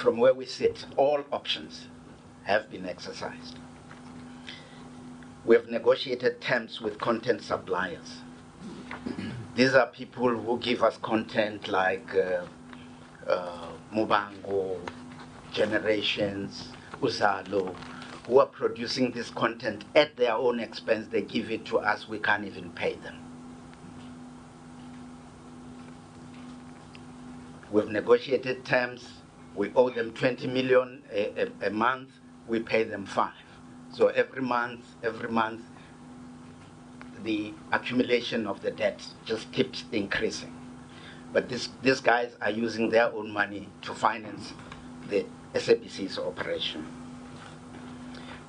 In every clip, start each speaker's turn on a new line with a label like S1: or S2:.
S1: from where we sit, all options have been exercised. We have negotiated terms with content suppliers. These are people who give us content like Mubango, Generations, Uzalo, who are producing this content at their own expense. They give it to us, we can't even pay them. We've negotiated terms, we owe them 20 million a month, we pay them 5. So every month, the accumulation of the debt just keeps increasing. But these guys are using their own money to finance the SABC's operation.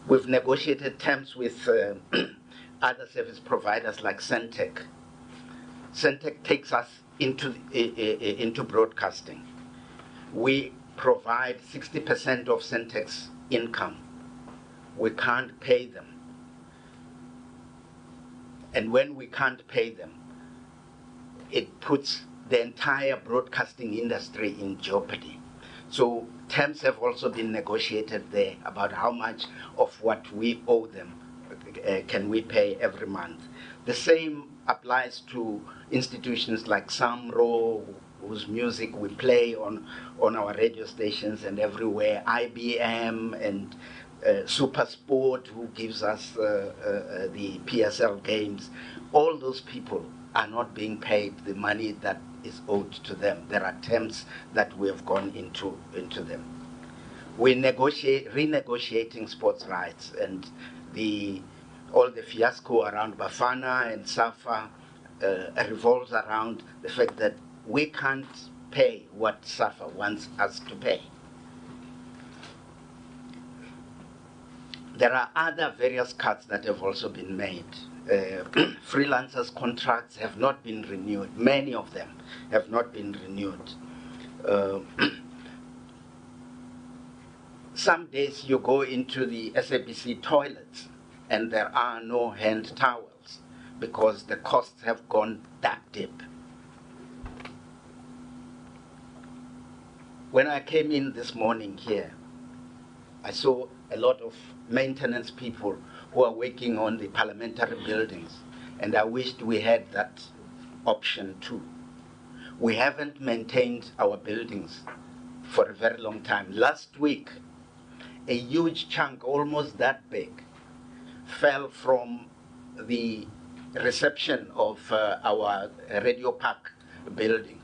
S1: We've negotiated terms with other service providers like Centec. Centec takes us into broadcasting. We provide 60% of Centec's income. We can't pay them. And when we can't pay them, it puts the entire broadcasting industry in jeopardy. So terms have also been negotiated there about how much of what we owe them can we pay every month. The same applies to institutions like Samro, whose music we play on our radio stations and everywhere, IBM and SuperSport, who gives us the PSL games. All those people are not being paid the money that is owed to them. There are terms that we have gone into them. We're renegotiating sports rights, and all the fiasco around Bafana and SAFA revolves around the fact that we can't pay what SAFA wants us to pay. There are other various cuts that have also been made. Freelancers' contracts have not been renewed. Many of them have not been renewed. Some days you go into the SABC toilets and there are no hand towels because the costs have gone that deep. When I came in this morning here, I saw a lot of maintenance people who are working on the parliamentary buildings, and I wished we had that option too. We haven't maintained our buildings for a very long time. Last week, a huge chunk, almost that big, fell from the reception of our Radio Park building.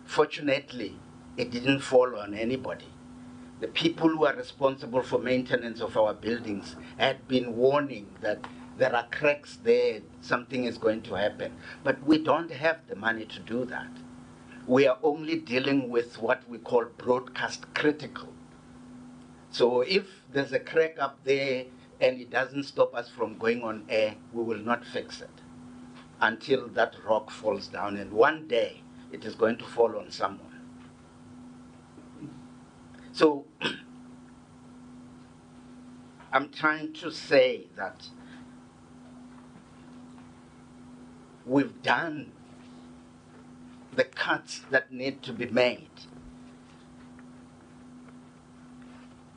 S1: Fortunately, it didn't fall on anybody. The people who are responsible for maintenance of our buildings had been warning that there are cracks there, something is going to happen. But we don't have the money to do that. We are only dealing with what we call broadcast critical. So if there's a crack up there and it doesn't stop us from going on air, we will not fix it until that rock falls down. And one day it is going to fall on someone. So I'm trying to say that we've done the cuts that need to be made.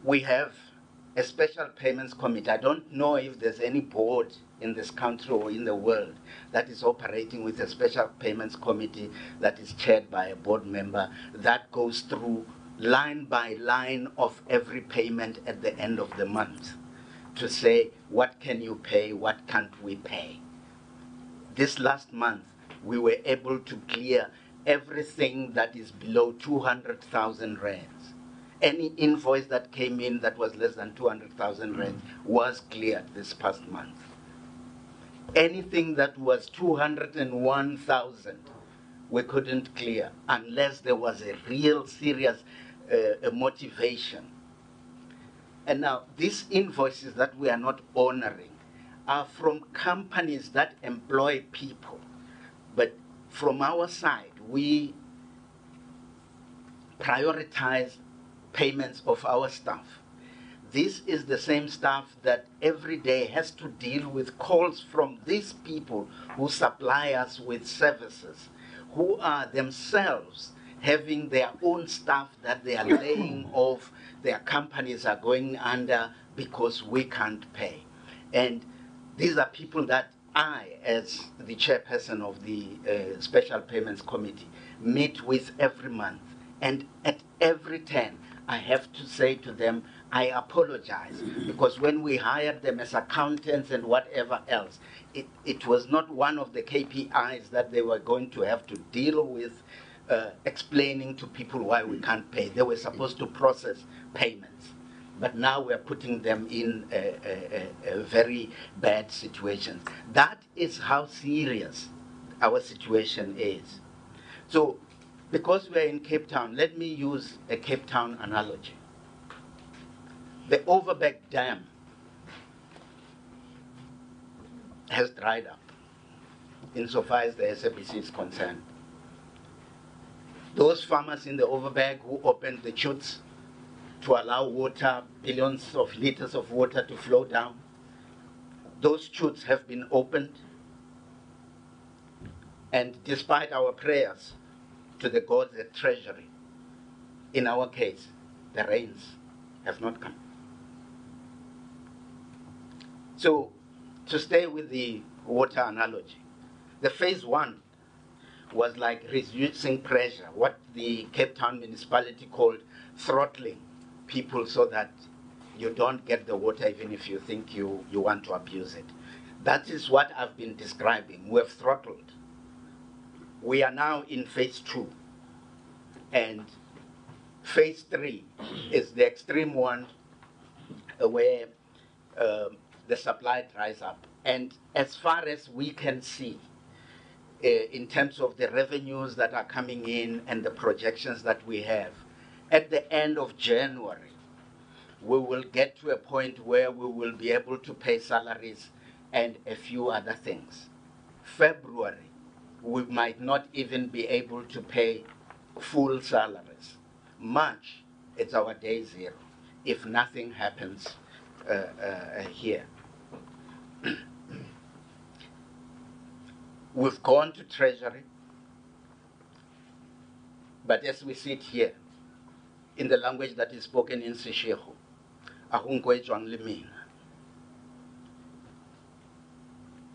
S1: We have a special payments committee. I don't know if there's any board in this country or in the world that is operating with a special payments committee that is chaired by a board member that goes through line by line of every payment at the end of the month to say, what can you pay, what can't we pay? This last month, we were able to clear everything that is below 200,000 rands. Any invoice that came in that was less than 200,000 rands was cleared this past month. Anything that was 201,000, we couldn't clear unless there was a real serious motivation. And now these invoices that we are not honoring are from companies that employ people. But from our side, we prioritize payments of our staff. This is the same staff that every day has to deal with calls from these people who supply us with services, who are themselves having their own staff that they are laying off, their companies are going under because we can't pay. And these are people that I, as the chairperson of the Special Payments Committee, meet with every month. And at every turn, I have to say to them, I apologize, because when we hired them as accountants and whatever else, it was not one of the KPIs that they were going to have to deal with explaining to people why we can't pay. They were supposed to process payments. But now we're putting them in a very bad situation. That is how serious our situation is. So, because we're in Cape Town, let me use a Cape Town analogy. The Overberg Dam has dried up, insofar as the SABC is concerned. Those farmers in the Overberg who opened the chutes to allow water, billions of liters of water to flow down, those chutes have been opened, and despite our prayers to the gods at Treasury, in our case, the rains have not come. So, to stay with the water analogy, the phase one was like reducing pressure, what the Cape Town municipality called throttling people so that you don't get the water even if you think you want to abuse it. That is what I've been describing. We have throttled. We are now in phase two. And phase three is the extreme one where the supply dries up. And as far as we can see, in terms of the revenues that are coming in and the projections that we have, at the end of January, we will get to a point where we will be able to pay salaries and a few other things. February, we might not even be able to pay full salaries. March, it's our day zero, if nothing happens here. We've gone to Treasury, but as we sit here, in the language that is spoken in Seshego,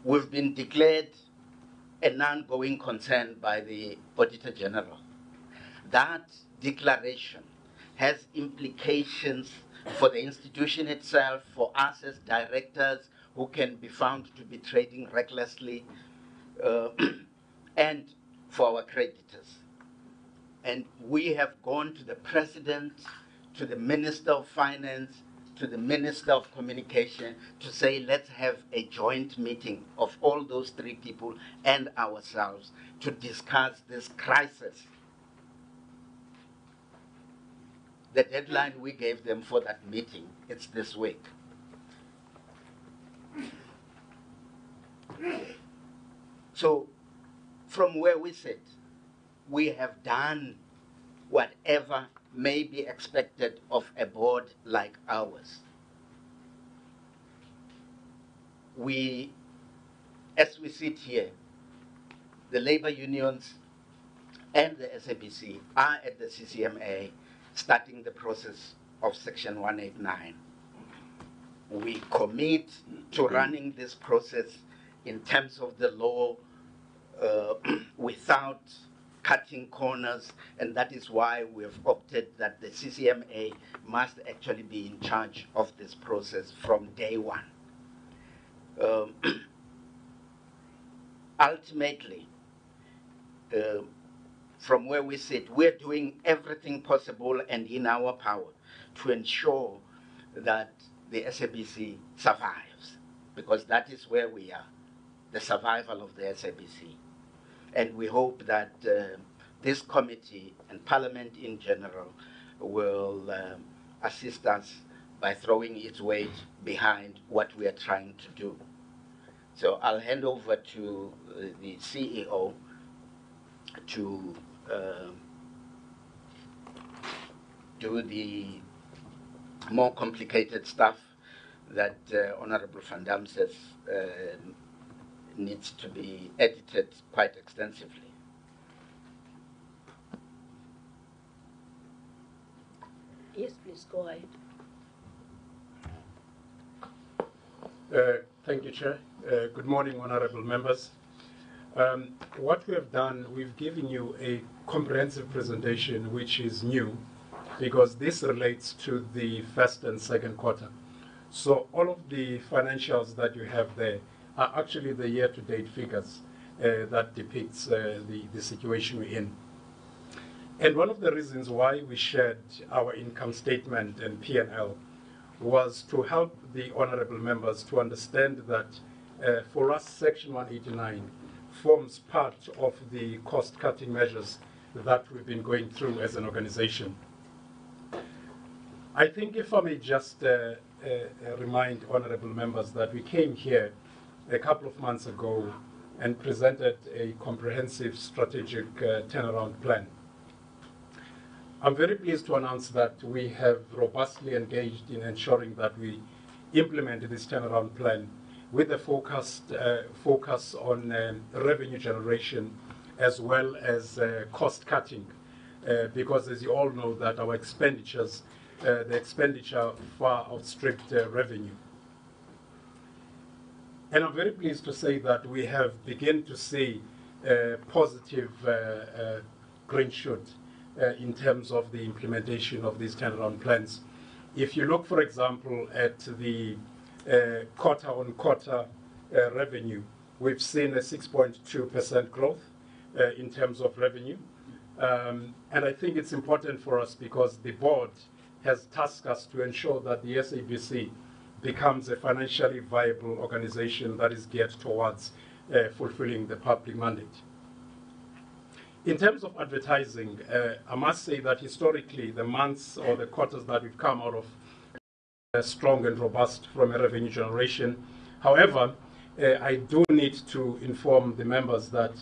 S1: we've been declared a non-going concern by the Auditor General. That declaration has implications for the institution itself, for us as directors who can be found to be trading recklessly, and for our creditors. And we have gone to the President, to the Minister of Finance, to the Minister of Communication to say, let's have a joint meeting of all those three people and ourselves to discuss this crisis. The deadline we gave them for that meeting, it's this week. So, from where we sit, we have done whatever may be expected of a board like ours. We, as we sit here, the labor unions and the SABC are at the CCMA starting the process of Section 189. We commit to running this process in terms of the law without cutting corners, and that is why we have opted that the CCMA must actually be in charge of this process from day one. Ultimately, from where we sit, we're doing everything possible and in our power to ensure that the SABC survives, because that is where we are, the survival of the SABC. And we hope that this committee and Parliament in general will assist us by throwing its weight behind what we are trying to do. So I'll hand over to the CEO to do the more complicated stuff that Honorable Van Dam says needs to be edited quite extensively.
S2: Yes, please go ahead.
S3: Thank you, Chair. Good morning, honorable members. What we have done, we've given you a comprehensive presentation which is new because this relates to the first and second quarter. So all of the financials that you have there are actually the year-to-date figures that depicts the situation we're in. And one of the reasons why we shared our income statement and P&L was to help the honorable members to understand that for us, Section 189 forms part of the cost-cutting measures that we've been going through as an organization. I think if I may just remind honorable members that we came here a couple of months ago and presented a comprehensive strategic turnaround plan. I'm very pleased to announce that we have robustly engaged in ensuring that we implement this turnaround plan with a focus on revenue generation as well as cost cutting, because as you all know that our expenditures, the expenditure far outstripped revenue. And I'm very pleased to say that we have begun to see positive green shoot in terms of the implementation of these turnaround plans. If you look, for example, at the quarter-on-quarter revenue, we've seen a 6.2% growth in terms of revenue. And I think it's important for us because the board has tasked us to ensure that the SABC becomes a financially viable organization that is geared towards fulfilling the public mandate. In terms of advertising, I must say that historically the months or the quarters that we've come out of strong and robust from a revenue generation. However, I do need to inform the members that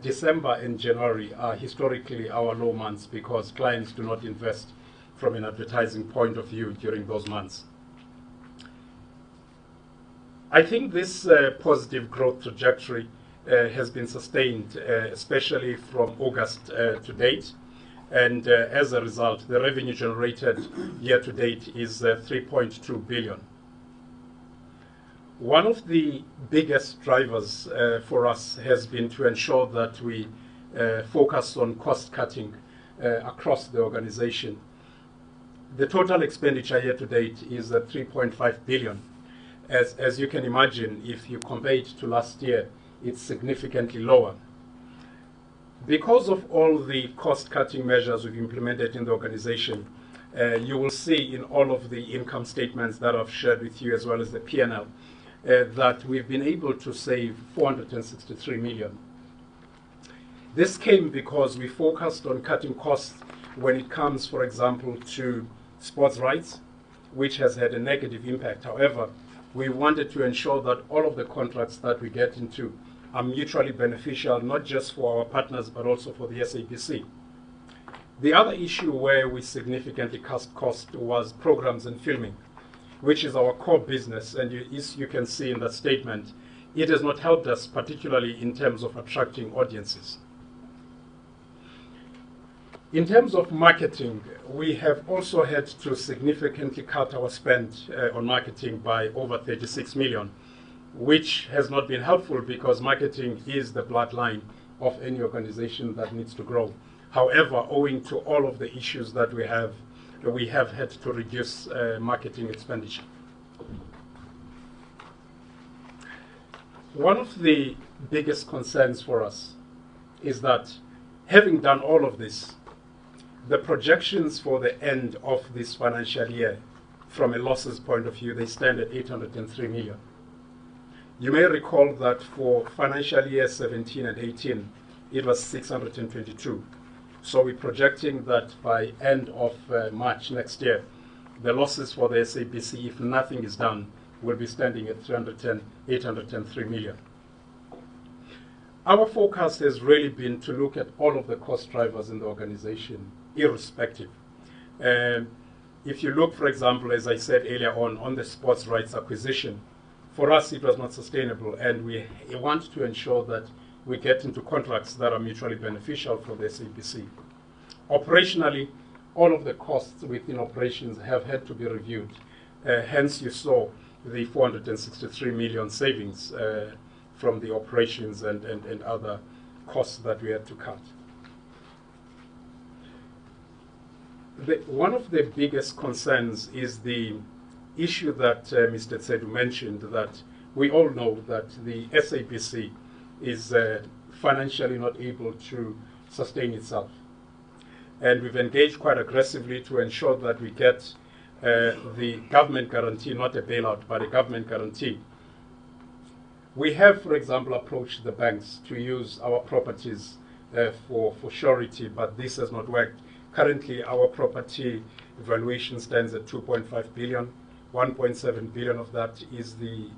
S3: December and January are historically our low months because clients do not invest from an advertising point of view during those months. I think this positive growth trajectory has been sustained, especially from August to date. And as a result, the revenue generated year to date is 3.2 billion. One of the biggest drivers for us has been to ensure that we focus on cost cutting across the organization. The total expenditure year to date is 3.5 billion. As you can imagine, if you compare it to last year, it's significantly lower. Because of all the cost-cutting measures we've implemented in the organization, you will see in all of the income statements that I've shared with you as well as the P&L that we've been able to save 463 million. This came because we focused on cutting costs when it comes, for example, to sports rights, which has had a negative impact. However, we wanted to ensure that all of the contracts that we get into are mutually beneficial, not just for our partners, but also for the SABC. The other issue where we significantly cut cost was programs and filming, which is our core business. And you can see in that statement, it has not helped us, particularly in terms of attracting audiences. In terms of marketing, we have also had to significantly cut our spend on marketing by over 36 million, which has not been helpful because marketing is the bloodline of any organization that needs to grow. However, owing to all of the issues that we have had to reduce marketing expenditure. One of the biggest concerns for us is that having done all of this, the projections for the end of this financial year, from a losses point of view, they stand at 803 million. You may recall that for financial year 17 and 18, it was 622. So we're projecting that by end of March next year, the losses for the SABC, if nothing is done, will be standing at 803 million. Our focus has really been to look at all of the cost drivers in the organization, irrespective. If you look, for example, as I said earlier on the sports rights acquisition, for us it was not sustainable, and we want to ensure that we get into contracts that are mutually beneficial for the SABC. Operationally, all of the costs within operations have had to be reviewed. Hence, you saw the 463 million savings from the operations and other costs that we had to cut. One of the biggest concerns is the issue that Mr. Tsedu mentioned, that we all know that the SABC is financially not able to sustain itself. And we've engaged quite aggressively to ensure that we get the government guarantee, not a bailout, but a government guarantee. We have, for example, approached the banks to use our properties for surety, but this has not worked. Currently, our property valuation stands at 2.5 billion. 1.7 billion of that is the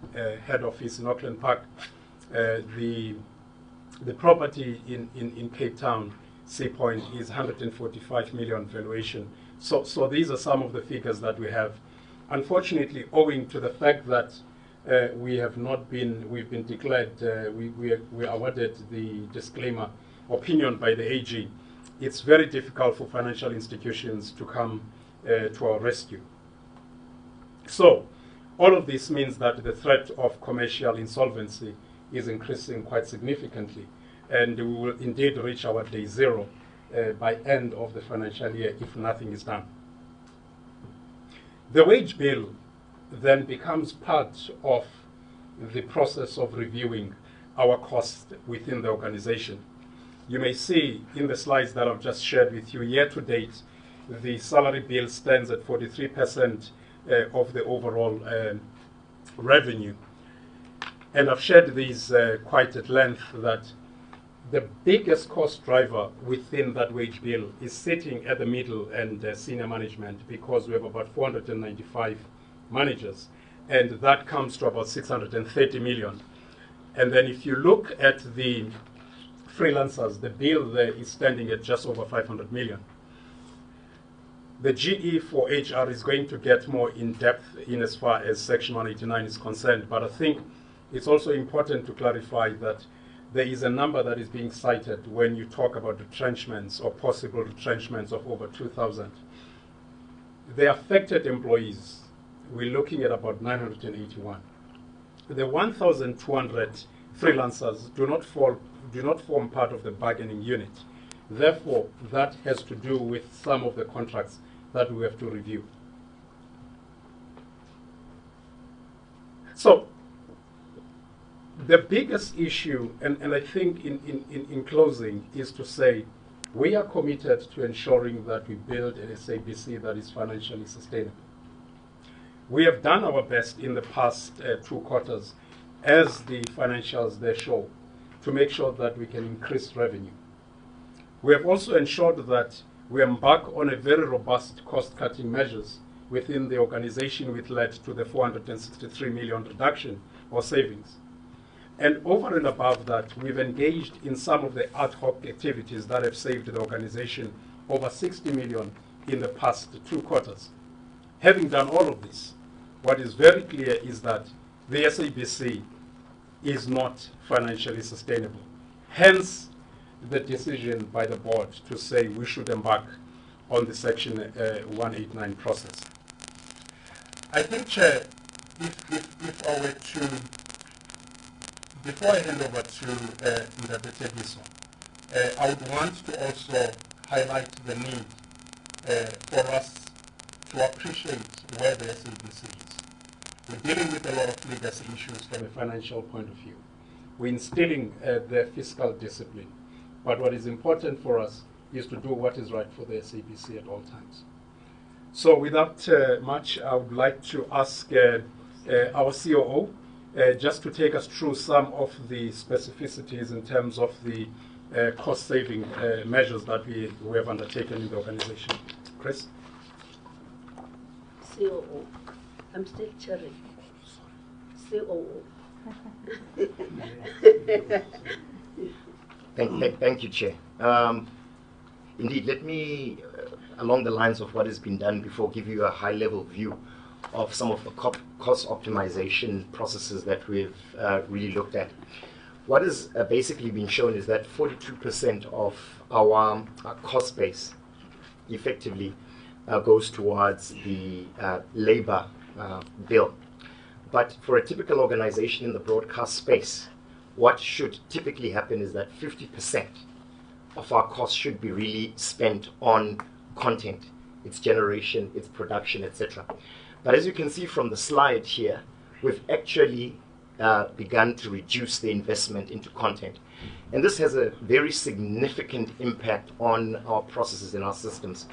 S3: head office in Auckland Park. The property in Cape Town, Sea Point, is 145 million valuation. So these are some of the figures that we have. Unfortunately, owing to the fact that we've been declared, we awarded the disclaimer opinion by the AG, it's very difficult for financial institutions to come to our rescue. So all of this means that the threat of commercial insolvency is increasing quite significantly, and we will indeed reach our day zero by end of the financial year if nothing is done. The wage bill then becomes part of the process of reviewing our costs within the organization. You may see in the slides that I've just shared with you, year to date, the salary bill stands at 43% of the overall revenue. And I've shared these quite at length, that the biggest cost driver within that wage bill is sitting at the middle and senior management, because we have about 495 managers, and that comes to about 630 million. And then if you look at the freelancers, the bill there is standing at just over 500 million. The GE for HR is going to get more in depth in as far as Section 189 is concerned, but I think it's also important to clarify that there is a number that is being cited when you talk about retrenchments or possible retrenchments of over 2,000. The affected employees, we're looking at about 981. The 1,200 freelancers do not form part of the bargaining unit. Therefore, that has to do with some of the contracts that we have to review. So, the biggest issue, and I think in closing, is to say we are committed to ensuring that we build an SABC that is financially sustainable. We have done our best in the past 2 quarters, as the financials there show, to make sure that we can increase revenue. We have also ensured that we embark on a very robust cost-cutting measures within the organization, which led to the 463 million reduction or savings. And over and above that, we've engaged in some of the ad hoc activities that have saved the organization over 60 million in the past 2 quarters. Having done all of this, what is very clear is that the SABC is not financially sustainable. Hence, the decision by the board to say we should embark on the Section 189 process.
S2: I think, Chair, if I were to, before I hand over to Mr. Tebiso, I would want to also highlight the need for us to appreciate where the SABC is. We're dealing with a lot of legacy issues
S3: From a financial point of view, we're instilling the fiscal discipline. But what is important for us is to do what is right for the SABC at all times. So without much, I would like to ask our COO just to take us through some of the specificities in terms of the cost-saving measures that we have undertaken in the organization. Chris?
S4: COO. I'm still chairing. COO.
S5: Thank you, Chair. Indeed, let me, along the lines of what has been done before, give you a high-level view of some of the cost optimization processes that we've really looked at. What has basically been shown is that 42% of our cost base effectively goes towards the labor bill. But for a typical organization in the broadcast space, what should typically happen is that 50% of our costs should be really spent on content, its generation, its production, etc. But as you can see from the slide here, we've actually begun to reduce the investment into content. And this has a very significant impact on our processes and our systems.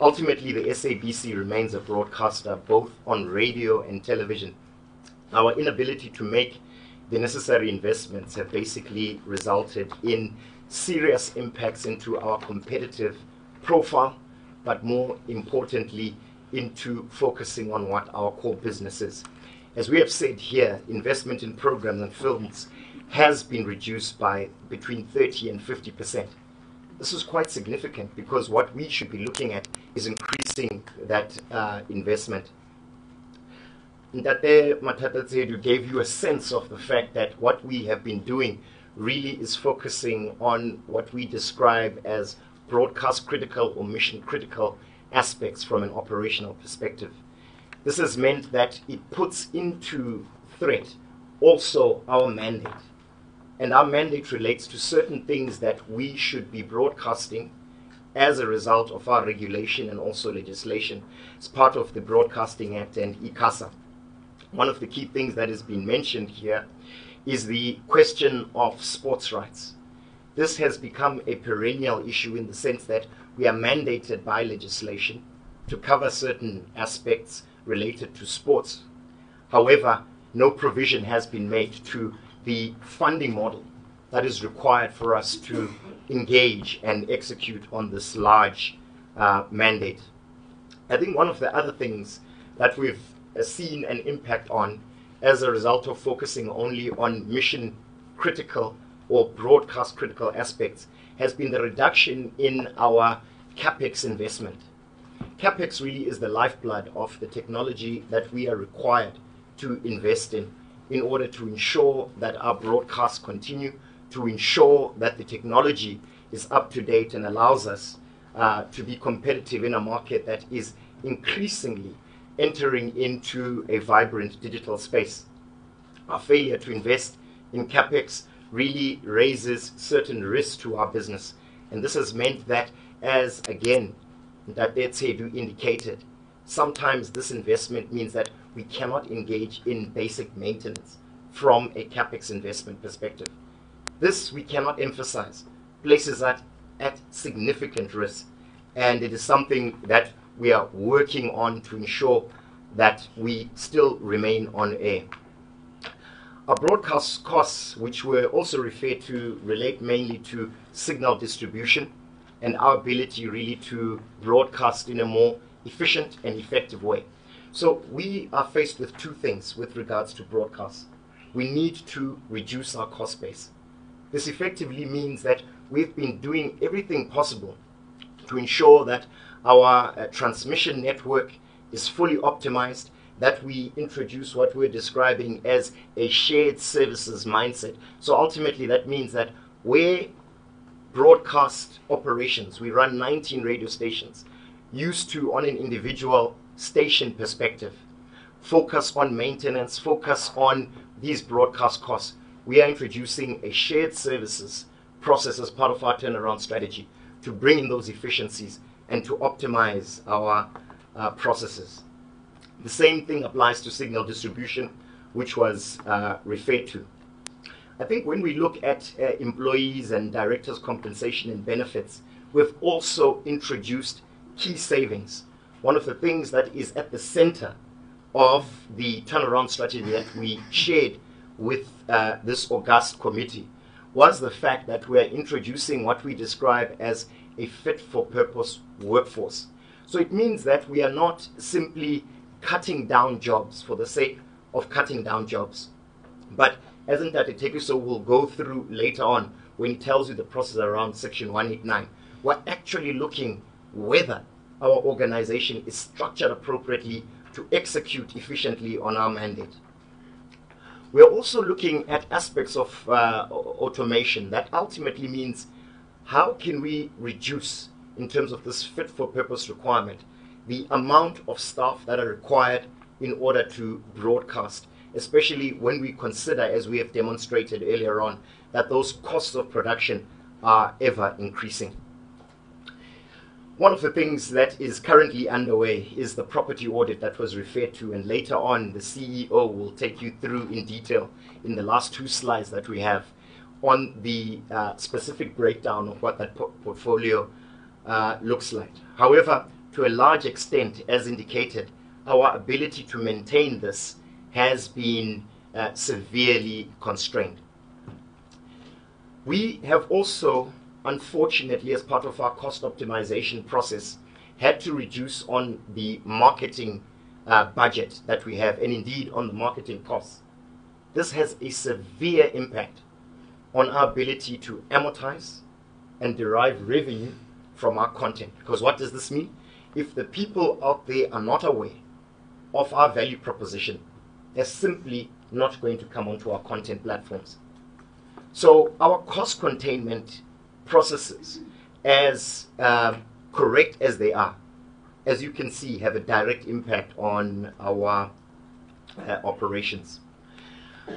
S5: Ultimately, the SABC remains a broadcaster both on radio and television. Our inability to make the necessary investments have basically resulted in serious impacts into our competitive profile, but more importantly, into focusing on what our core business is. As we have said here, investment in programs and films has been reduced by between 30 and 50%. This is quite significant because what we should be looking at is increasing that investment. Ntate Mathathatsedu gave you a sense of the fact that what we have been doing really is focusing on what we describe as broadcast critical or mission critical aspects from an operational perspective. This has meant that it puts into threat also our mandate. And our mandate relates to certain things that we should be broadcasting as a result of our regulation and also legislation as part of the Broadcasting Act and ICASA. One of the key things that has been mentioned here is the question of sports rights. This has become a perennial issue in the sense that we are mandated by legislation to cover certain aspects related to sports. However, no provision has been made to the funding model that is required for us to engage and execute on this large mandate. I think one of the other things that we've seen an impact on as a result of focusing only on mission critical or broadcast critical aspects has been the reduction in our CapEx investment. CapEx really is the lifeblood of the technology that we are required to invest in order to ensure that our broadcasts continue, to ensure that the technology is up to date and allows us to be competitive in a market that is increasingly entering into a vibrant digital space. Our failure to invest in CapEx really raises certain risks to our business. And this has meant that, as again, that Etsedu indicated, sometimes this investment means that we cannot engage in basic maintenance from a CapEx investment perspective. This, we cannot emphasize, places us at significant risk. And it is something that we are working on to ensure that we still remain on air. Our broadcast costs, which were also referred to, relate mainly to signal distribution and our ability really to broadcast in a more efficient and effective way. So we are faced with two things with regards to broadcast. We need to reduce our cost base. This effectively means that we've been doing everything possible to ensure that our transmission network is fully optimized, that we introduce what we're describing as a shared services mindset. So ultimately that means that where broadcast operations, we run 19 radio stations, used to, on an individual station perspective, focus on maintenance, focus on these broadcast costs, we are introducing a shared services process as part of our turnaround strategy to bring in those efficiencies and to optimize our processes. The same thing applies to signal distribution, which was referred to. I think when we look at employees and directors' compensation and benefits, we've also introduced key savings. One of the things that is at the center of the turnaround strategy that we shared with this august committee was the fact that we're introducing what we describe as a fit-for-purpose workforce. So it means that we are not simply cutting down jobs for the sake of cutting down jobs. But as Ntate Tekiso will go through later on when he tells you the process around Section 189, we're actually looking whether our organization is structured appropriately to execute efficiently on our mandate. We're also looking at aspects of automation that ultimately means how can we reduce in terms of this fit for purpose requirement, the amount of staff that are required in order to broadcast, especially when we consider, as we have demonstrated earlier on, that those costs of production are ever increasing. One of the things that is currently underway is the property audit that was referred to, and later on the CEO will take you through in detail in the last 2 slides that we have on the specific breakdown of what that portfolio looks like. However, to a large extent, as indicated, our ability to maintain this has been severely constrained. We have also, unfortunately, as part of our cost optimization process, had to reduce on the marketing budget that we have, and indeed on the marketing costs. This has a severe impact on our ability to amortize and derive revenue from our content. Because what does this mean? If the people out there are not aware of our value proposition, they're simply not going to come onto our content platforms. So our cost containment processes, as correct as they are, as you can see, have a direct impact on our operations.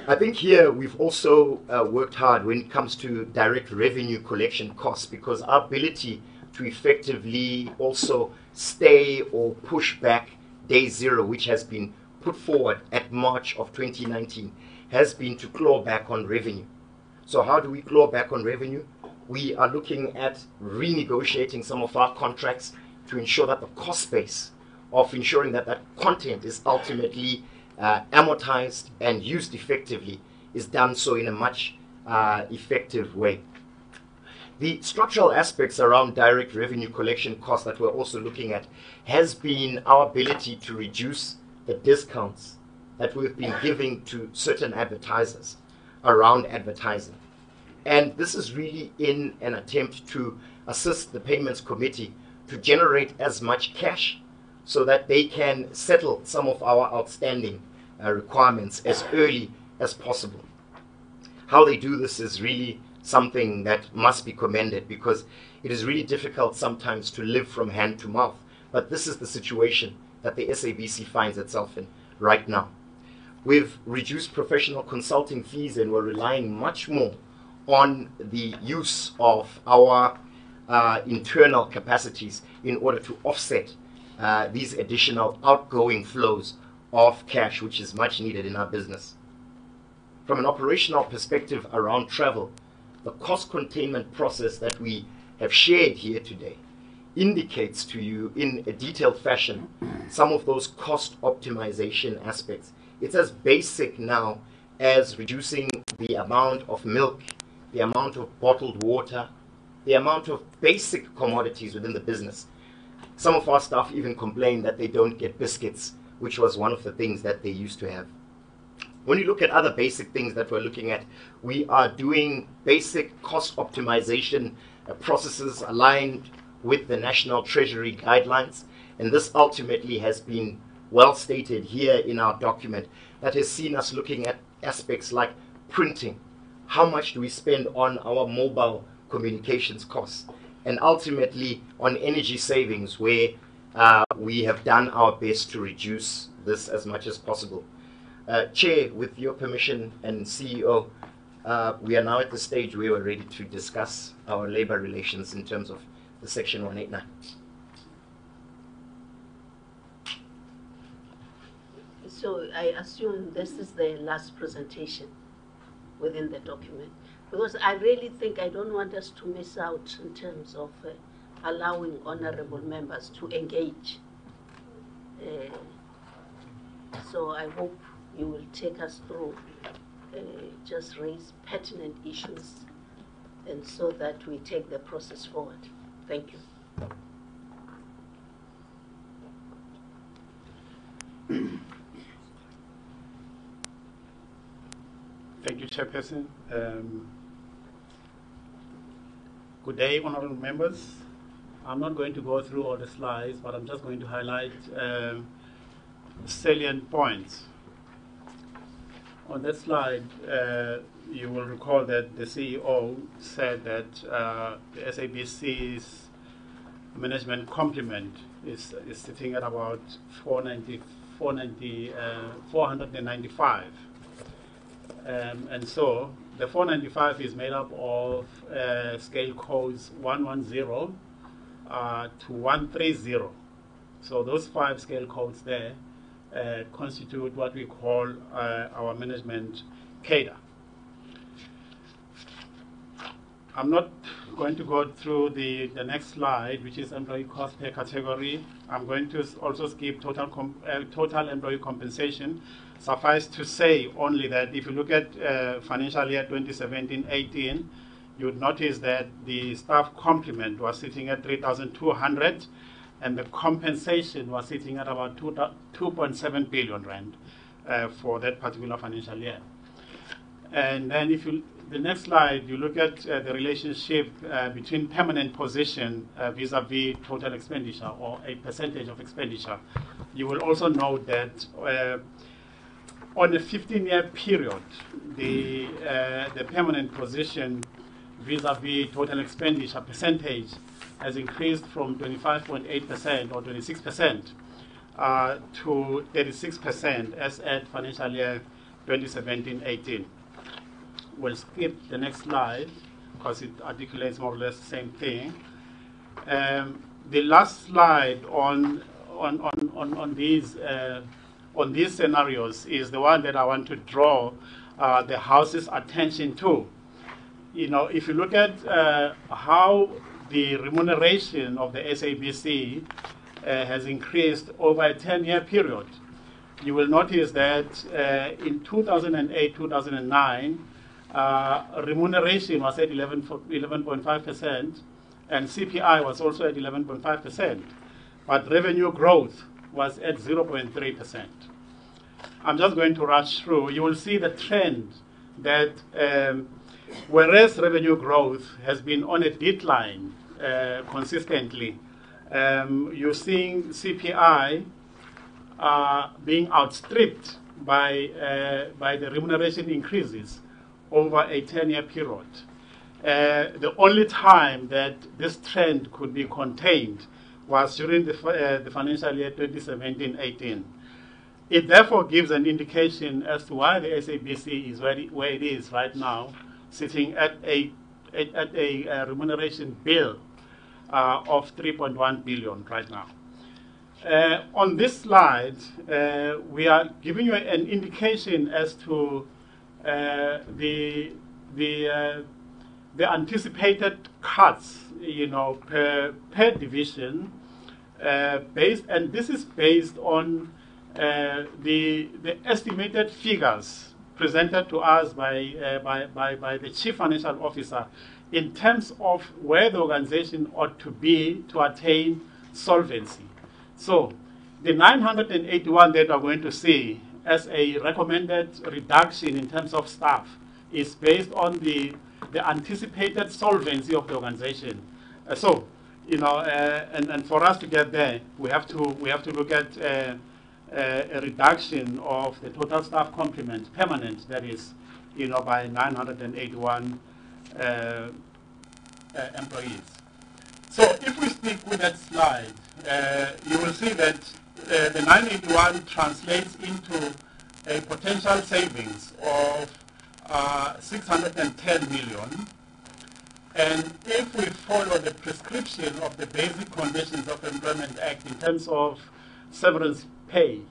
S5: I think here we've also worked hard when it comes to direct revenue collection costs, because our ability to effectively also stay or push back day zero, which has been put forward at March of 2019, has been to claw back on revenue. So how do we claw back on revenue? We are looking at renegotiating some of our contracts to ensure that the cost base of ensuring that that content is ultimately amortized and used effectively is done so in a much effective way. The structural aspects around direct revenue collection costs that we're also looking at has been our ability to reduce the discounts that we've been giving to certain advertisers around advertising. And this is really in an attempt to assist the payments committee to generate as much cash so that they can settle some of our outstanding requirements as early as possible. How they do this is really something that must be commended, because it is really difficult sometimes to live from hand to mouth. But this is the situation that the SABC finds itself in right now. We've reduced professional consulting fees, and we're relying much more on the use of our internal capacities in order to offset these additional outgoing flows of cash, which is much needed in our business. From an operational perspective around travel, the cost containment process that we have shared here today indicates to you in a detailed fashion some of those cost optimization aspects. It's as basic now as reducing the amount of milk, the amount of bottled water, the amount of basic commodities within the business. Some of our staff even complain that they don't get biscuits, which was one of the things that they used to have. When you look at other basic things that we're looking at, we are doing basic cost optimization processes aligned with the National Treasury guidelines, and this ultimately has been well stated here in our document that has seen us looking at aspects like printing. How much do we spend on our mobile communications costs? And ultimately on energy savings, where we have done our best to reduce this as much as possible. Chair, with your permission, and CEO, we are now at the stage where we're ready to discuss our labor relations in terms of the Section 189.
S4: So I assume this is the last presentation within the document, because I really think I don't want us to miss out in terms of allowing honorable members to engage. So I hope you will take us through, just raise pertinent issues, and so that we take the process forward. Thank you.
S6: Thank you, Chairperson. Good day, honorable members. I'm not going to go through all the slides, but I'm just going to highlight salient points. On that slide, you will recall that the CEO said that the SABC's management complement is sitting at about 495. And so the 495 is made up of scale codes 110 to 130. So those 5 scale codes there constitute what we call our management cadre. I'm not going to go through the next slide, which is employee cost per category. I'm going to also skip total employee compensation. Suffice to say only that if you look at financial year 2017-18, you would notice that the staff complement was sitting at 3,200, and the compensation was sitting at about 2.7 billion rand for that particular financial year. And then if you the next slide, you look at the relationship between permanent position vis-a-vis total expenditure, or a percentage of expenditure. You will also note that on a 15-year period, the permanent position vis-a-vis total expenditure percentage has increased from 25.8% or 26% to 36% as at financial year 2017-18. We'll skip the next slide because it articulates more or less the same thing. The last slide on these scenarios is the one that I want to draw the House's attention to. You know, if you look at how the remuneration of the SABC has increased over a 10-year period, you will notice that in 2008-2009, remuneration was at 11.5%, and CPI was also at 11.5%, but revenue growth was at 0.3%. I'm just going to rush through. You will see the trend that whereas revenue growth has been on a decline consistently, you're seeing CPI being outstripped by the remuneration increases over a 10-year period. The only time that this trend could be contained was during the financial year 2017-18. It therefore gives an indication as to why the SABC is where it is right now, sitting at a remuneration bill of 3.1 billion right now. On this slide, we are giving you an indication as to the anticipated cuts, you know, per division, and this is based on the estimated figures presented to us by the Chief Financial Officer in terms of where the organization ought to be to attain solvency. So the 981 that we're going to see as a recommended reduction in terms of staff is based on the anticipated solvency of the organization. So, you know, and for us to get there, we have to look at a reduction of the total staff complement, permanent, that is, you know, by 981 employees. So if we stick with that slide, you will see that the 981 translates into a potential savings of 610 million. And if we follow the prescription of the Basic Conditions of Employment Act in terms of severance pay,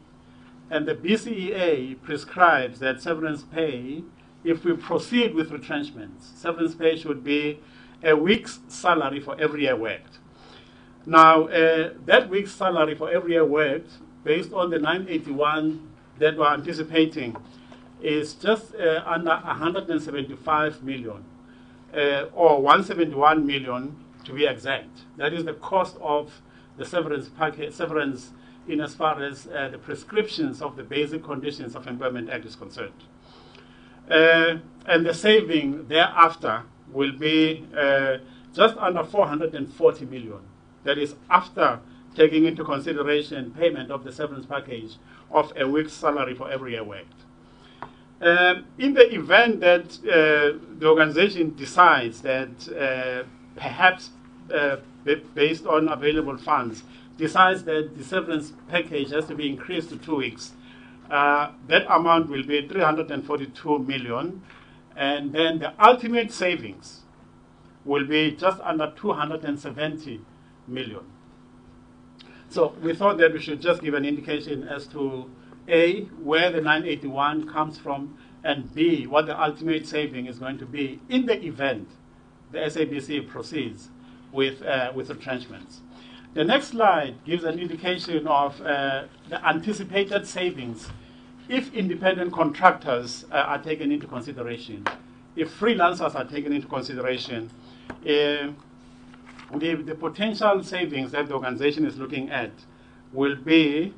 S6: and the BCEA prescribes that severance pay, if we proceed with retrenchments, severance pay should be a week's salary for every year worked. Now, that week's salary for every year worked, based on the 981 that we're anticipating, is just under 175 million, or 171 million to be exact. That is the cost of the severance package, severance in as far as the prescriptions of the Basic Conditions of Employment Act is concerned. And the saving thereafter will be just under 440 million. That is after taking into consideration payment of the severance package of a week's salary for every year worked. In the event that the organization decides that perhaps based on available funds, decides that the severance package has to be increased to 2 weeks, that amount will be 342 million, and then the ultimate savings will be just under 270 million. So we thought that we should just give an indication as to A, where the 981 comes from, and B, what the ultimate saving is going to be in the event the SABC proceeds with retrenchments. The next slide gives an indication of the anticipated savings if independent contractors are taken into consideration. If freelancers are taken into consideration, the potential savings that the organization is looking at will be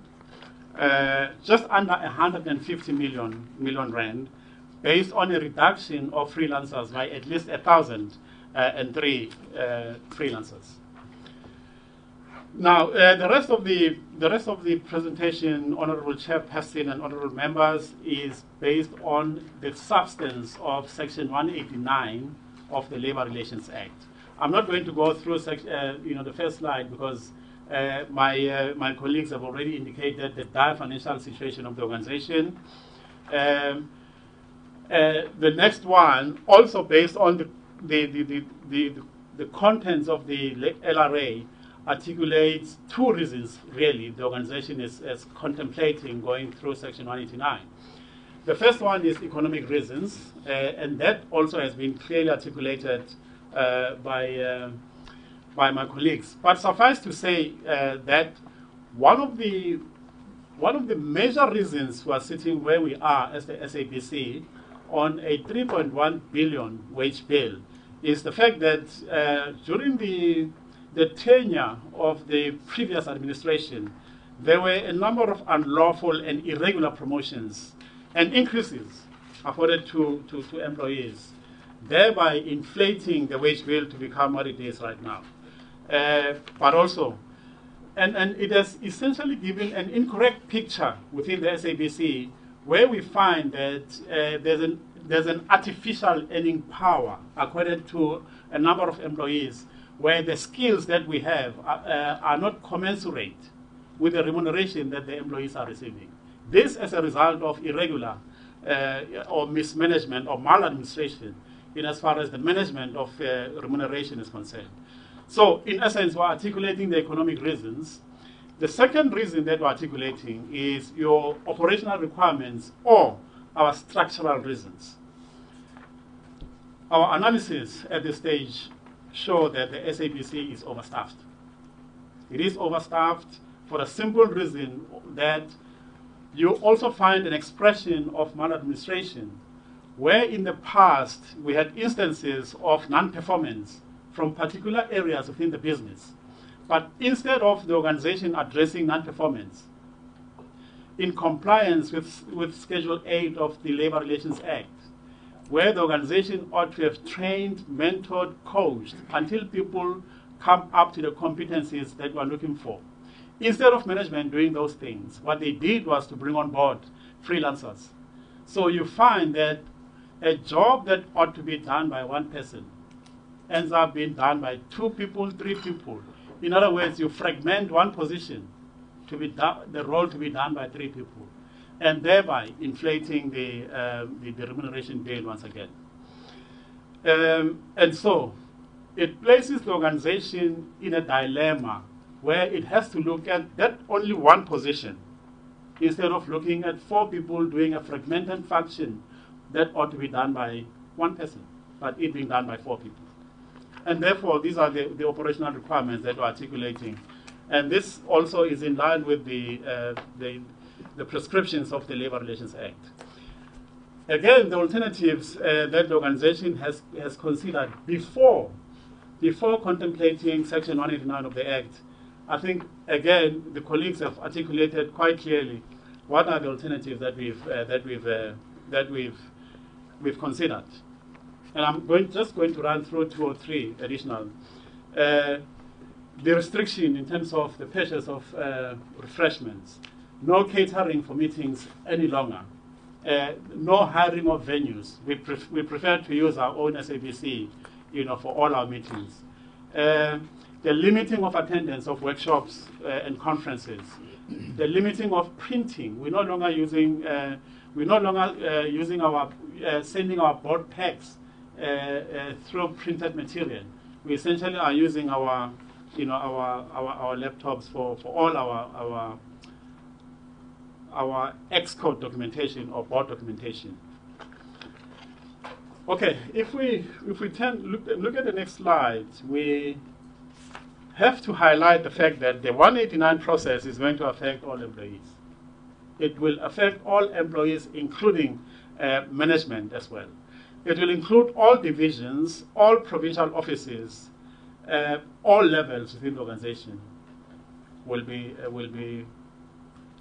S6: just under 150 million rand, based on a reduction of freelancers by at least 1,003 freelancers. Now, the rest of the presentation, Honourable Chairperson and Honourable Members, is based on the substance of Section 189 of the Labour Relations Act. I'm not going to go through the first slide because my colleagues have already indicated the dire financial situation of the organization. The next one, also based on the contents of the LRA, articulates two reasons, really, the organization is contemplating going through Section 189. The first one is economic reasons, and that also has been clearly articulated by my colleagues. But suffice to say that one of the major reasons we are sitting where we are as the SABC on a 3.1 billion wage bill is the fact that during the tenure of the previous administration, there were a number of unlawful and irregular promotions and increases afforded to employees, thereby inflating the wage bill to become what it is right now. But also, and it has essentially given an incorrect picture within the SABC, where we find that there's an artificial earning power accorded to a number of employees, where the skills that we have are not commensurate with the remuneration that the employees are receiving. This as a result of irregular or mismanagement or maladministration in as far as the management of remuneration is concerned. So in essence, we're articulating the economic reasons. The second reason that we're articulating is your operational requirements or our structural reasons. Our analysis at this stage show that the SABC is overstaffed. It is overstaffed for the simple reason that you also find an expression of maladministration, where in the past we had instances of non-performance from particular areas within the business. But instead of the organization addressing non-performance in compliance with Schedule 8 of the Labour Relations Act, where the organization ought to have trained, mentored, coached until people come up to the competencies that we're looking for. Instead of management doing those things, what they did was to bring on board freelancers. So you find that a job that ought to be done by one person ends up being done by 2 people, 3 people. In other words, you fragment one position to be the role to be done by 3 people, and thereby inflating the remuneration bill once again. And so it places the organization in a dilemma where it has to look at that only one position instead of looking at 4 people doing a fragmented function that ought to be done by one person, but it being done by 4 people. And therefore, these are the operational requirements that we're articulating. And this also is in line with the prescriptions of the Labour Relations Act. Again, the alternatives that the organization has considered before contemplating Section 189 of the Act, I think, again, the colleagues have articulated quite clearly what are the alternatives that we've considered. And I'm just going to run through 2 or 3 additional. The restriction in terms of the purchase of refreshments, no catering for meetings any longer, no hiring of venues. We prefer to use our own SABC, for all our meetings. the limiting of attendance of workshops and conferences, the limiting of printing. We're no longer using our sending our board packs through printed material. We essentially are using our laptops for all our Xcode documentation or board documentation. Okay, if we look at the next slide, we have to highlight the fact that the 189 process is going to affect all employees. It will affect all employees, including management as well. It will include all divisions, all provincial offices, all levels within the organization will be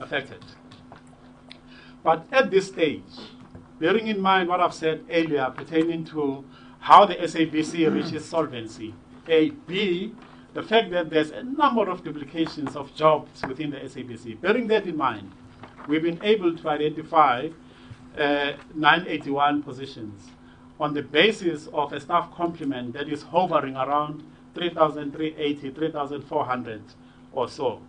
S6: affected. But at this stage, bearing in mind what I've said earlier pertaining to how the SABC reaches solvency, A, B, the fact that there's a number of duplications of jobs within the SABC. Bearing that in mind, we've been able to identify 981 positions on the basis of a staff complement that is hovering around 3,380, 3,400 or so.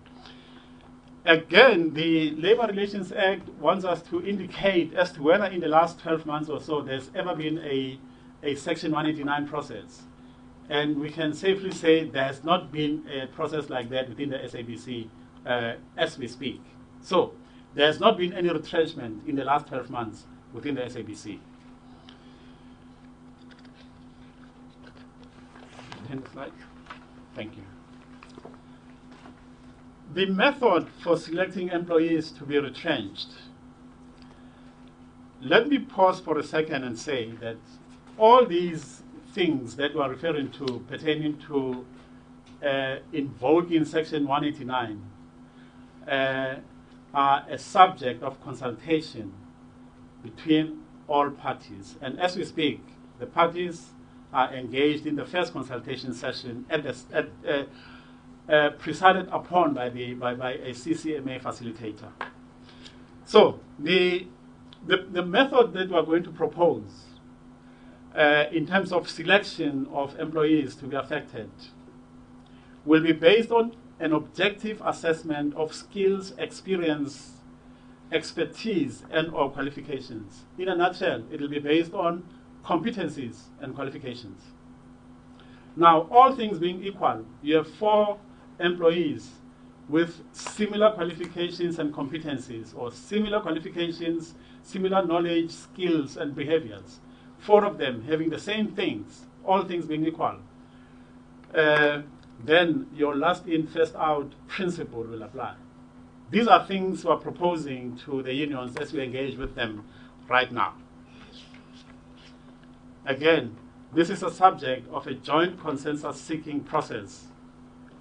S6: Again, the Labor Relations Act wants us to indicate as to whether in the last 12 months or so there's ever been a Section 189 process. And we can safely say there has not been a process like that within the SABC as we speak. So there has not been any retrenchment in the last 12 months within the SABC. Next slide. Thank you. The method for selecting employees to be retrenched. Let me pause for a second and say that all these things that we are referring to pertaining to invoking Section 189 are a subject of consultation between all parties. And as we speak, the parties are engaged in the first consultation session presided upon by a CCMA facilitator. So the method that we are going to propose in terms of selection of employees to be affected will be based on an objective assessment of skills, experience, expertise, and/or qualifications. In a nutshell, it will be based on competencies and qualifications. Now, all things being equal, you have 4 employees with similar qualifications and competencies, or similar qualifications, similar knowledge, skills, and behaviors. 4 of them having the same things, all things being equal. Then your last in, first out principle will apply. These are things we are proposing to the unions as we engage with them right now. Again, this is a subject of a joint consensus-seeking process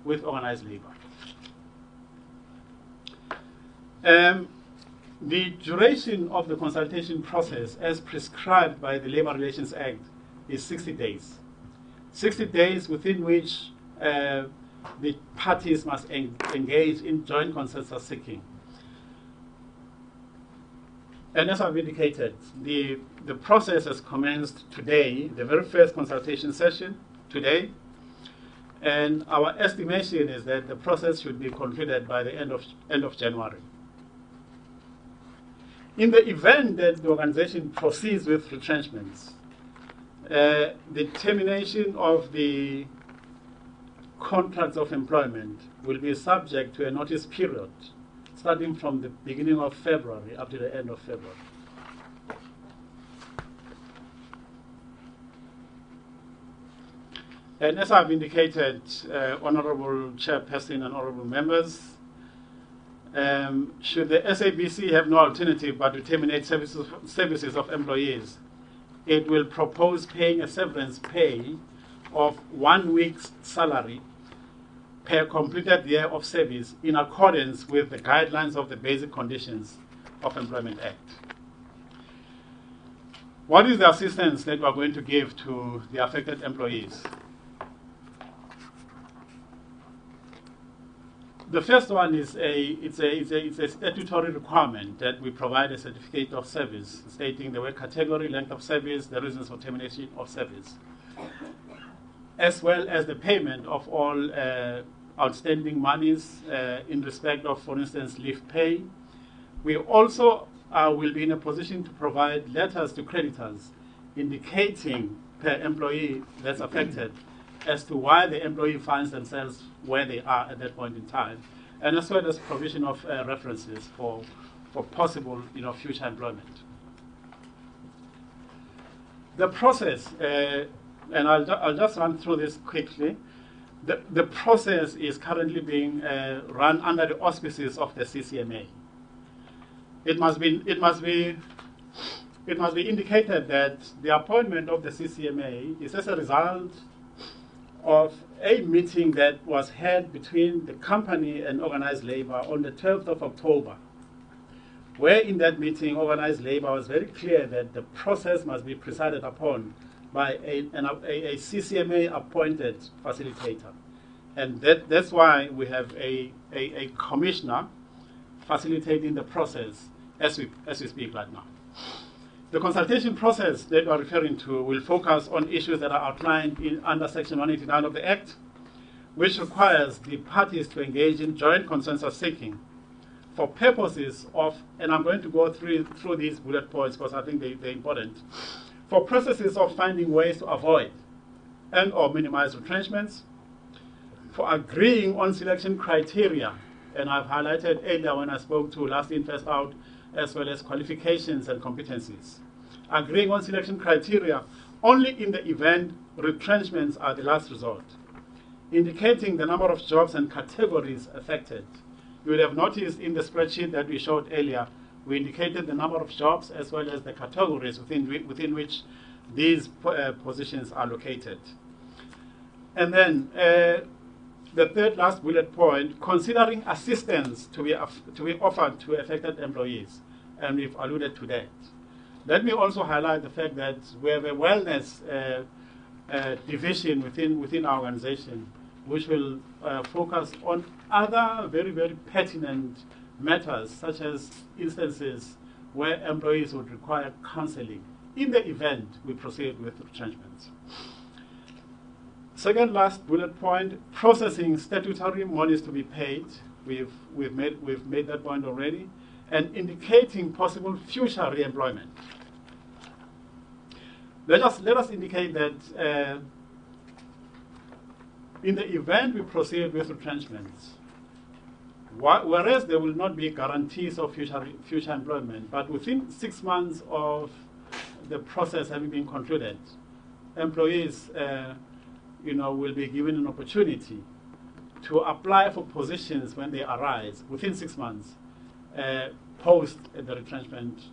S6: with organized labor. The duration of the consultation process as prescribed by the Labor Relations Act is 60 days. 60 days within which the parties must engage in joint consensus seeking. And as I've indicated, the process has commenced today, the very first consultation session today, and our estimation is that the process should be concluded by the end of January. In the event that the organization proceeds with retrenchments, the termination of the contracts of employment will be subject to a notice period starting from the beginning of February up to the end of February. And as I've indicated, Honorable Chairperson and Honorable Members, should the SABC have no alternative but to terminate services of employees, it will propose paying a severance pay of 1 week's salary per completed year of service in accordance with the guidelines of the Basic Conditions of Employment Act. What is the assistance that we are going to give to the affected employees? The first one is it's a statutory requirement that we provide a certificate of service stating the work category, length of service, the reasons for termination of service. as well as the payment of all outstanding monies in respect of, for instance, leave pay. We also will be in a position to provide letters to creditors indicating per employee that's affected as to why the employee finds themselves where they are at that point in time, and as well as provision of references for possible future employment. The process, and I'll just run through this quickly. The process is currently being run under the auspices of the CCMA. It must be indicated that the appointment of the CCMA is as a result of a meeting that was held between the company and organized labor on the 12th of October, where in that meeting organized labor was very clear that the process must be presided upon by a CCMA appointed facilitator. And that's why we have a commissioner facilitating the process as we speak right now. The consultation process that we are referring to will focus on issues that are outlined under Section 189 of the Act, which requires the parties to engage in joint consensus seeking for purposes of, and I'm going to go through these bullet points because I think they're important, for processes of finding ways to avoid and or minimize retrenchments, for agreeing on selection criteria, and I've highlighted earlier when I spoke to last in, first out, as well as qualifications and competencies. Agreeing on selection criteria only in the event retrenchments are the last resort, indicating the number of jobs and categories affected. You would have noticed in the spreadsheet that we showed earlier, we indicated the number of jobs as well as the categories within which these positions are located. And then the third last bullet point, considering assistance to be offered to affected employees, and we've alluded to that. Let me also highlight the fact that we have a wellness division within our organization, which will focus on other very, very pertinent matters, such as instances where employees would require counseling in the event we proceed with retrenchments. Second last bullet point, processing statutory monies to be paid. We've made that point already, and indicating possible future re-employment. Let us indicate that in the event we proceed with retrenchments, whereas there will not be guarantees of future employment, but within 6 months of the process having been concluded, employees will be given an opportunity to apply for positions when they arise within 6 months post the retrenchment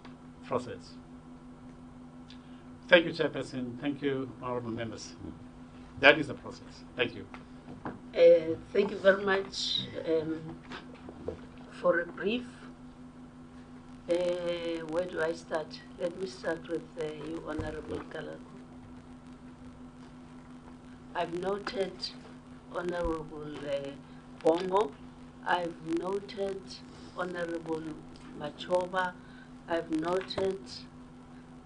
S6: process. Thank you, Chairperson. Thank you, honorable members. That is the process. Thank you.
S4: Thank you very much for a brief. Where do I start? Let me start with you, Honorable Kalako. I've noted Honorable Bongo. I've noted Honorable Machova. I've noted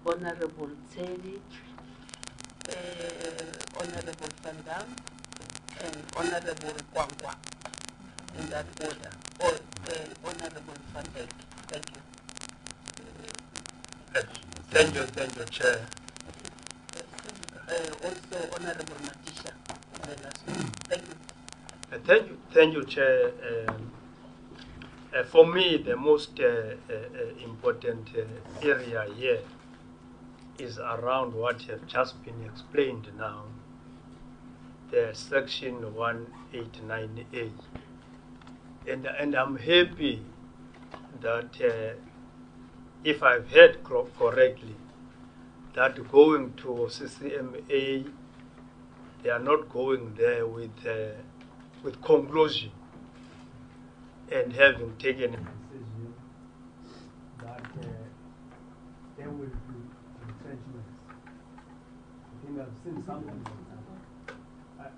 S4: Honorable Tseli, Honorable Van Dam, and Honorable Kwangwa, in that order, or Honorable Van Dijk. Thank you.
S2: Thank you, Chair.
S4: Also, Honorable Matisha, the last one. Thank you.
S7: Thank you, Chair. For me, the most important area here is around what have just been explained now, the Section 189A. And I'm happy that if I've heard correctly, that going to CCMA, they are not going there with conclusion and having taken a decision that there will be retrenchments. I think I've seen something like that.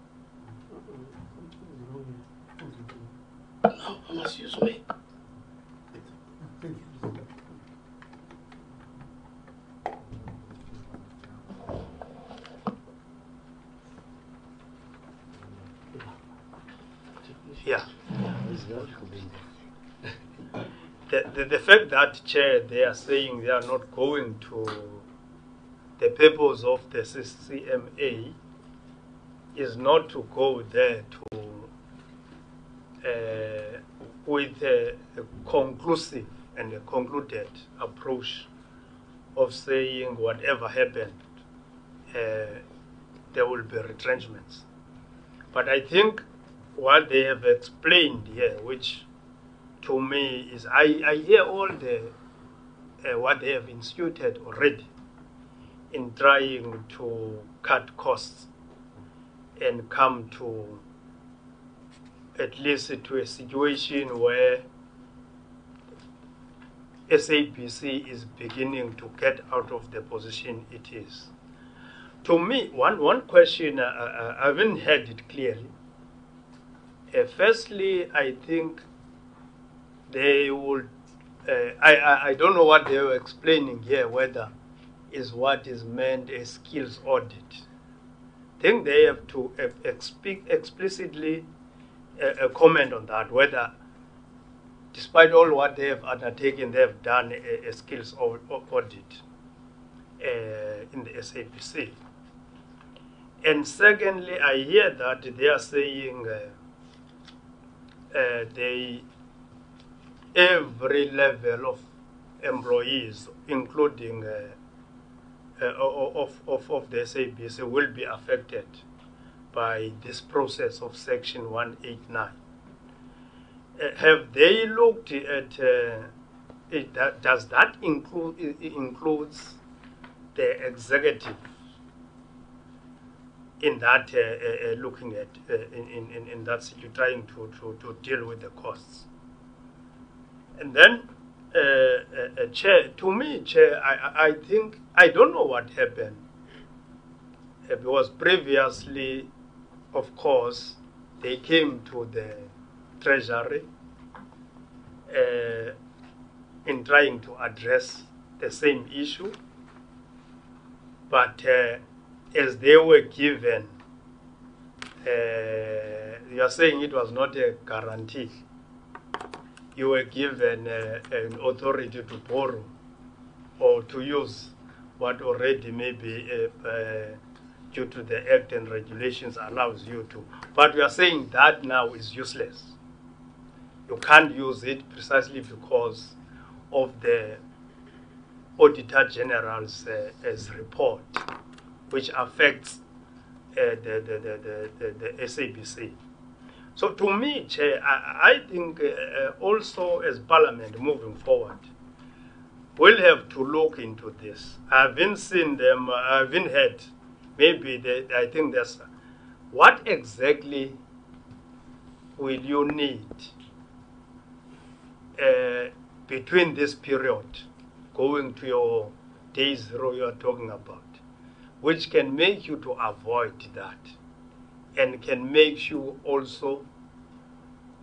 S7: Excuse me. the fact that, Chair, they are saying they are not going to the purpose of the CCMA is not to go there to with a conclusive and a concluded approach of saying whatever happened, there will be retrenchments. But I think what they have explained here, which to me is, I hear all the what they have instituted already in trying to cut costs and come to at least to a situation where SABC is beginning to get out of the position it is. To me, one question, I haven't heard it clearly. Firstly, I think they would, I don't know what they were explaining here, whether is what is meant a skills audit. I think they have to explicitly comment on that, whether despite all what they have undertaken, they have done a skills audit in the SABC. And secondly, I hear that they are saying every level of employees, including of the SABC, will be affected by this process of Section 189. Have they looked at does that includes the executive in that looking at in that situation, trying to deal with the costs? And then, Chair, to me, Chair, I think I don't know what happened because previously, of course, they came to the Treasury in trying to address the same issue, but as they were given, you are saying it was not a guarantee. You were given an authority to borrow or to use what already maybe due to the Act and regulations allows you to. But we are saying that now is useless. You can't use it precisely because of the Auditor General's report, which affects the SABC. So to me, Chair, I think also as Parliament moving forward, we'll have to look into this. I haven't seen them, I haven't heard. Maybe I think there's, what exactly will you need between this period, going to your day zero you are talking about, which can make you to avoid that and can make you also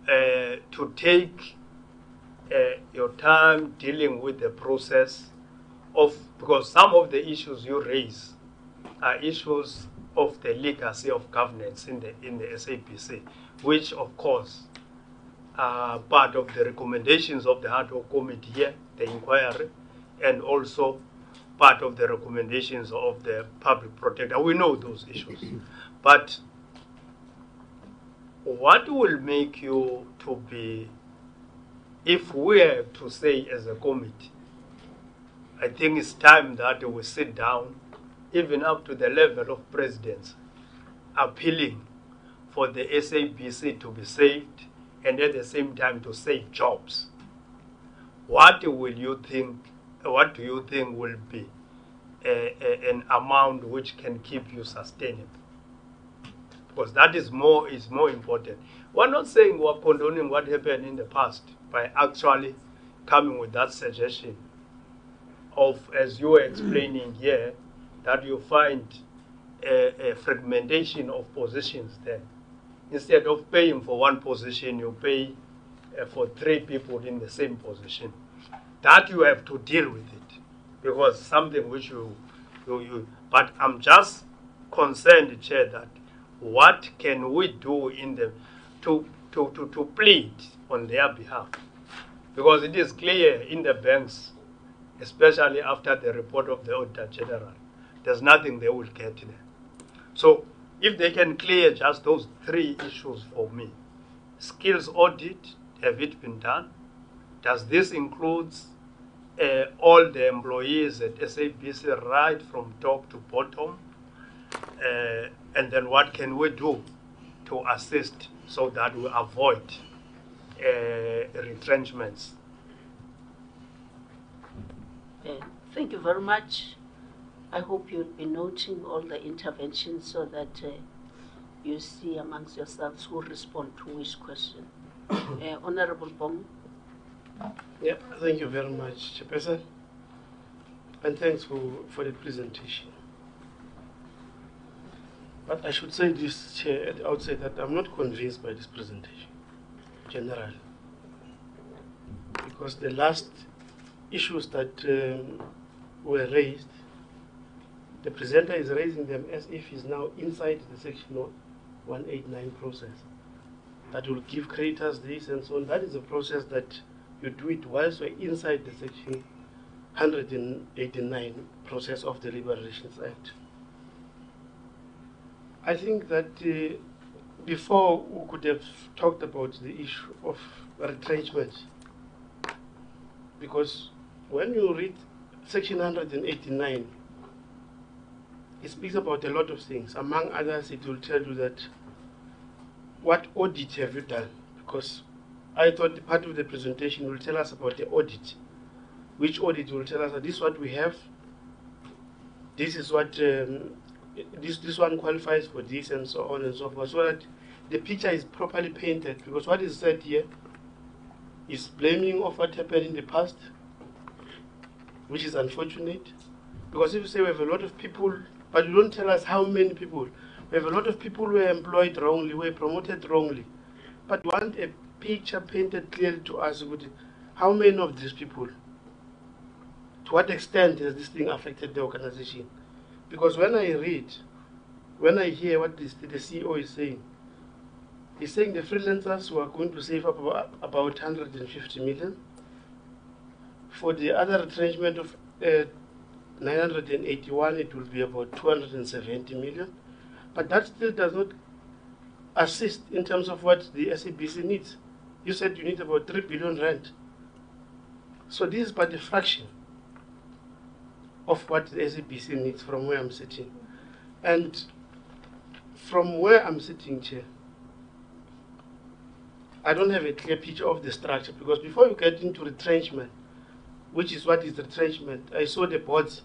S7: to take your time dealing with the process of, because some of the issues you raise are issues of the legacy of governance in the SABC, which of course are part of the recommendations of the ad hoc committee here, the inquiry, and also part of the recommendations of the public protector. We know those issues. But what will make you to be, if we have to say as a committee, I think it's time that we sit down, even up to the level of presidents, appealing for the SABC to be saved and at the same time to save jobs. What will you think? What do you think will be an amount which can keep you sustainable? Because that is more important. We're not saying we're condoning what happened in the past by actually coming with that suggestion of, as you were explaining here, that you find a fragmentation of positions there. Instead of paying for one position, you pay for 3 people in the same position. That you have to deal with it, because something which you but I'm just concerned, Chair, that what can we do in the to plead on their behalf? Because it is clear in the banks, especially after the report of the Auditor General, there's nothing they will get there. So if they can clear just those 3 issues for me, skills audit, have it been done? Does this include all the employees at SABC right from top to bottom? And then what can we do to assist so that we avoid retrenchments?
S4: Thank you very much. I hope you'll be noting all the interventions so that you see amongst yourselves who respond to which question. Honorable Bong.
S8: Yeah, thank you very much, Chairperson, and thanks for the presentation. But I should say this, Chair, at the outset, that I'm not convinced by this presentation, generally, because the last issues that were raised, the presenter is raising them as if he's now inside the Section 189 process. That will give creditors this and so on. That is a process that you do it whilst we're inside the Section 189 process of the Liberations Act. I think that before we could have talked about the issue of retrenchment, because when you read Section 189, it speaks about a lot of things. Among others, it will tell you that what audit have you done? Because I thought the part of the presentation will tell us about the audit. Which audit will tell us that this is what we have, this is what, this one qualifies for this, and so on and so forth, so that the picture is properly painted. Because what is said here is blaming of what happened in the past, which is unfortunate. Because if you say we have a lot of people, but you don't tell us how many people. We have a lot of people who were employed wrongly, were promoted wrongly. But we want a picture painted clearly to us with how many of these people, to what extent has this thing affected the organization. Because when I hear what the CEO is saying, he's saying the freelancers were going to save up about 150 million. For the other retrenchment of 981, it will be about 270 million. But that still does not assist in terms of what the SABC needs. You said you need about 3 billion rand. So this is but a fraction of what the SABC needs from where I'm sitting. And from where I'm sitting, Chair, I don't have a clear picture of the structure, because before you get into retrenchment, which is what is retrenchment, I saw the boards,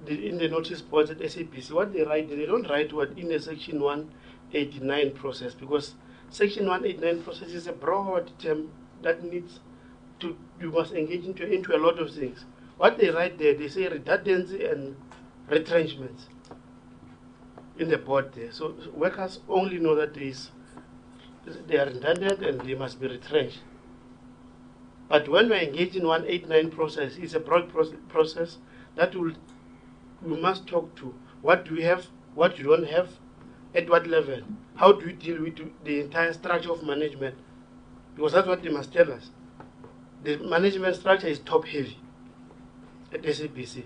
S8: in the notice boards at SABC, what they write, they don't write what in the Section 189 process, because Section 189 process is a broad term that needs to, you must engage into a lot of things. What they write there, they say redundancy and retrenchments in the board there. So workers only know that they are redundant and they must be retrenched. But when we engage in 189 process, it's a broad process that we must talk to what do we have, what you don't have, at what level, how do we deal with the entire structure of management, because that's what they must tell us. The management structure is top heavy at SABC.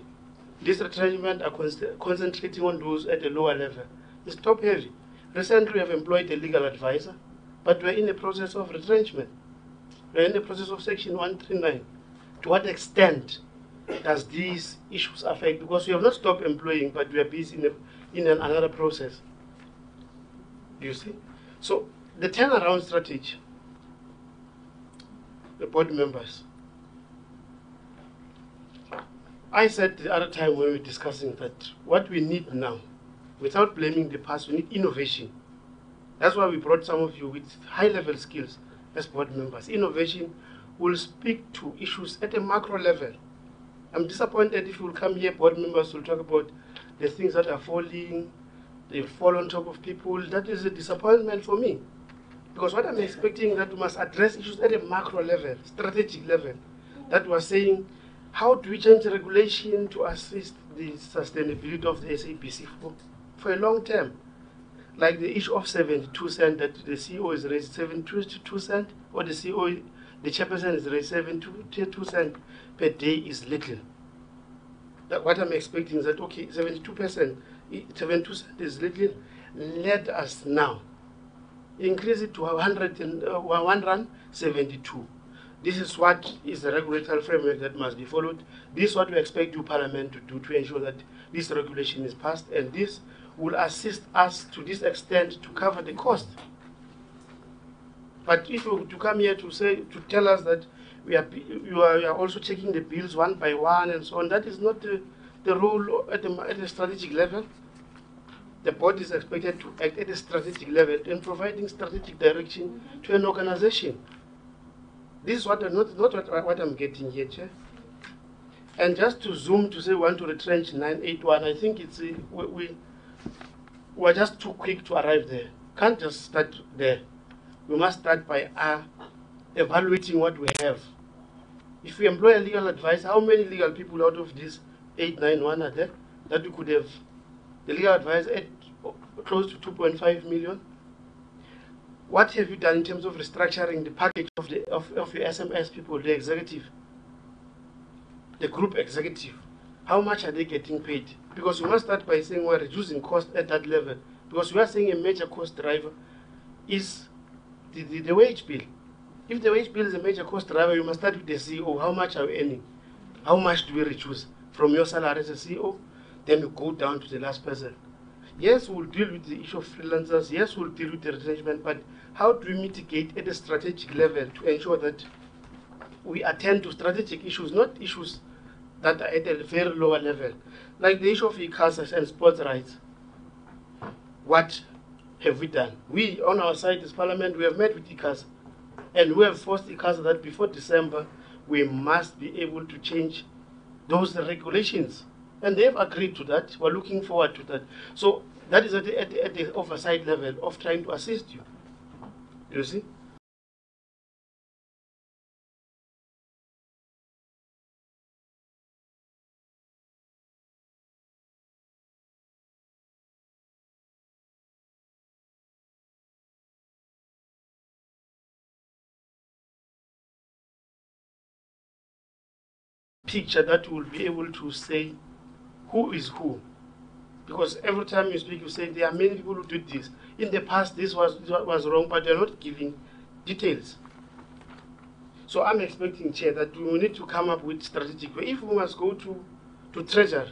S8: This retrenchment are concentrating on those at a lower level. It's top heavy. Recently we have employed a legal advisor, but we're in the process of retrenchment. We're in the process of Section 139. To what extent does these issues affect? Because we have not stopped employing, but we are busy in another process. Do you see? So the turnaround strategy, the board members, I said the other time when we were discussing that what we need now, without blaming the past, we need innovation. That's why we brought some of you with high-level skills as board members. Innovation will speak to issues at a macro level. I'm disappointed if you will come here, board members will talk about the things that are falling, they fall on top of people. That is a disappointment for me. Because what I'm expecting is that we must address issues at a macro level, strategic level. That we're saying, how do we change the regulation to assist the sustainability of the SABC for a long term? Like the issue of 72 cents that the CEO is raised, 72 cents, or the the chairperson is raised 72 cents per day is little. That what I'm expecting is that, okay, 72%, 72 cents is little. Let us now increase it to 172. This is what is the regulatory framework that must be followed. This is what we expect you Parliament to do to ensure that this regulation is passed, and this will assist us to this extent to cover the cost. But if you were to come here to tell us that you are also checking the bills one by one and so on, that is not the role at the strategic level. The board is expected to act at a strategic level in providing strategic direction to an organization. This is what what I'm getting here, Chair. And just to zoom to say we want to retrench 981, I think it's we're just too quick to arrive there. Can't just start there. We must start by evaluating what we have. If we employ a legal advisor, how many legal people out of this 891 are there that we could have the legal advisor at close to 2.5 million? What have you done in terms of restructuring the package of your SMS people, the executive, the group executive? How much are they getting paid? Because we must start by saying we're reducing cost at that level. Because we are saying a major cost driver is the wage bill. If the wage bill is a major cost driver, you must start with the CEO. How much are we earning? How much do we reduce from your salary as a CEO? Then you go down to the last person. Yes, we'll deal with the issue of freelancers. Yes, we'll deal with the retrenchment. But how do we mitigate at a strategic level to ensure that we attend to strategic issues, not issues that are at a very lower level, like the issue of ICASA and sports rights? What have we done? We, on our side as Parliament, we have met with ICASA, and we have forced ICASA that before December, we must be able to change those regulations. And they've agreed to that. We're looking forward to that. So that is at the oversight level of trying to assist you. You see? Picture that will be able to say who is who. Because every time you speak, you say there are many people who did this. In the past, this was wrong, but they're not giving details. So I'm expecting, Chair, that we will need to come up with strategic way. If we must go to Treasury,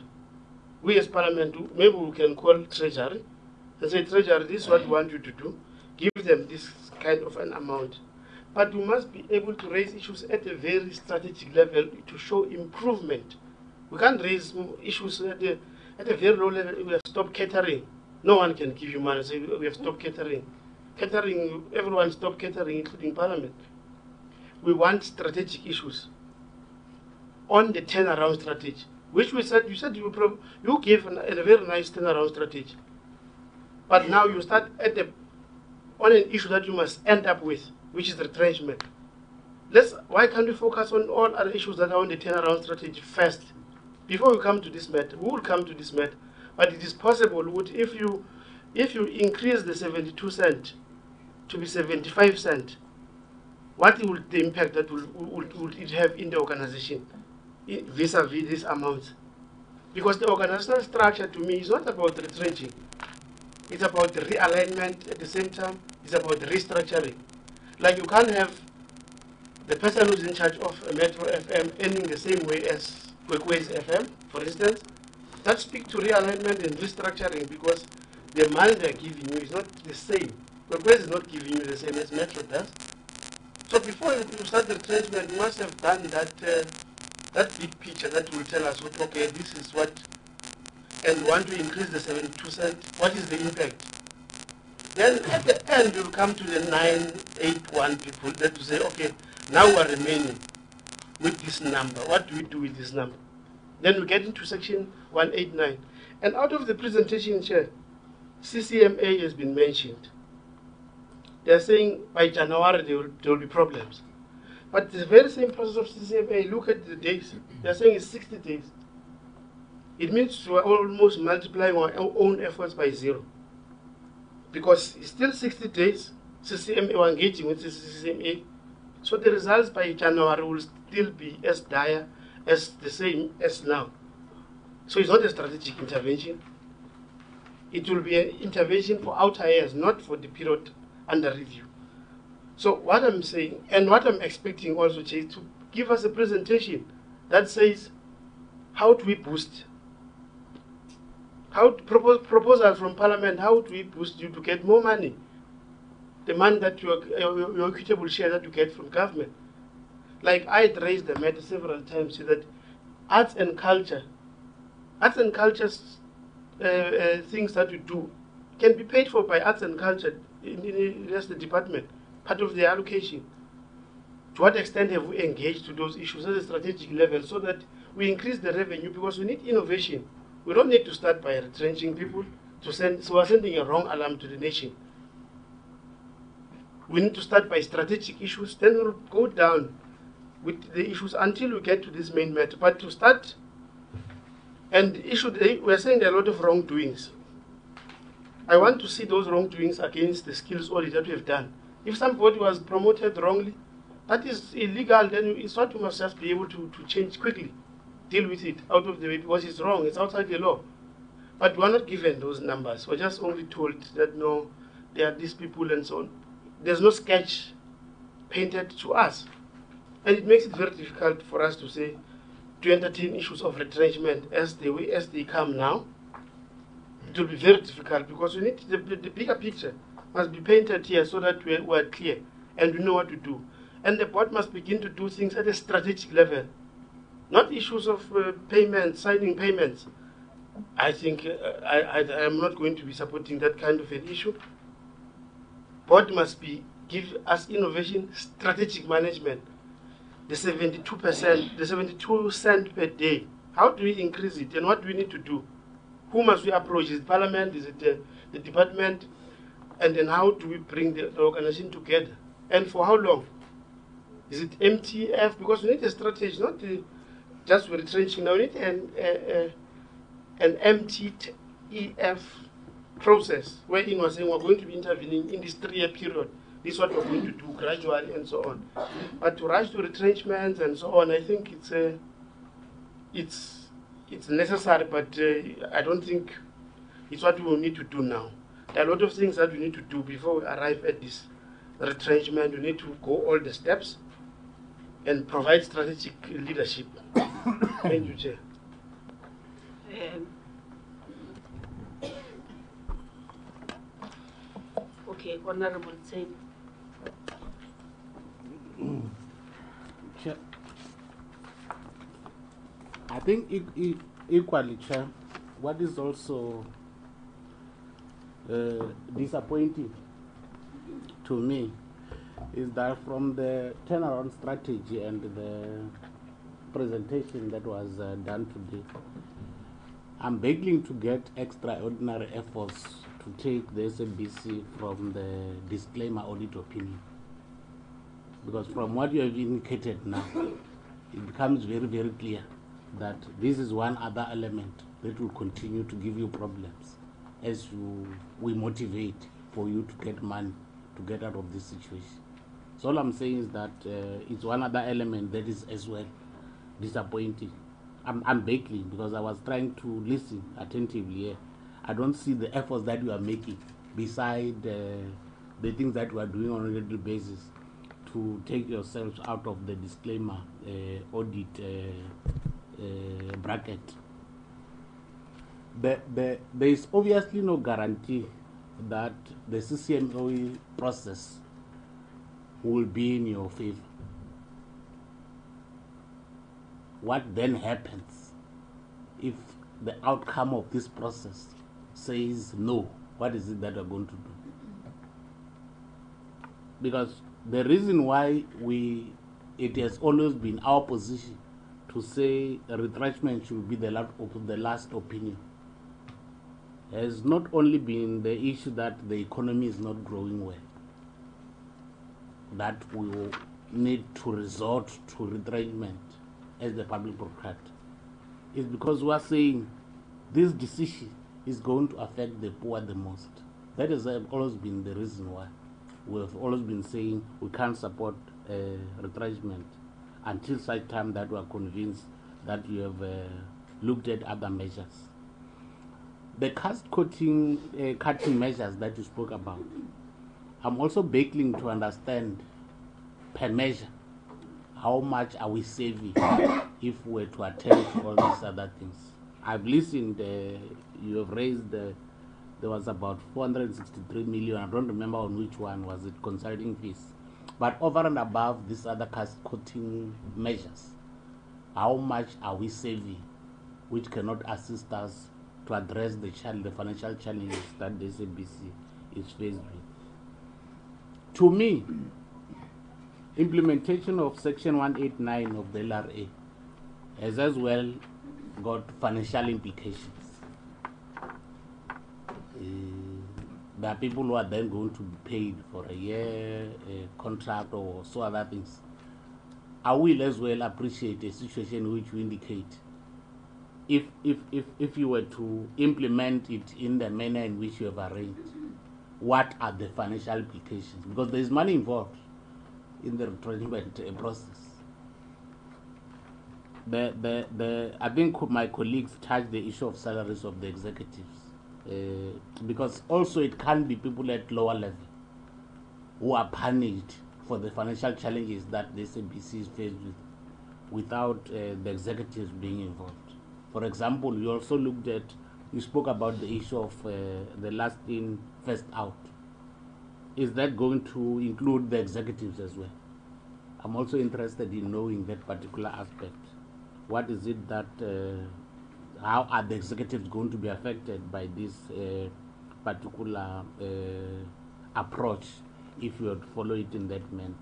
S8: we as Parliament, maybe we can call Treasury and say, Treasury, this is what we want you to do. Give them this kind of an amount. But we must be able to raise issues at a very strategic level to show improvement. We can't raise issues at a very low level. We have stopped catering. No one can give you money. Say we have stopped catering. Catering, everyone stopped catering, including Parliament. We want strategic issues on the turnaround strategy, which you said you gave a very nice turnaround strategy. But now you start on an issue that you must end up with, which is retrenchment. Why can't we focus on all other issues that are on the turnaround strategy first? Before we come to this matter, we will come to this matter. But it is possible if you increase the 72 cents to be 75 cents, what will the impact that will it have in the organization vis-a-vis these amounts? Because the organizational structure to me is not about retrenching. It's about the realignment at the same time. It's about the restructuring. Like you can't have the person who's in charge of Metro FM earning the same way as Kwekwezi FM, for instance. That speaks to realignment and restructuring because the money they're giving you is not the same. Kwekwezi is not giving you the same as Metro does. So before you start the retrenchment, you must have done that big picture that will tell us, okay, this is what, and we want to increase the 72 cents, what is the impact? Then at the end, you'll come to the 981 people that will say, okay, now we're remaining with this number. What do we do with this number? Then we get into section 189. And out of the presentation, Chair, CCMA has been mentioned. They're saying by January there will be problems. But the very same process of CCMA, look at the days. They're saying it's 60 days. It means we're almost multiplying our own efforts by 0. Because it's still 60 days, CCMA, we're engaging with the CCMA So the results by January will still be as dire as the same as now. So it's not a strategic intervention. It will be an intervention for outer years, not for the period under review. So what I'm saying, and what I'm expecting also, Jay, to give us a presentation that says, how do we boost? How to proposal from Parliament, how do we boost you to get more money? The money that your equitable share that you get from government. Like I had raised the matter several times, that arts and culture things that you do can be paid for by arts and culture in just the department, part of the allocation. To what extent have we engaged to those issues at a strategic level so that we increase the revenue, because we need innovation. We don't need to start by retrenching people so we're sending a wrong alarm to the nation. We need to start by strategic issues, then we'll go down with the issues until we get to this main matter. But to start, and the issue, we're saying there are a lot of wrongdoings. I want to see those wrongdoings against the skills audit that we have done. If somebody was promoted wrongly, that is illegal, then it's what we must just be able to change quickly, deal with it out of the way, because it's wrong, it's outside the law. But we're not given those numbers. We're just only told that no, there are these people and so on. There's no sketch painted to us. And it makes it very difficult for us to say, to entertain issues of retrenchment as they come now. It will be very difficult, because we need the bigger picture must be painted here so that we're clear and we know what to do. And the board must begin to do things at a strategic level, not issues of payments, signing payments. I think I'm not going to be supporting that kind of an issue. Board must give us innovation, strategic management. The 72%, the 72 cents per day. How do we increase it, and what do we need to do? Who must we approach? Is it Parliament? Is it the department? And then how do we bring the organization together? And for how long? Is it MTF? Because we need a strategy, not just we're retrenching. Now we need an MTF process, wherein we're saying we're going to be intervening in this 3-year period. This is what we're going to do gradually and so on. But to rush to retrenchments and so on, I think it's necessary, but I don't think it's what we will need to do now. There are a lot of things that we need to do before we arrive at this retrenchment. We need to go all the steps and provide strategic leadership. Thank you, Chair.
S4: Okay, Honorable Tseng.
S9: Chair, I think equally, Chair, what is also disappointing to me is that from the turnaround strategy and the presentation that was done today, I'm begging to get extraordinary efforts to take the SABC from the disclaimer audit opinion. Because from what you have indicated now, it becomes very, very clear that this is one other element that will continue to give you problems as we motivate for you to get money to get out of this situation. So all I'm saying is that it's one other element that is as well disappointing. I'm begging, because I was trying to listen attentively here. I don't see the efforts that you are making beside the things that you are doing on a regular basis to take yourselves out of the disclaimer audit bracket. There is obviously no guarantee that the CCMOE process will be in your favor. What then happens if the outcome of this process says no? What is it that we're going to do? Because the reason why it has always been our position to say a retrenchment should be the last opinion has not only been the issue that the economy is not growing well, that we will need to resort to retrenchment as the public procurator. It's because we are saying this decision is going to affect the poor the most. That has always been the reason why we have always been saying we can't support retrenchment until such time that we are convinced that you have looked at other measures. The cutting measures that you spoke about, I'm also begging to understand per measure how much are we saving if we were to attend to all these other things. I've listened, you have raised, there was about 463 million, I don't remember on which one was it, consulting fees. But over and above these other cost-cutting measures, how much are we saving which cannot assist us to address the financial challenges that the SABC is faced with? To me, implementation of Section 189 of the LRA has as well got financial implications. There are people who are then going to be paid for a year, a contract, or so other things. I will as well appreciate a situation in which we indicate if you were to implement it in the manner in which you have arranged, what are the financial implications? Because there is money involved in the retrenchment process. I think my colleagues touched the issue of salaries of the executives, because also it can be people at lower level who are punished for the financial challenges that the SABC is faced with without the executives being involved. For example, you also you spoke about the issue of the last in, first out. Is that going to include the executives as well? I'm also interested in knowing that particular aspect. What is it that, how are the executives going to be affected by this particular approach if you would follow it in that manner?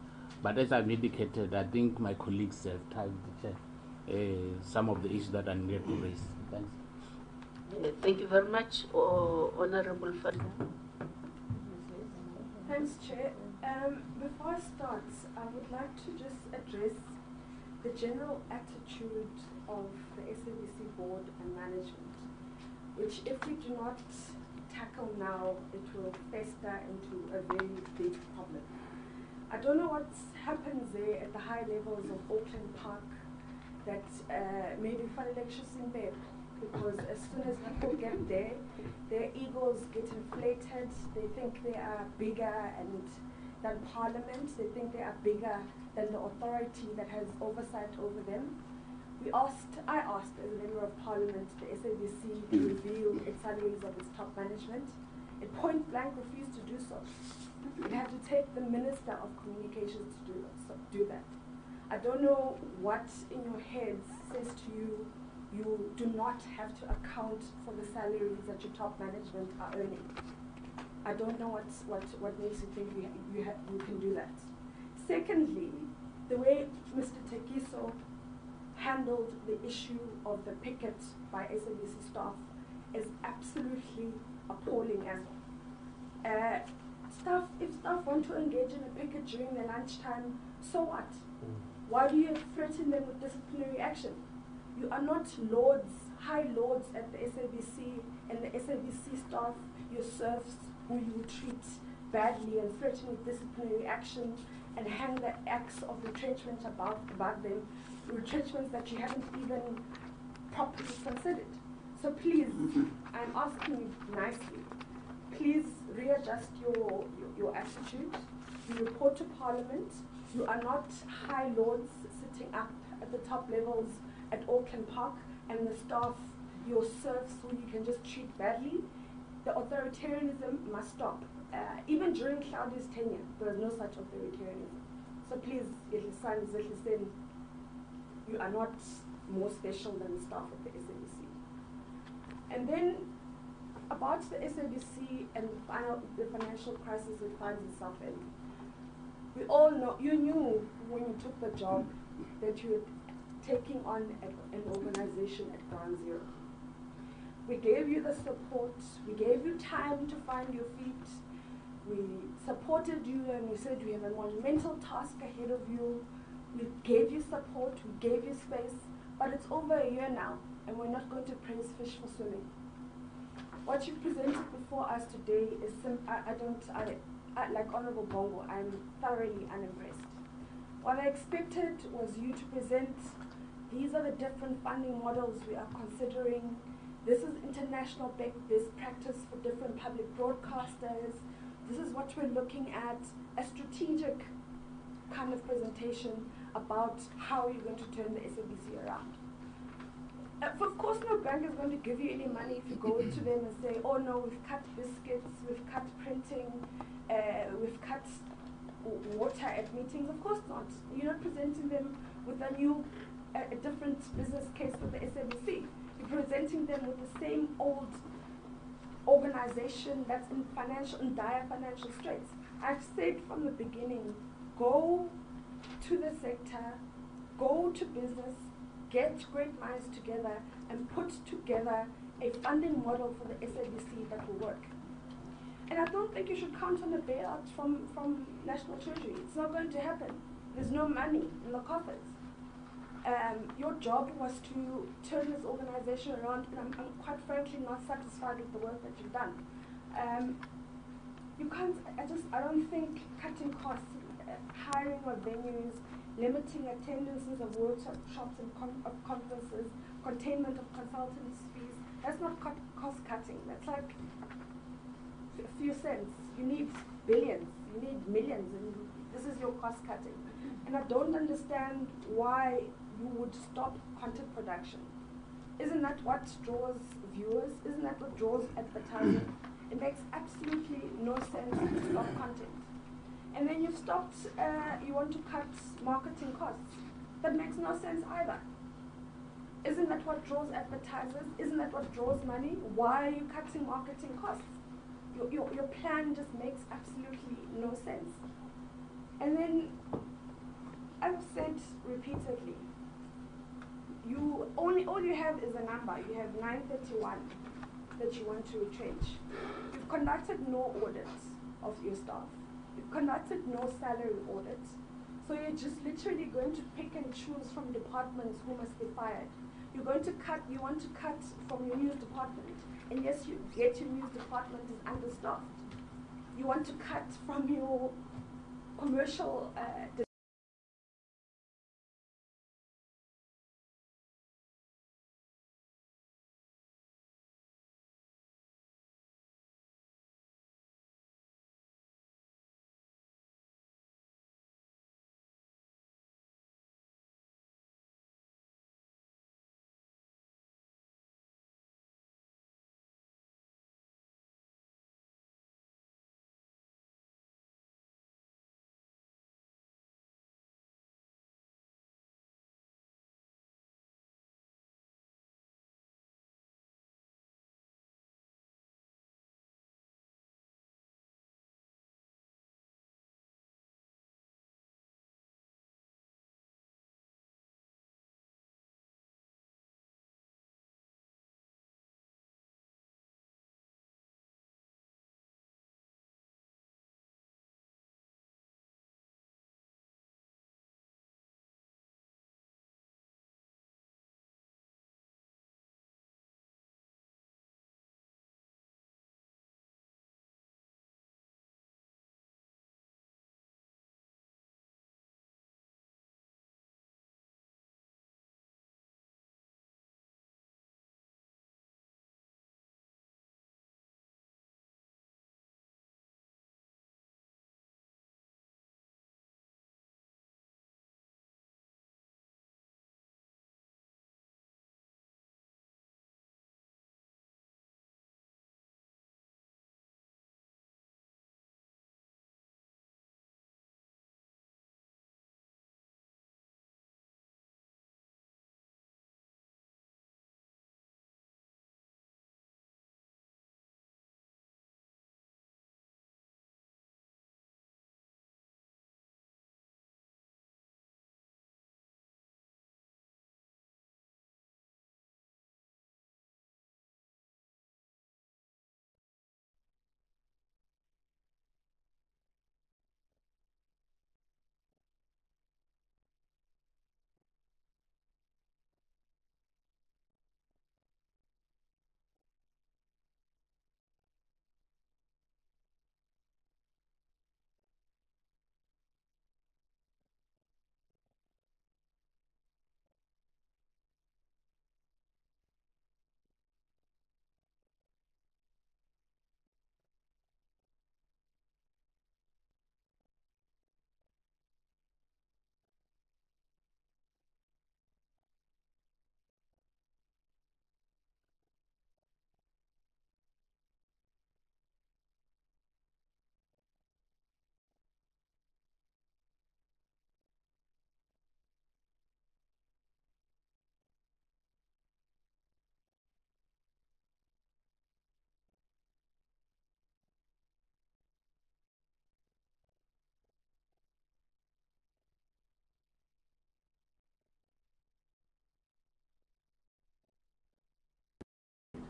S9: But as I've indicated, I think my colleagues have touched some of the issues that I needed to raise. Thanks.
S4: Thank you very much, Honorable Fadla.
S10: Thanks, Chair. Before I start, I would like to just address the general attitude of the SABC Board and management, which if we do not tackle now, it will fester into a very big problem. I don't know what happens there at the high levels of Auckland Park that maybe for elections in there, because as soon as people get there, their egos get inflated. They think they are bigger than Parliament. They think they are bigger than the authority that has oversight over them. I asked as a member of Parliament the SABC to review its salaries of its top management. It point blank refused to do so. It had to take the Minister of Communications to do that. I don't know what in your heads says to you you do not have to account for the salaries that your top management are earning. I don't know what makes you think you can do that. Secondly, the way Mr. Tekiso handled the issue of the picket by SABC staff is absolutely appalling as well. If staff want to engage in a picket during their lunchtime, so what? Why do you threaten them with disciplinary action? You are not lords, high lords at the SABC, and the SABC staff, your serfs, who you treat badly and threaten with disciplinary action and hang the axe of retrenchment above them, retrenchments that you haven't even properly considered. So please, I'm asking you nicely, please readjust your attitude. You report to Parliament. You are not high lords sitting up at the top levels at Auckland Park, and the staff, your serfs, who you can just treat badly. The authoritarianism must stop. Even during Claudia's tenure, there was no such authoritarianism. So please, you are not more special than the staff of the SABC. And then, about the SABC and the financial crisis it finds itself in. We all know, you knew when you took the job that you were taking on an organization at ground zero. We gave you the support, we gave you time to find your feet, we supported you and we said we have a monumental task ahead of you, we gave you support, we gave you space, but it's over a year now and we're not going to praise fish for swimming. What you presented before us today is like Honorable Bongo, I'm thoroughly unimpressed. What I expected was you to present, these are the different funding models we are considering. This is international best practice for different public broadcasters. This is what we're looking at, a strategic kind of presentation about how you're going to turn the SABC around. Of course, no bank is going to give you any money if you go to them and say, oh no, we've cut biscuits, we've cut printing, we've cut water at meetings. Of course not. You're not presenting them with a new, a different business case for the SABC. You're presenting them with the same old organization that's in dire financial straits. I've said from the beginning, go to the sector, go to business, get great minds together and put together a funding model for the SABC that will work. And I don't think you should count on a bailout from National Treasury. It's not going to happen. There's no money in the coffers. Your job was to turn this organization around, and I'm quite frankly not satisfied with the work that you've done. You can't, I don't think cutting costs, hiring of venues, limiting attendances of workshops and conferences, containment of consultants' fees, that's not cost cutting. That's like a few cents. You need billions, you need millions, and this is your cost cutting. And I don't understand why you would stop content production. Isn't that what draws viewers? Isn't that what draws advertising? It makes absolutely no sense to stop content. And then you've stopped, you want to cut marketing costs. That makes no sense either. Isn't that what draws advertisers? Isn't that what draws money? Why are you cutting marketing costs? Your plan just makes absolutely no sense. And then, I've said repeatedly, all you have is a number. You have 931 that you want to retrench. You've conducted no audits of your staff. You've conducted no salary audits. So you're just literally going to pick and choose from departments who must be fired. You're going to cut, you want to cut from your news department. And yes, your news department is understaffed. You want to cut from your commercial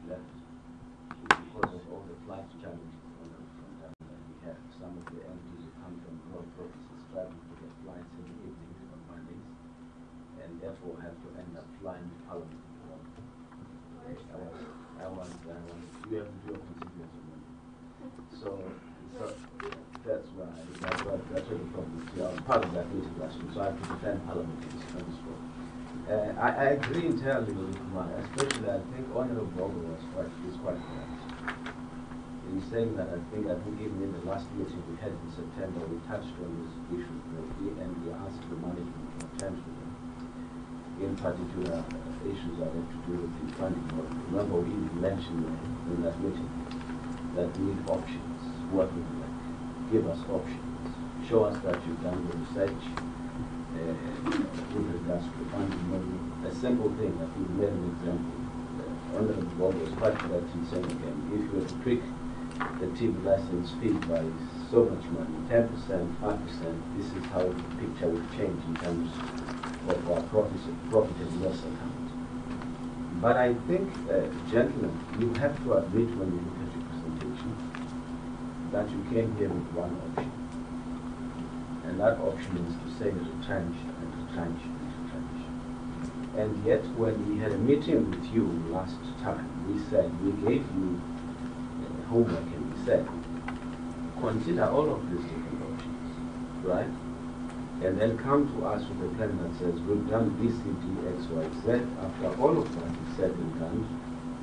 S11: left because of all the flight challenges that we have. Some of the MPs who come from rural provinces traveling to get flights in the evening on Mondays, and therefore have to end up flying to Parliament. You have to do a constituency on Monday. So that's why the problem is. I was part of that meeting last week, so I have to defend Parliament in this sport. I agree entirely with Kumar, especially I think Honorable Bongo is quite correct. In saying that, I think even in the last meeting we had in September, we touched on this issue briefly, and we asked the management to attend to them. In particular, issues that have to do with the funding model. Remember, we even mentioned in that meeting that we need options. What would you like? Give us options. Show us that you've done the research with regards to the funding model. A simple thing that we made an example. Honorable Board was quite correct in saying again, if you were to tweak the TV license fee by so much money, 10%, 5%, this is how the picture would change in terms of our profit and loss account. But I think, gentlemen, you have to admit when you look at your presentation that you came here with one option. And that option is to say retrench and retrench and retrench. And yet when we had a meeting with you last time, we said, we gave you homework and we said, consider all of these different options, right? And then come to us with a plan that says, we've done B, C, D, X, Y, Z. After all of that is said and done,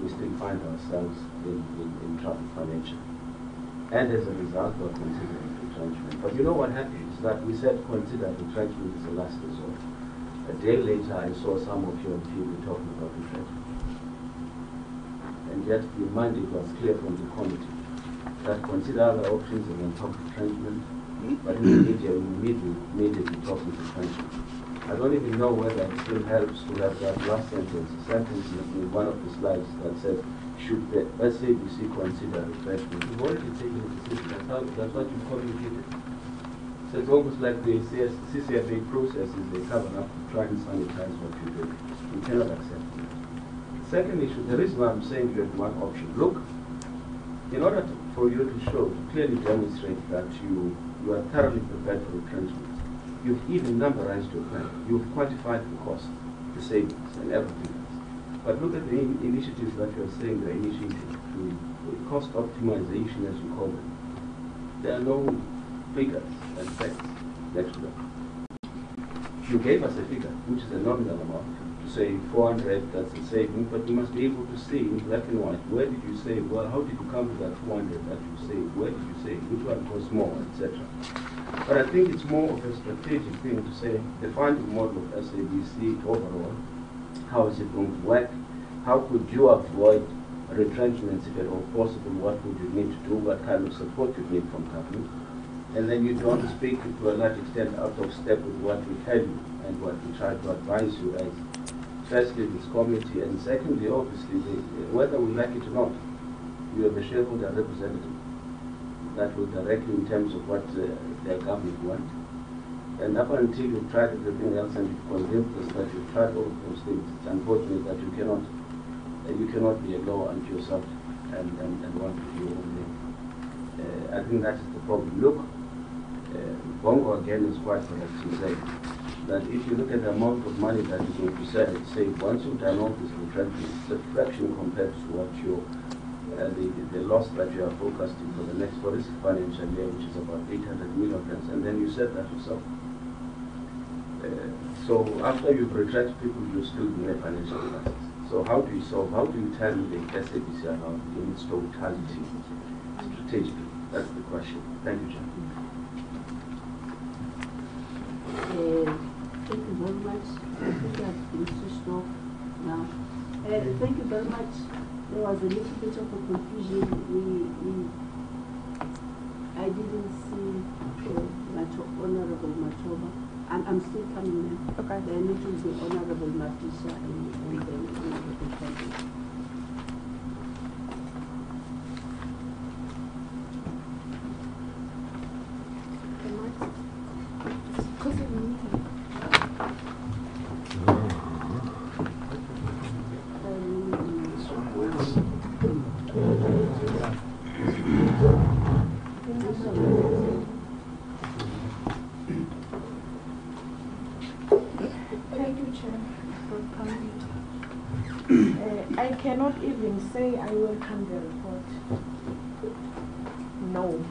S11: we still find ourselves in trouble financially. And as a result, we're considering retrenchment. But you know what happened is that we said consider retrenchment as a last resort. A day later, I saw some of your people talking about retrenchment. And yet the mandate was clear from the committee that consider other options and then talk retrenchment. But in the media, we immediately talk retrenchment. I don't even know whether it still helps to have that last sentence in one of the slides that says, should the SABC consider retrenchment? We've already taken a decision. That's what you communicated. So it's almost like the CCFA process is a cover-up to try and sanitize what you do. We cannot accept it. The second issue, the reason why I'm saying you have one option. Look, in order for you to clearly demonstrate that you are thoroughly prepared for retrenchment, you've even numberized your plan. You've quantified the cost, the savings, and everything else. But look at the initiatives that you are saying they're initiating, the cost optimization, as you call them. There are no figures and facts next to them. You gave us a figure, which is a nominal amount, to say 400, that's a saving, but you must be able to see in black and white, where did you save? Well, how did you come to that 400 that you saved? Where did you save? Which one costs more, etc. But I think it's more of a strategic thing to say the funding model of SABC overall. How is it going to work? How could you avoid retrenchments if at all possible? What would you need to do? What kind of support you need from government? And then you don't speak to a large extent out of step with what we tell you and what we try to advise you as, firstly, this committee, and secondly, obviously, whether we like it or not, you have a shareholder representative that will direct you in terms of what their government wants. And up until you've tried everything else and you've convinced us that you've tried all of those things, it's unfortunate that you cannot be a law unto yourself and want to do your own thing. I think that is the problem. Look, Bongo again is quite correct in saying that if you look at the amount of money that you're going to save, once you've done all this retrenchment, it's a fraction compared to what the loss that you are forecasting for this financial year, which is about 800 million rands, and then you said that yourself. So after you've retrenched people, you still be in a financial crisis. So how do you solve? How do you turn the SABC around in its totality strategically? That's the question. Thank you, John.
S4: Thank you very much. I think I've been switched off now. Thank you very much. There was a little bit of a confusion. I didn't see Honorable Matoba. I'm still coming now.
S12: Okay.
S4: Then it will be Honorable Mafisha and then Honorable President.
S12: I cannot even say I welcome the report. No.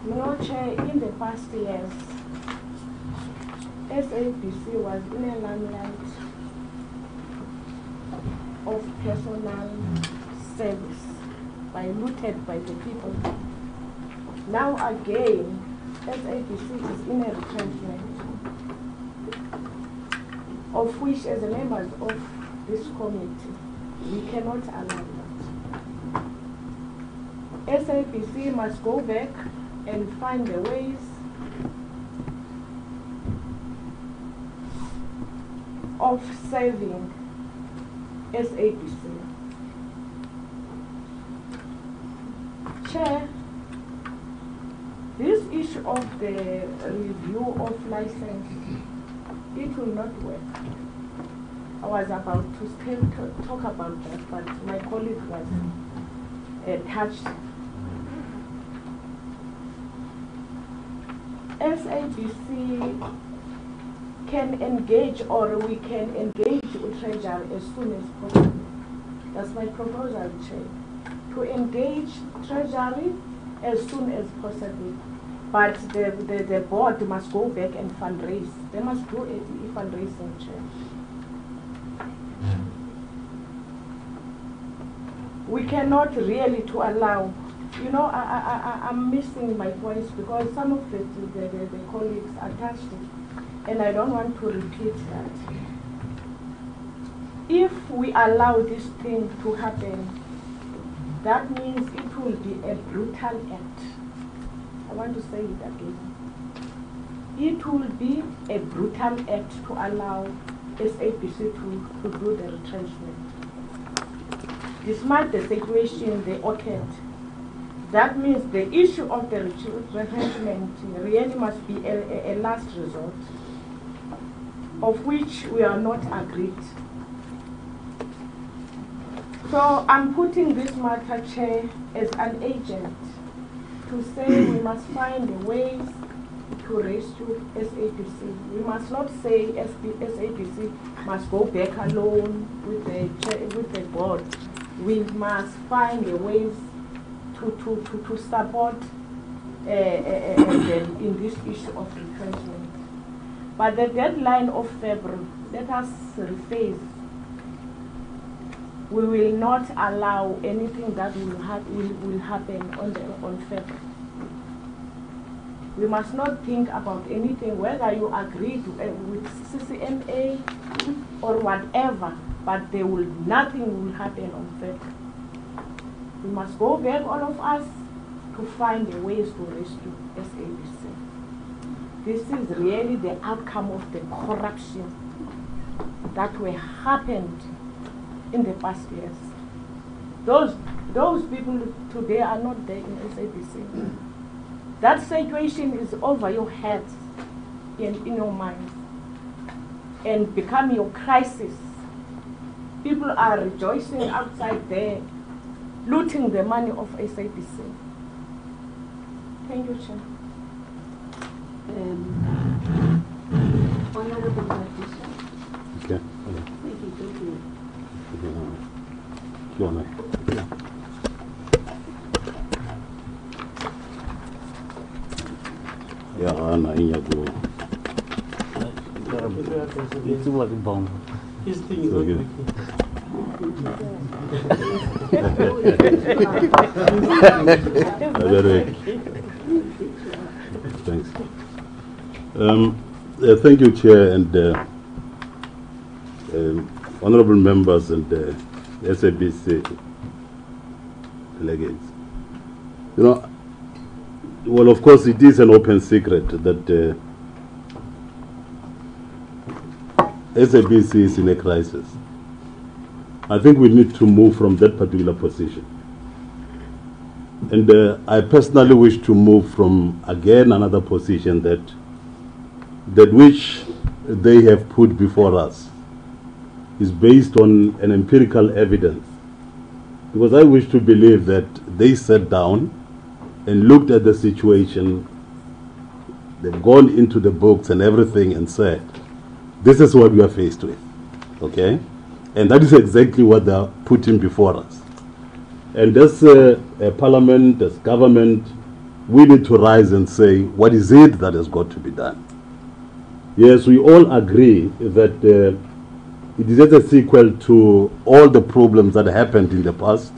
S12: You know, Chair, in the past years, SABC was in a limelight of personal service diluted by the people. Now again, SABC is in a retrenchment, of which as members of this committee, we cannot allow that. SABC must go back and find the ways of saving SABC. Chair, this issue of the review of license, it will not work. I was about to talk about that, but my colleague was touched. SABC can engage, or we can engage with Treasury as soon as possible. That's my proposal, Chair. To engage Treasury as soon as possible. But the board must go back and fundraise. They must do a fundraising, Chair. We cannot really to allow, you know, I'm missing my points because some of the colleagues attached it, and I don't want to repeat that. If we allow this thing to happen, that means it will be a brutal act. I want to say it again. It will be a brutal act to allow SABC to do the retrenchment. Despite the situation they occurred, that means the issue of the retrenchment really must be a last resort, of which we are not agreed. So I'm putting this matter, Chair, as an agent to say we must find ways to rescue SABC. We must not say SABC must go back alone with the board. We must find ways to support them in this issue of retrenchment. But the deadline of February, let us rephrase. We will not allow anything that will happen on February. We must not think about anything, whether you agree with CCMA or whatever, but nothing will happen on February. We must go back, all of us, to find the ways to rescue SABC. This is really the outcome of the corruption that happened in the past years. Those people today are not there in SABC. That situation is over your heads and in your minds and become your crisis. People are rejoicing outside there, looting the money of SABC. Thank you, Chair.
S4: Honorable Patricia.
S13: Okay.
S4: Thank you.
S13: Yeah, Anna, in your go.
S9: It's what bomb.
S8: His thing is not working.
S13: Thanks. Thank you, Chair, and honorable members and SABC delegates. You know, well, of course, it is an open secret that SABC is in a crisis. I think we need to move from that particular position. And I personally wish to move from, again, another position that which they have put before us is based on an empirical evidence. Because I wish to believe that they sat down and looked at the situation, they've gone into the books and everything and said, this is what we are faced with, okay? And that is exactly what they are putting before us. And as Parliament, as government, we need to rise and say, what is it that has got to be done? Yes, we all agree that it is just a sequel to all the problems that happened in the past.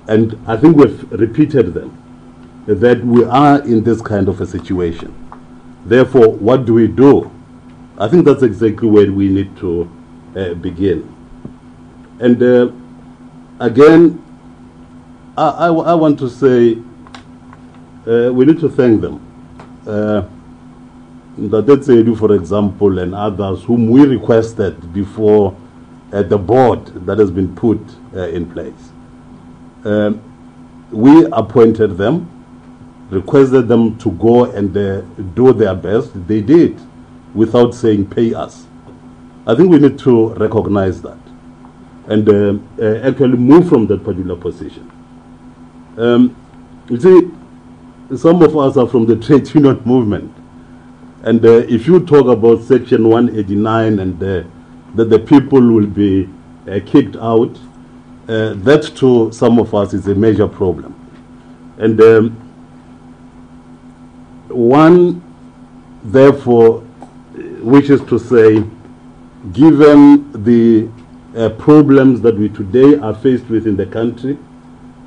S13: And I think we've repeated them, that we are in this kind of a situation. Therefore, what do we do? I think that's exactly where we need to begin. And again, I want to say we need to thank them. Let's say you, for example, and others whom we requested before the board that has been put in place. We appointed them, requested them to go and do their best. They did, without saying pay us. I think we need to recognize that and actually move from that particular position. You see, some of us are from the trade union movement. And if you talk about Section 189 and that the people will be kicked out, that to some of us is a major problem. And one, therefore, wishes to say, given the problems that we today are faced with in the country,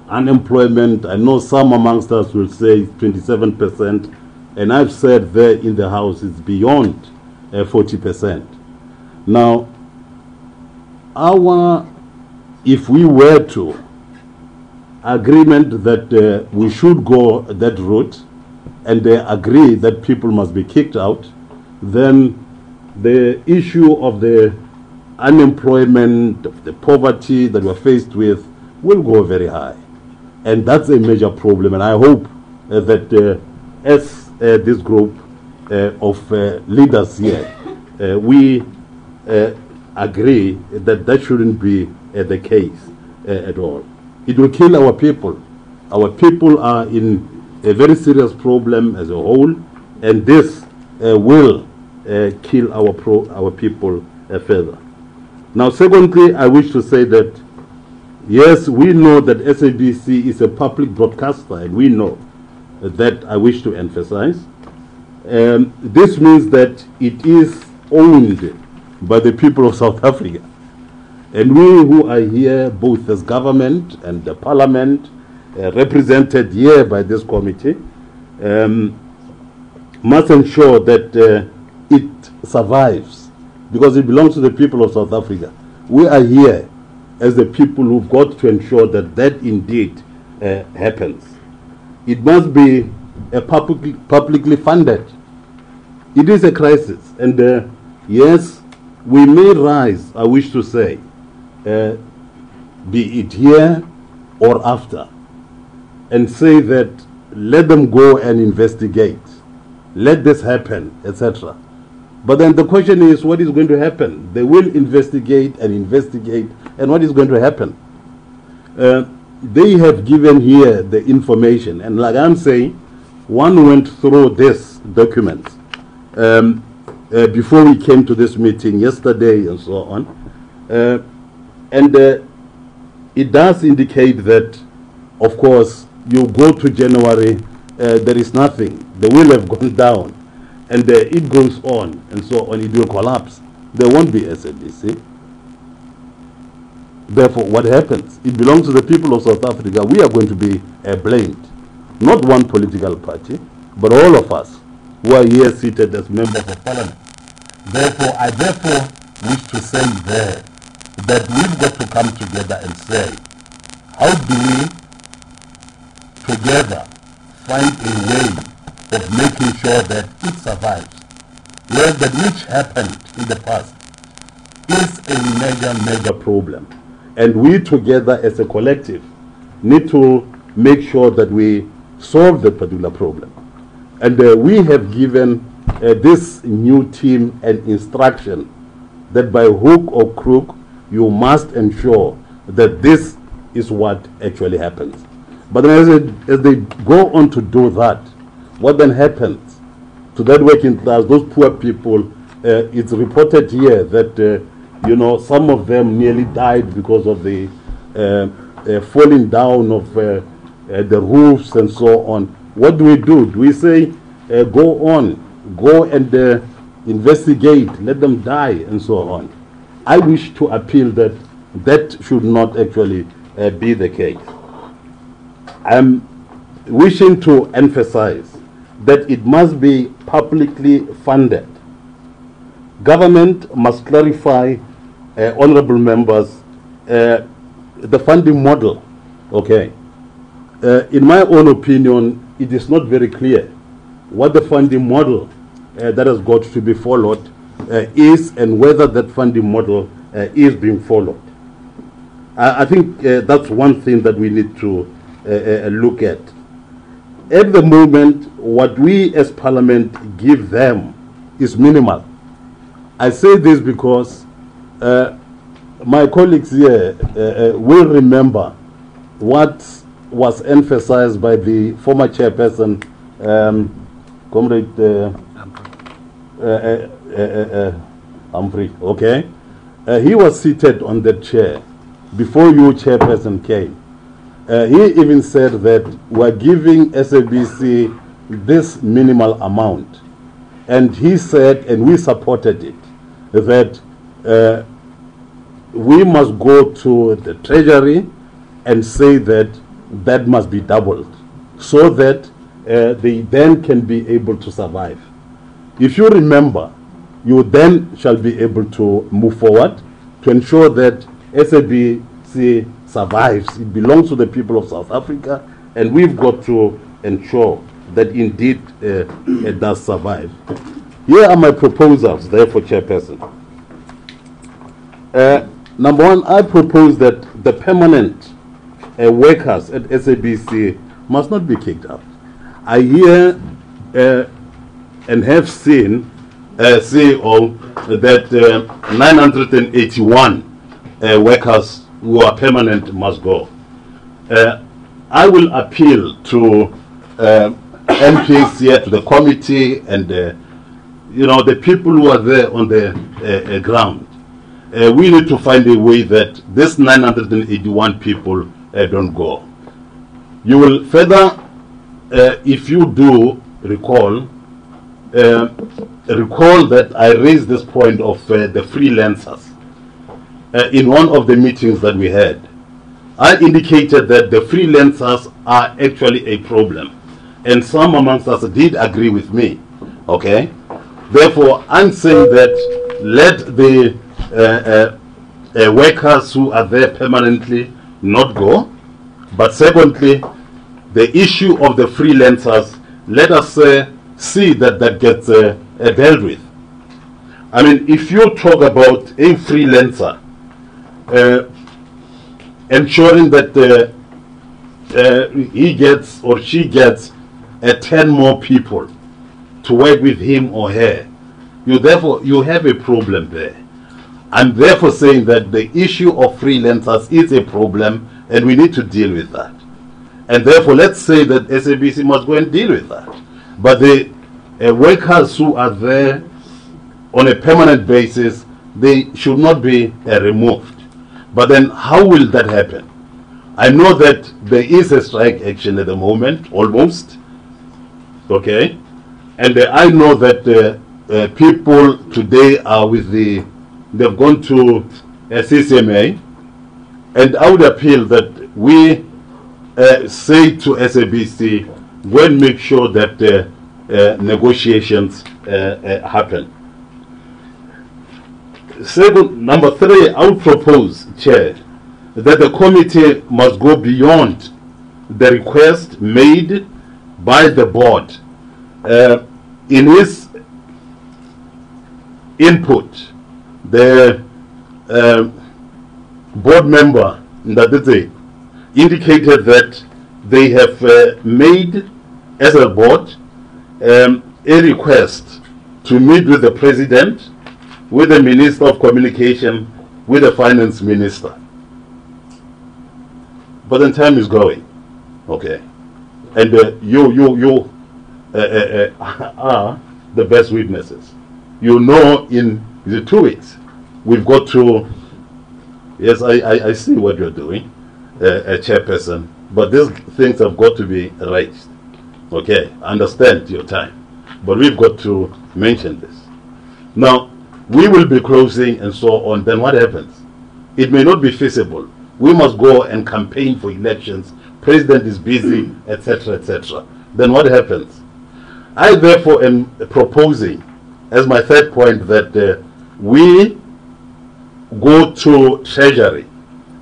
S13: unemployment, I know some amongst us will say 27%, and I've said there in the House it's beyond 40%. Now, if we were to agreement that we should go that route and they agree that people must be kicked out, then the issue of the unemployment, of the poverty that we're faced with will go very high. And that's a major problem, and I hope that as this group of leaders here, we agree that that shouldn't be the case at all. It will kill our people. Our people are in a very serious problem as a whole, and this will kill our people further. Now, secondly, I wish to say that, yes, we know that SABC is a public broadcaster, and we know that I wish to emphasize. This means that it is owned by the people of South Africa. And we who are here, both as government and the parliament, represented here by this committee, must ensure that it survives, because it belongs to the people of South Africa. We are here as the people who've got to ensure that that indeed happens. It must be publicly funded. It is a crisis, and yes, we may rise, I wish to say, be it here or after, and say that let them go and investigate, let this happen, etc. But then the question is, what is going to happen? They will investigate, and what is going to happen? They have given here the information, and like I'm saying, one went through this document before we came to this meeting yesterday and so on. And it does indicate that, of course, you go to January, there is nothing. The will have gone down, and it goes on, and so on. It will collapse. There won't be SABC. Therefore, what happens? It belongs to the people of South Africa. We are going to be blamed. Not one political party, but all of us who are here seated as members of parliament. Therefore, I wish to say there that we've got to come together and say, how do we together find a way of making sure that it survives? Well, that which happened in the past is a major problem. And we together as a collective need to make sure that we solve that particular problem. And we have given this new team an instruction that by hook or crook, you must ensure that this is what actually happens. But then as they go on to do that, what then happens to that working class, those poor people? It's reported here that You know, some of them nearly died because of the falling down of the roofs and so on. What do? Do we say, go on, go and investigate, let them die and so on? I wish to appeal that that should not actually be the case. I'm wishing to emphasize that it must be publicly funded. Government must clarify, honorable members, the funding model. Okay. In my own opinion, it is not very clear what the funding model that has got to be followed is, and whether that funding model is being followed. I think that's one thing that we need to look at. At the moment, what we as Parliament give them is minimal. I say this because my colleagues here will remember what was emphasized by the former chairperson, Comrade Humphrey. Okay, he was seated on that chair before you, chairperson, came. He even said that we're giving SABC this minimal amount, and he said, and we supported it, that we must go to the Treasury and say that that must be doubled, so that they then can be able to survive. If you remember, you then shall be able to move forward to ensure that SABC survives. It belongs to the people of South Africa, and we've got to ensure that indeed it does survive. Here are my proposals, therefore, Chairperson. Number one, I propose that the permanent workers at SABC must not be kicked out. I hear and have seen CEO that 981 workers who are permanent must go. I will appeal to MPs here, to the committee, and you know, the people who are there on the ground. We need to find a way that this 981 people don't go. You will further, if you do recall, recall that I raised this point of the freelancers in one of the meetings that we had. I indicated that the freelancers are actually a problem, and some amongst us did agree with me. Okay, therefore I'm saying that let the workers who are there permanently not go, but secondly, the issue of the freelancers, let us see that that gets dealt with. I mean, if you talk about a freelancer ensuring that he gets or she gets 10 more people to work with him or her, you have a problem there. I'm therefore saying that the issue of freelancers is a problem, and we need to deal with that. And therefore, let's say that SABC must go and deal with that. But the workers who are there on a permanent basis, they should not be removed. But then how will that happen? I know that there is a strike action at the moment, almost. Okay? And I know that people today are with they've gone to CCMA, and I would appeal that we say to SABC, go and make sure that negotiations happen. Second, number three, I would propose, Chair, that the committee must go beyond the request made by the board. In his input, the board member Ndadete indicated that they have made, as a board, a request to meet with the President, with the Minister of Communication, with the Finance Minister. But then time is going, okay? And you are the best witnesses. You know, in the 2 weeks, we've got to, yes, I see what you're doing, Chairperson, but these things have got to be raised. Okay, I understand your time, but we've got to mention this. Now, we will be closing and so on, then what happens? It may not be feasible. We must go and campaign for elections. President is busy, etc., etc. Then what happens? I therefore am proposing, as my third point, that we go to Treasury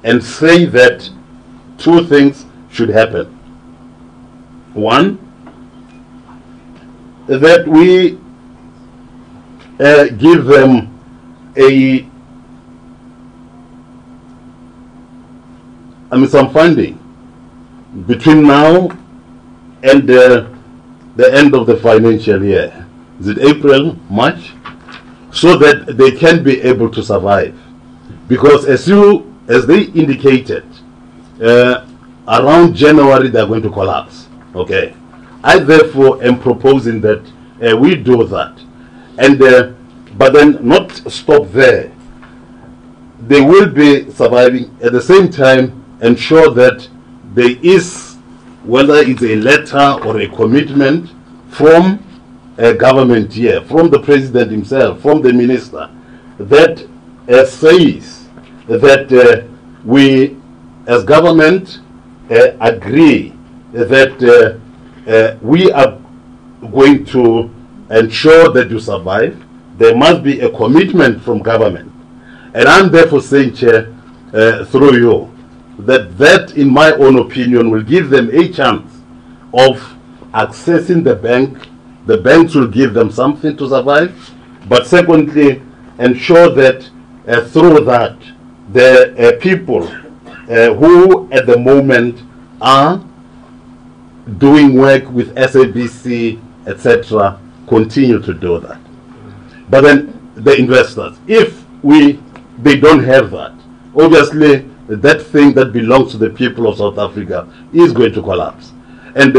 S13: and say that two things should happen. One, that we give them some funding between now and the end of the financial year. Is it April, March? So that they can be able to survive. Because as they indicated, around January they're going to collapse. Okay. I therefore am proposing that we do that. And but then not stop there. They will be surviving at the same time. Ensure that there is, whether it's a letter or a commitment from a government here, from the president himself, from the minister, that says that we as government agree that we are going to ensure that you survive. There must be a commitment from government. And I'm therefore saying, Chair, through you, that in my own opinion will give them a chance of accessing the bank. The banks will give them something to survive, but secondly, ensure that through that the people who at the moment are doing work with SABC, etc., continue to do that. But then the investors, if they don't have that, obviously that thing that belongs to the people of South Africa is going to collapse. And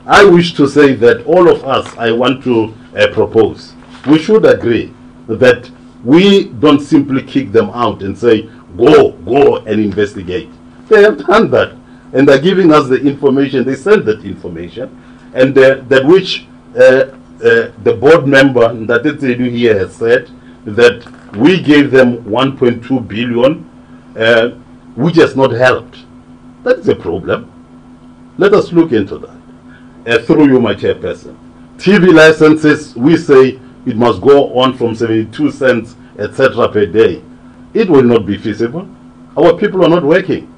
S13: I wish to say that all of us, I want to propose, we should agree that we don't simply kick them out and say, go and investigate. They have done that. And they're giving us the information, they sent that information, and that which the board member that here has said, that we gave them 1.2 billion, which has not helped. That is a problem. Let us look into that. Through you, my chairperson. TV licenses, we say it must go on from 72 cents, etc. per day. It will not be feasible. Our people are not working.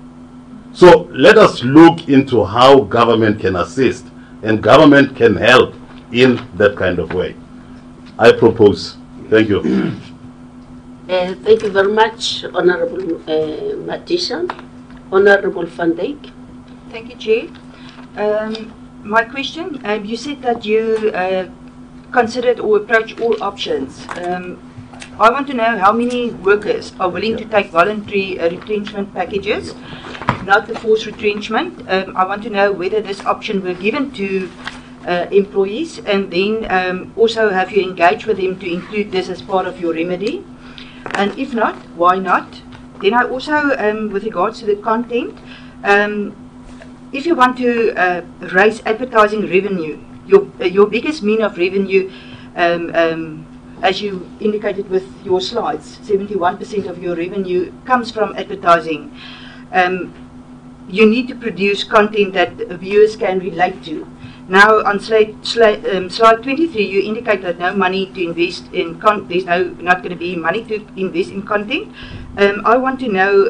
S13: So let us look into how government can assist and government can help in that kind of way. I propose. Thank you.
S4: Thank you very much, Honorable Matisha. Honorable Van Dijk.
S14: Thank you, Chair. My question, you said that you considered or approached all options. I want to know how many workers are willing to take voluntary retrenchment packages, not the forced retrenchment. I want to know whether this option were given to employees, and then also have you engaged with them to include this as part of your remedy? And if not, why not? Then I also, with regards to the content, if you want to raise advertising revenue, your biggest mean of revenue, as you indicated with your slides, 71% of your revenue comes from advertising. You need to produce content that viewers can relate to. Now, on slide 23, you indicate that no money to invest in there's not going to be money to invest in content. I want to know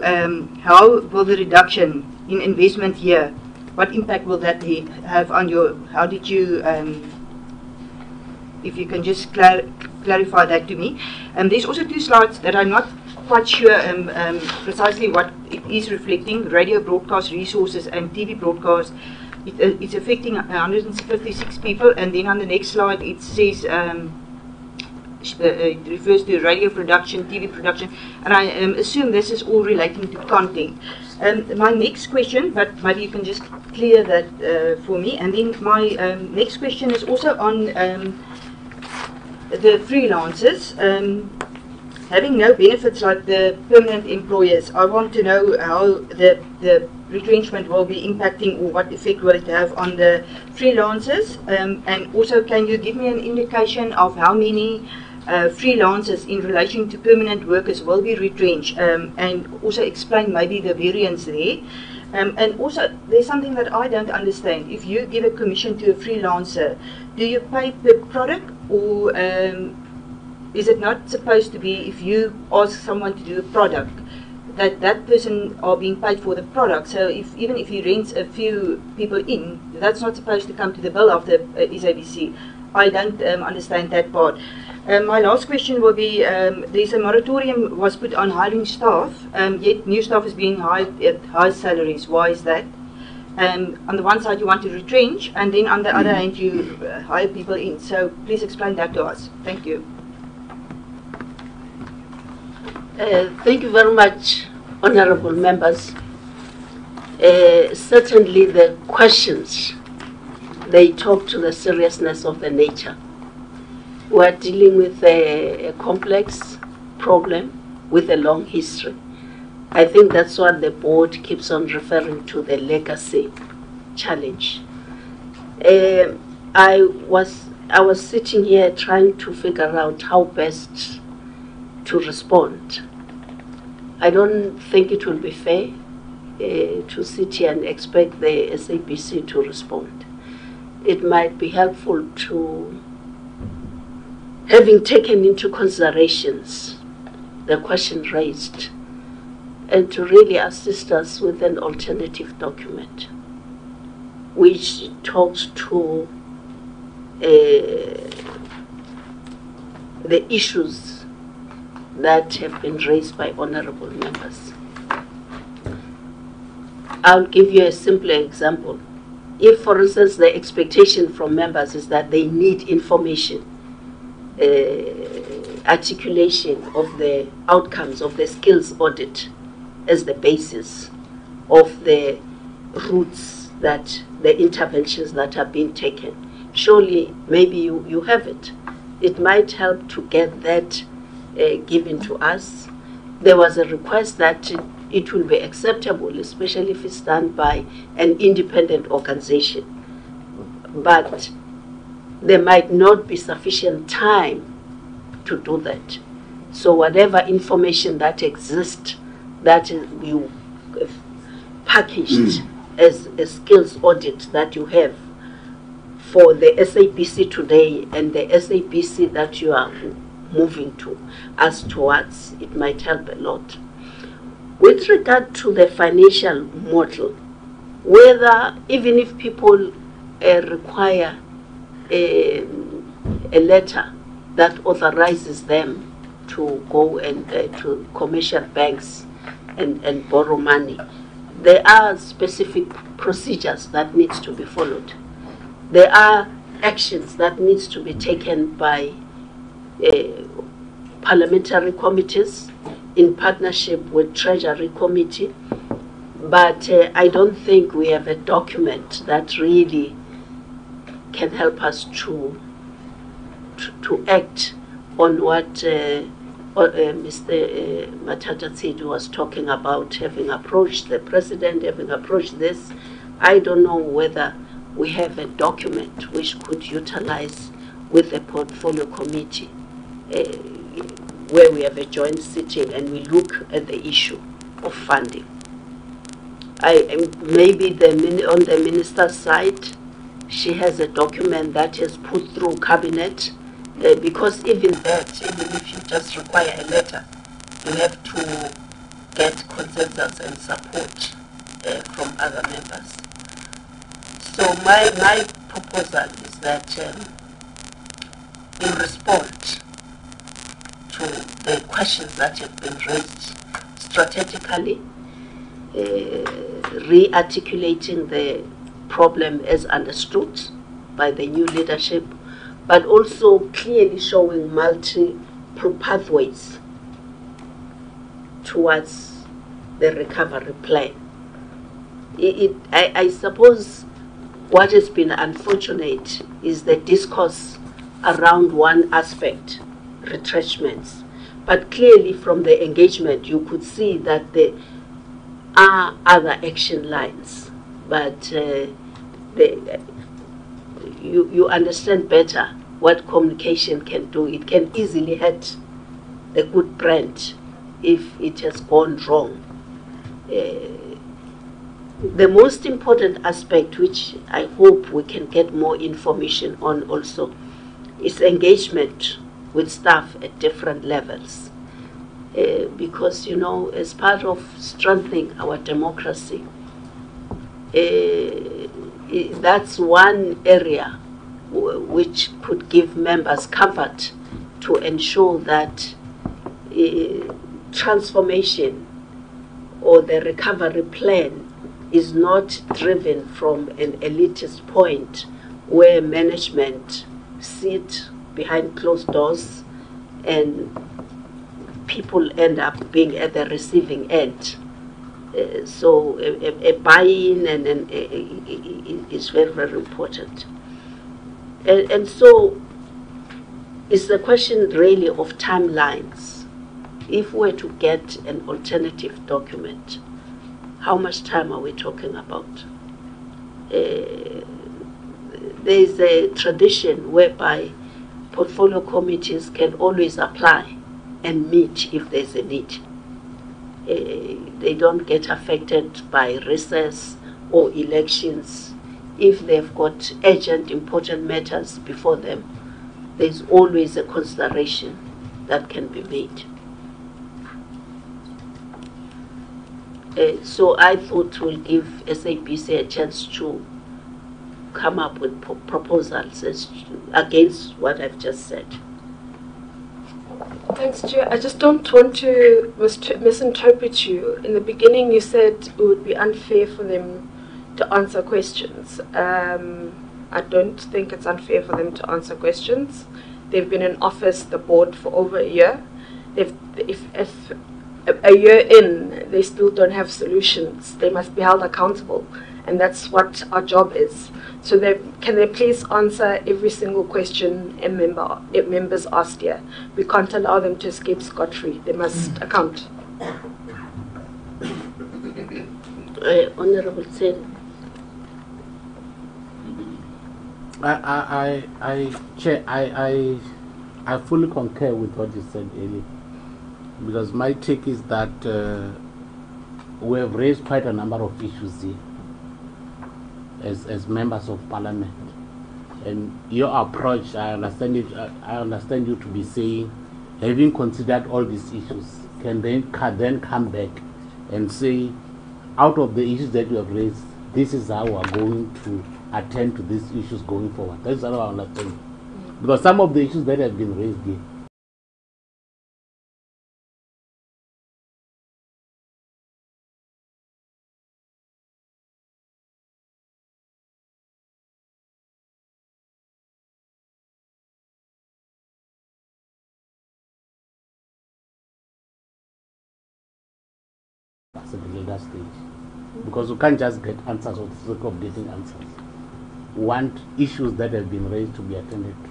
S14: how will the reduction in investment here, what impact will that have on your, how did you, if you can just clarify that to me. There's also two slides that I'm not quite sure precisely what it is reflecting, radio broadcast resources and TV broadcast. It's affecting 156 people, and then on the next slide it says it refers to radio production, TV production, and I assume this is all relating to content. My next question, but maybe you can just clear that for me, and then my next question is also on the freelancers. having no benefits like the permanent employers, I want to know how the retrenchment will be impacting, or what effect will it have on the freelancers. And also, can you give me an indication of how many freelancers in relation to permanent workers will be retrenched, and also explain maybe the variance there. And also, there's something that I don't understand. If you give a commission to a freelancer, do you pay per product, or is it not supposed to be, if you ask someone to do a product, that person are being paid for the product? So even if he rents a few people in, that's not supposed to come to the bill of the SABC. I don't understand that part. My last question will be, there's a moratorium was put on hiring staff, yet new staff is being hired at high salaries. Why is that? On the one side you want to retrench, and then on the other hand you hire people in. So please explain that to us. Thank you.
S4: Thank you very much, honorable members. Certainly the questions, they talk to the seriousness of the nature. We are dealing with a complex problem with a long history. I think that's what the board keeps on referring to, the legacy challenge. I was sitting here trying to figure out how best to respond. I don't think it will be fair to sit here and expect the SABC to respond. It might be helpful to, having taken into considerations the question raised, and to really assist us with an alternative document which talks to the issues that have been raised by honorable members. I'll give you a simpler example. If, for instance, the expectation from members is that they need information, articulation of the outcomes of the skills audit as the basis of the routes, that the interventions that are being taken, surely maybe you have it. It might help to get that given to us. There was a request that it will be acceptable, especially if it's done by an independent organization. But there might not be sufficient time to do that. So whatever information that exists, that you packaged as a skills audit that you have for the SABC today and the SABC that you are moving to as towards, it might help a lot. With regard to the financial model, whether even if people require a letter that authorizes them to go and to commercial banks and borrow money, there are specific procedures that needs to be followed. There are actions that needs to be taken by parliamentary committees in partnership with Treasury Committee, but I don't think we have a document that really can help us to act on what Mr. Matata Tsidu was talking about, having approached the president, having approached this. I don't know whether we have a document which could utilize with the portfolio committee, where we have a joint sitting and we look at the issue of funding. Maybe on the minister's side, she has a document that is put through cabinet, because even that, even if you just require a letter, you have to get consensus and support from other members. So my proposal is that in response to the questions that have been raised, strategically re-articulating the problem as understood by the new leadership, but also clearly showing multiple pathways towards the recovery plan. I suppose what has been unfortunate is the discourse around one aspect, retrenchments. But clearly from the engagement, you could see that there are other action lines, but you understand better what communication can do. It can easily hurt the good brand if it has gone wrong. The most important aspect, which I hope we can get more information on also, is engagement with staff at different levels. Because, you know, as part of strengthening our democracy, that's one area which could give members comfort to ensure that transformation or the recovery plan is not driven from an elitist point where management sit behind closed doors and people end up being at the receiving end. So a buy-in and is very, very important. And so it's the question really of timelines. If we're to get an alternative document, how much time are we talking about? There is a tradition whereby portfolio committees can always apply and meet if there's a need. They don't get affected by recess or elections. If they've got urgent, important matters before them, there's always a consideration that can be made. So I thought we'll give SABC a chance to come up with proposals against what I've just said.
S15: Thanks, Chair. I just don't want to misinterpret you. In the beginning, you said it would be unfair for them to answer questions. I don't think it's unfair for them to answer questions. They've been in office, the board, for over a year. If a year in, they still don't have solutions, they must be held accountable. And that's what our job is. So can they please answer every single question members asked here? We can't allow them to escape scot-free. They must account.
S4: Honorable Sen.
S9: Chair, I fully concur with what you said earlier, because my take is that we have raised quite a number of issues here as members of parliament, and your approach, I understand you to be saying, having considered all these issues, can then come back and say, out of the issues that you have raised, this is how we are going to attend to these issues going forward. That's how I understand. Because some of the issues that have been raised here, at the later stage, because we can't just get answers for the sake of getting answers. We want issues that have been raised to be attended to.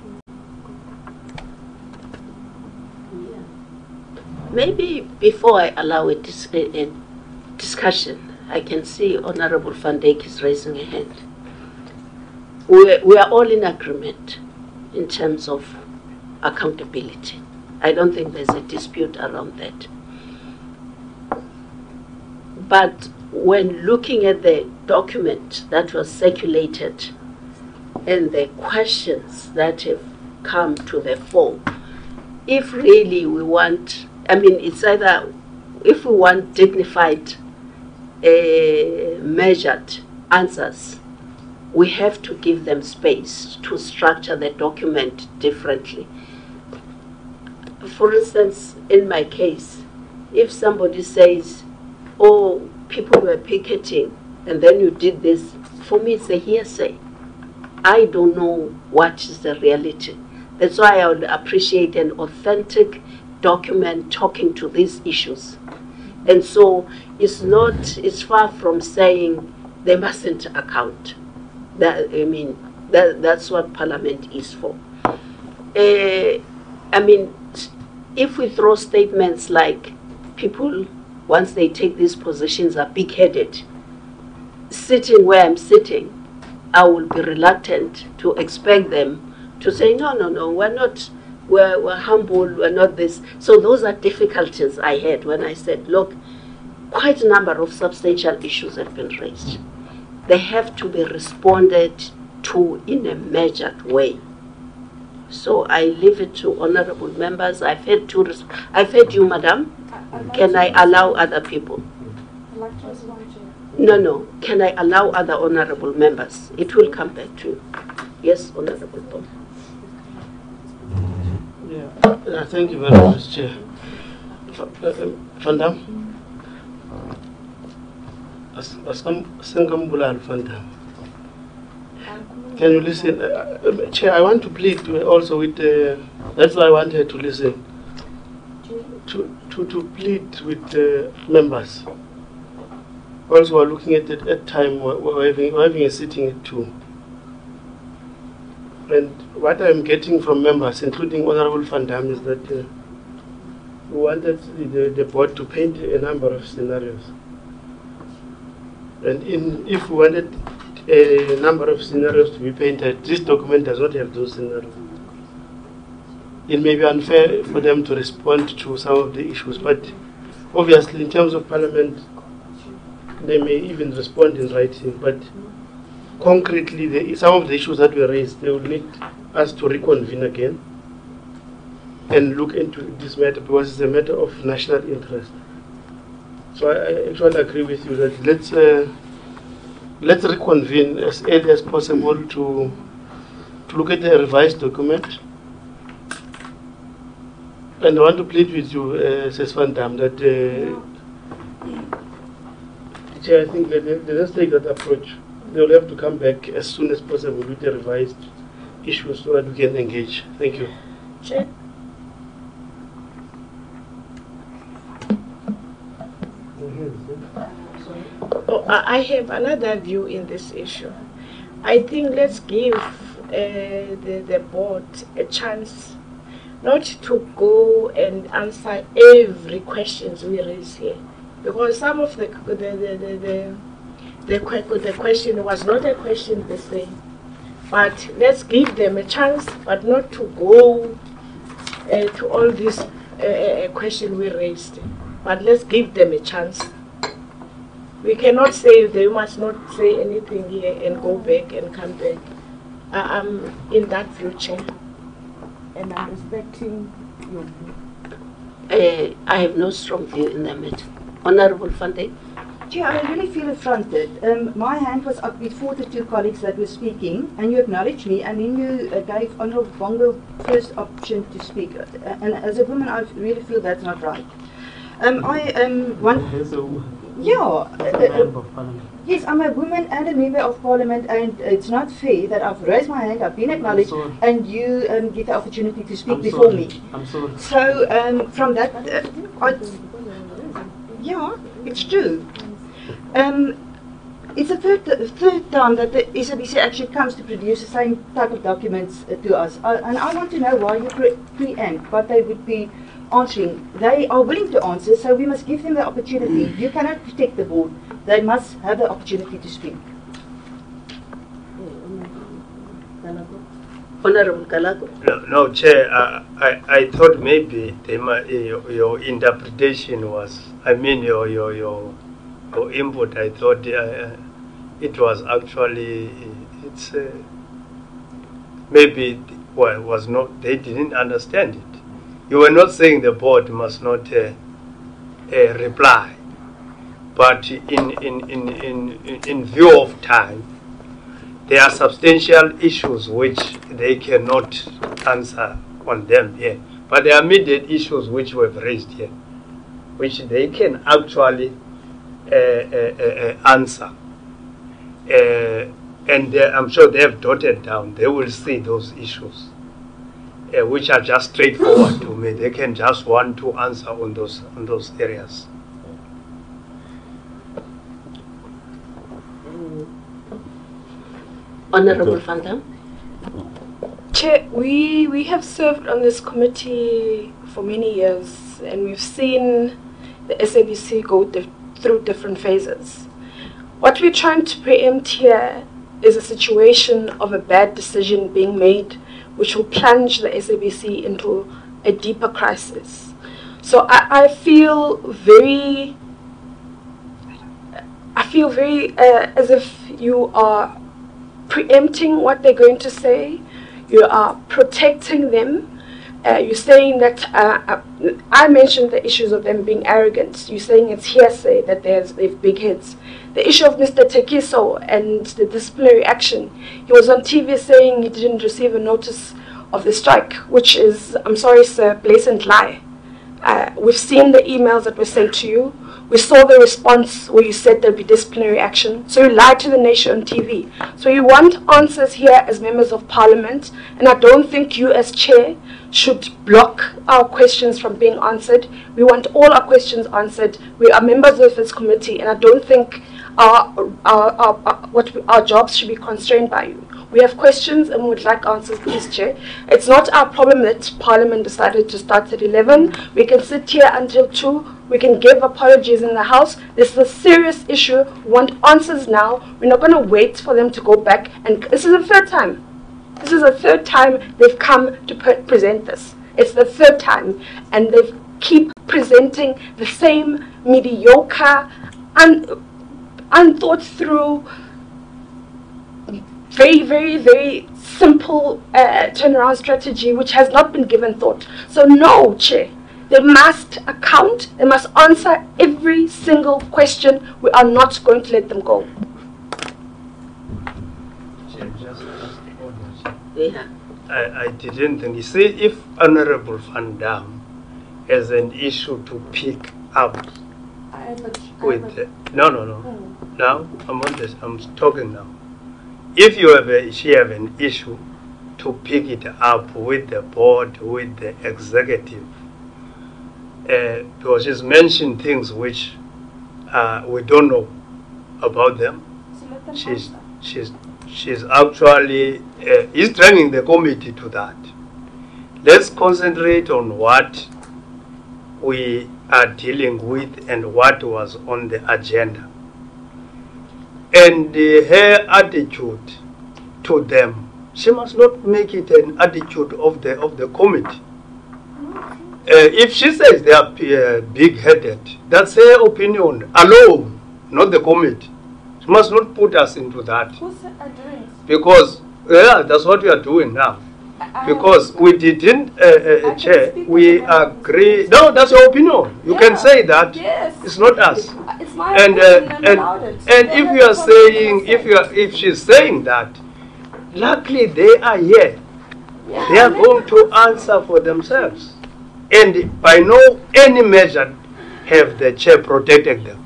S4: Yeah. Maybe before I allow a discussion, I can see Honorable Van Dijk is raising a hand. We are all in agreement in terms of accountability. I don't think there's a dispute around that. But when looking at the document that was circulated and the questions that have come to the fore, if really we want, I mean, it's either, if we want dignified, measured answers, we have to give them space to structure the document differently. For instance, in my case, if somebody says, oh, people were picketing and then you did this, for me it's a hearsay. I don't know what is the reality. That's why I would appreciate an authentic document talking to these issues. And so it's far from saying they mustn't account. That's what Parliament is for. if we throw statements like people, once they take these positions, are big-headed, sitting where I'm sitting, I will be reluctant to expect them to say, no, we're not, we're humble, we're not this. So those are difficulties I had when I said, look, quite a number of substantial issues have been raised. They have to be responded to in a measured way. So I leave it to honorable members. I've had you, madam. Can I allow other people? No. Can I allow other honorable members? It will come back to you. Yes, honorable Paul.
S8: Yeah, thank you very much, Chair. Van Dam? Van Dam. Can you listen? Chair, I want to plead also with, that's why I wanted to listen, to plead with members. Also, we're looking at time, we're having a sitting at 2. And what I'm getting from members, including Honorable Van Dam, is that we wanted the board to paint a number of scenarios. And if we wanted a number of scenarios to be painted, this document does not have those scenarios. It may be unfair for them to respond to some of the issues, but obviously in terms of Parliament, they may even respond in writing, but concretely, some of the issues that were raised, they will need us to reconvene again and look into this matter because it's a matter of national interest. So I actually agree with you that let's reconvene as early as possible to look at the revised document. And I want to plead with you, Ms. Van Dam, that Chair, I think that they just take that approach. They will have to come back as soon as possible with the revised issues so that we can engage. Thank you.
S12: Chair. Oh, I have another view in this issue. I think let's give the board a chance not to go and answer every question we raise here, because some of the question was not a question per se, but let's give them a chance, but not to go to all these questions we raised, but let's give them a chance. We cannot say they must not say anything here and go back and come back. I'm in that view, Chair, and I'm respecting your view.
S4: I have no strong view in the matter. Honorable Van Dam.
S14: Chair, I really feel affronted. My hand was up before the 2 colleagues that were speaking, and you acknowledged me, and then you gave Honourable Bongo first option to speak. And as a woman, I really feel that's not right. Yes, I'm a woman and a member of Parliament, and it's not fair that I've raised my hand, I've been acknowledged, and you get the opportunity to speak before me.
S8: I'm sorry.
S14: So from that, yeah, it's true. It's the third time that the SABC actually comes to produce the same type of documents to us. And I want to know why you preempt what they would be answering. They are willing to answer, so we must give them the opportunity. You cannot protect the board. They must have the opportunity to speak.
S4: Honorable Galago.
S7: No, Chair, I thought maybe your interpretation was, your input, I thought it was actually, maybe was not, they didn't understand it. You were not saying the board must not reply, but in view of time, there are substantial issues which they cannot answer on them here. But there are immediate issues which we've raised here, which they can actually answer. And I'm sure they have jotted down, they will see those issues, which are just straightforward to me. They can just want to answer on those areas.
S4: Honorable Van Dam.
S15: Chair, we have served on this committee for many years, and we've seen the SABC go through different phases. What we're trying to preempt here is a situation of a bad decision being made, which will plunge the SABC into a deeper crisis. So I feel very as if you are preempting what they're going to say. You are protecting them. You're saying that I mentioned the issues of them being arrogant. You're saying it's hearsay that they've big heads. The issue of Mr. Tekiso and the disciplinary action, he was on TV saying he didn't receive a notice of the strike, which is, I'm sorry sir, blatant lie. We've seen the emails that were sent to you. We saw the response where you said there'd be disciplinary action. So you lied to the nation on TV. So you want answers here as members of parliament, and I don't think you as chair should block our questions from being answered. We want all our questions answered. We are members of this committee, and I don't think our jobs should be constrained by you. We have questions and we would like answers, please, Chair. It's not our problem that Parliament decided to start at 11. We can sit here until 2. We can give apologies in the House. This is a serious issue. We want answers now. We're not going to wait for them to go back. And this is the third time. This is the third time they've come to present this. It's the third time. And they keep presenting the same mediocre, unthought through, very simple turnaround strategy which has not been given thought. So no, Chair, they must account, they must answer every single question. We are not going to let them go.
S7: Yeah. I didn't think, you see, if Honorable Van Dam has an issue to pick up with, no. Now, I'm on this, I'm talking now. If you she have an issue to pick it up with the board, with the executive, because she's mentioned things which we don't know about them. She's actually is training the committee to that. Let's concentrate on what we are dealing with and what was on the agenda. And her attitude to them, she must not make it an attitude of the committee. If she says they are big-headed, that's her opinion alone, not the committee. She must not put us into that.
S10: Who's doing?
S7: Because that's what we are doing now. Because we didn't, Chair, we agree. No, that's your opinion. You can say that.
S10: Yes.
S7: It's not us.
S10: It's my
S7: And if you are saying, if she's saying that, luckily they are here.
S10: Yeah,
S7: they are going to answer for themselves. And by no any measure have the chair protected them.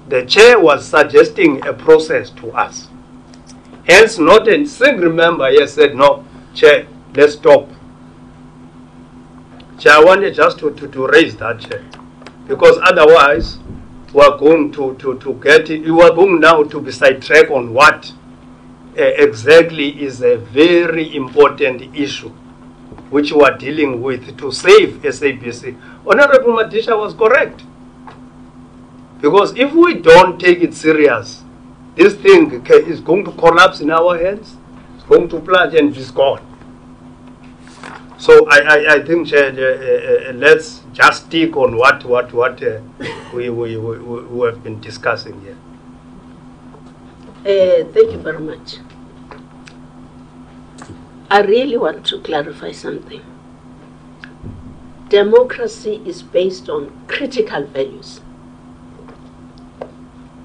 S7: The chair was suggesting a process to us. Hence, not a single member here said, no, Chair, let's stop. Chair, I wanted just to raise that, Chair. Because otherwise, we are going to get it. You are going now to be sidetracked on what exactly is a very important issue which we are dealing with to save SABC. Honorable Madisha was correct. Because if we don't take it serious, this thing is going to collapse in our hands. It's going to plunge and it's gone. So I think let's just stick on what we have been discussing here.
S4: Thank you very much. I really want to clarify something. Democracy is based on critical values: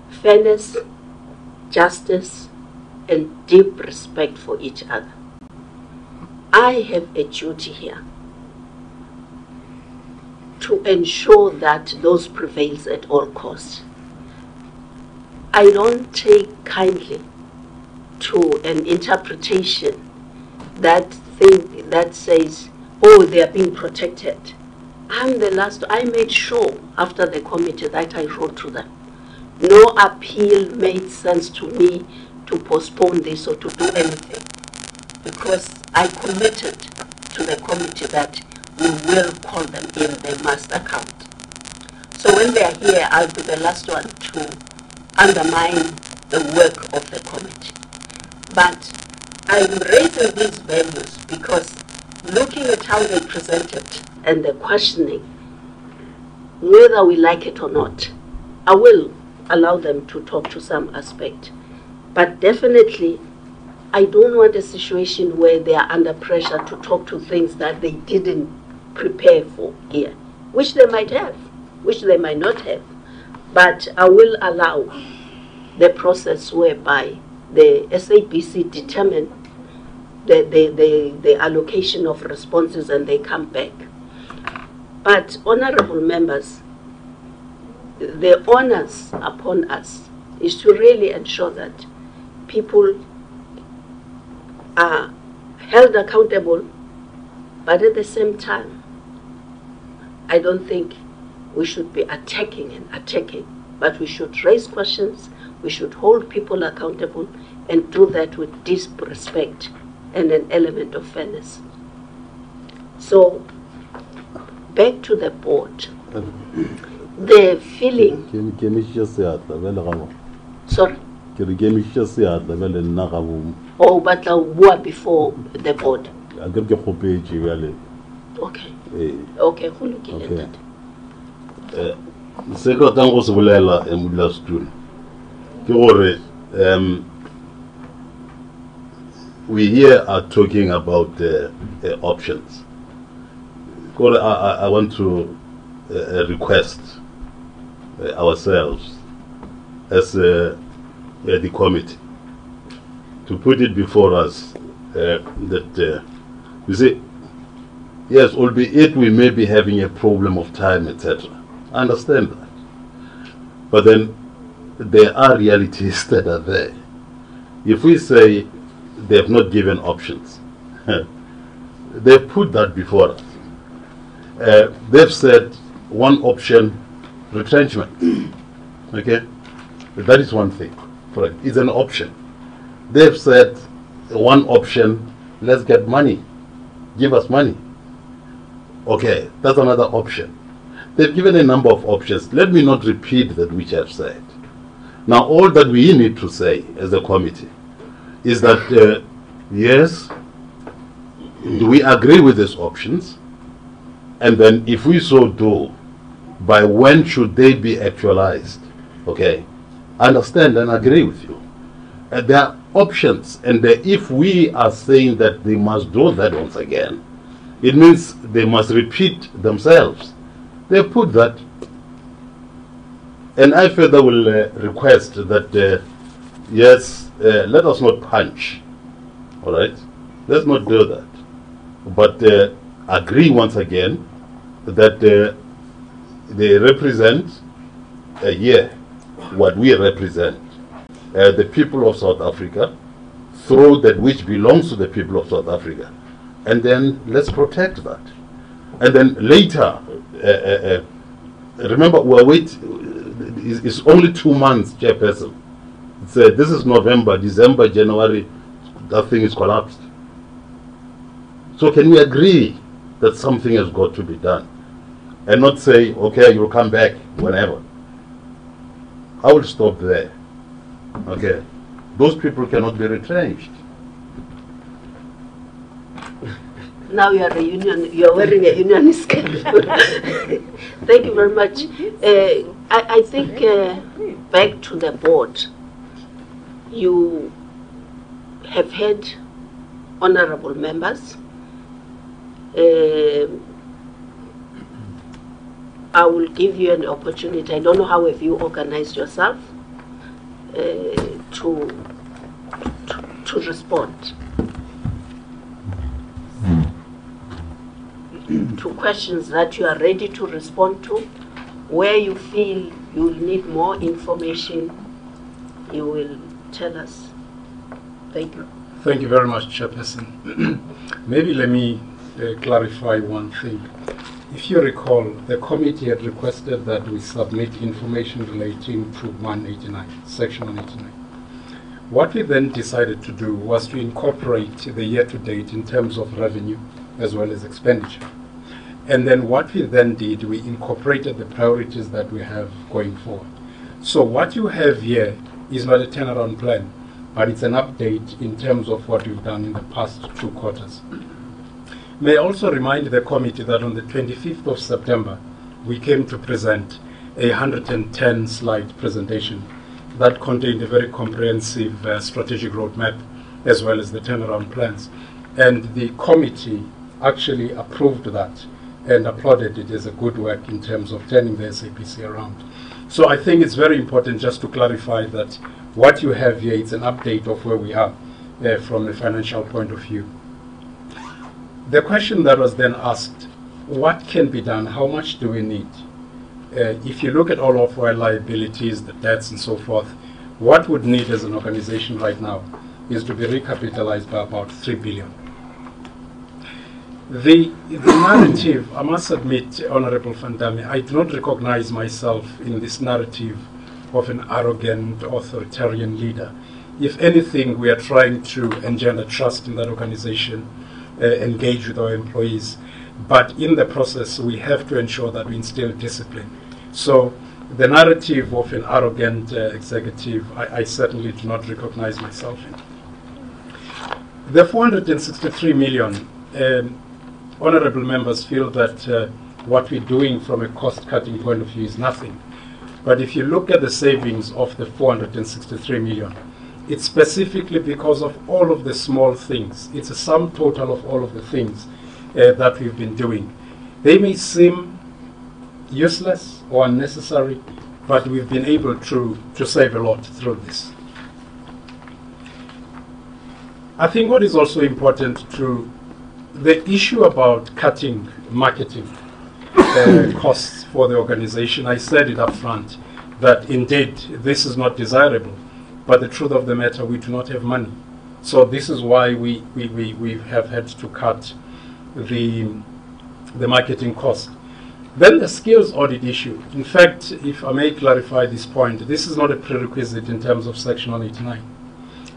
S4: fairness, justice, and deep respect for each other. I have a duty here to ensure that those prevails at all costs. I don't take kindly to an interpretation that says, oh, they are being protected. I'm the last. I made sure after the committee that I wrote to them. No appeal made sense to me to postpone this or to do anything, because I committed to the committee that we will call them in, they must account. So when they are here, I'll be the last one to undermine the work of the committee. But I'm raising these values because looking at how they presented and the questioning, whether we like it or not, I will allow them to talk to some aspect. But definitely, I don't want a situation where they are under pressure to talk to things that they didn't prepare for here, which they might have, which they might not have. But I will allow the process whereby the SABC determine the allocation of responses and they come back. But honorable members, the onus upon us is to really ensure that people are held accountable, but at the same time, I don't think we should be attacking, but we should raise questions, we should hold people accountable, and do that with deep respect and an element of fairness. So, back to the board. The feeling... Sorry? Oh, but before the board. Okay. Okay, who looking at that?
S13: We here are talking about options. I want to request ourselves as the committee to put it before us that you see, yes, albeit we may be having a problem of time, etc. I understand that. But then there are realities that are there. If we say they have not given options, they've put that before us. They've said one option, retrenchment. Okay? That is one thing. Correct. It's an option. They've said one option, let's get money. Give us money. Okay, that's another option. They've given a number of options. Let me not repeat that which I've said. Now, all that we need to say as a committee is that, yes, do we agree with these options? And then if we so do, by when should they be actualized? Okay, I understand and agree with you. There are options, and if we are saying that they must do that once again, it means they must repeat themselves. They put that. And I further will request that, yes, let us not punch. All right? Let's not do that. But agree once again that they represent what we represent. The people of South Africa, through that which belongs to the people of South Africa. And then let's protect that. And then later, remember, it's only 2 months, Chairperson. This is November, December, January, that thing is collapsed. So can we agree that something has got to be done? And not say, okay, you'll come back whenever. I will stop there. Okay. Those people cannot be retrenched.
S4: Now you are a union, you are wearing a unionist cap. Thank you very much. I think back to the board, you have had honorable members. I will give you an opportunity. I don't know how have you organized yourself to respond to questions that you are ready to respond to. Where you feel you will need more information, you will tell us. Thank you.
S3: Thank you very much, Chairperson. Maybe let me clarify one thing. If you recall, the committee had requested that we submit information relating to 189, Section 189. What we then decided to do was to incorporate the year-to-date in terms of revenue as well as expenditure. And then what we then did, we incorporated the priorities that we have going forward. So what you have here is not a turnaround plan, but it's an update in terms of what we've done in the past 2 quarters. May I also remind the committee that on the 25th of September, we came to present a 110-slide presentation that contained a very comprehensive strategic roadmap as well as the turnaround plans. And the committee actually approved that and applauded it as a good work in terms of turning the SABC around. So I think it's very important just to clarify that what you have here is an update of where we are from a financial point of view. The question that was then asked, what can be done? How much do we need? If you look at all of our liabilities, the debts and so forth, what would need as an organization right now is to be recapitalized by about 3 billion. The narrative, I must admit, Honorable Vandame, I do not recognize myself in this narrative of an arrogant, authoritarian leader. If anything, we are trying to engender trust in that organization, engage with our employees, but in the process, we have to ensure that we instill discipline. So the narrative of an arrogant executive, I certainly do not recognize myself in. The 463 million, honorable members feel that what we're doing from a cost-cutting point of view is nothing. But if you look at the savings of the 463 million, it's specifically because of all of the small things. It's a sum total of all of the things that we've been doing. They may seem useless or unnecessary, but we've been able to save a lot through this. I think what is also important to the issue about cutting marketing costs for the organization, I said it up front that indeed this is not desirable, but the truth of the matter, we do not have money. So this is why we have had to cut the marketing cost. Then the skills audit issue. In fact, if I may clarify this point, this is not a prerequisite in terms of Section 189.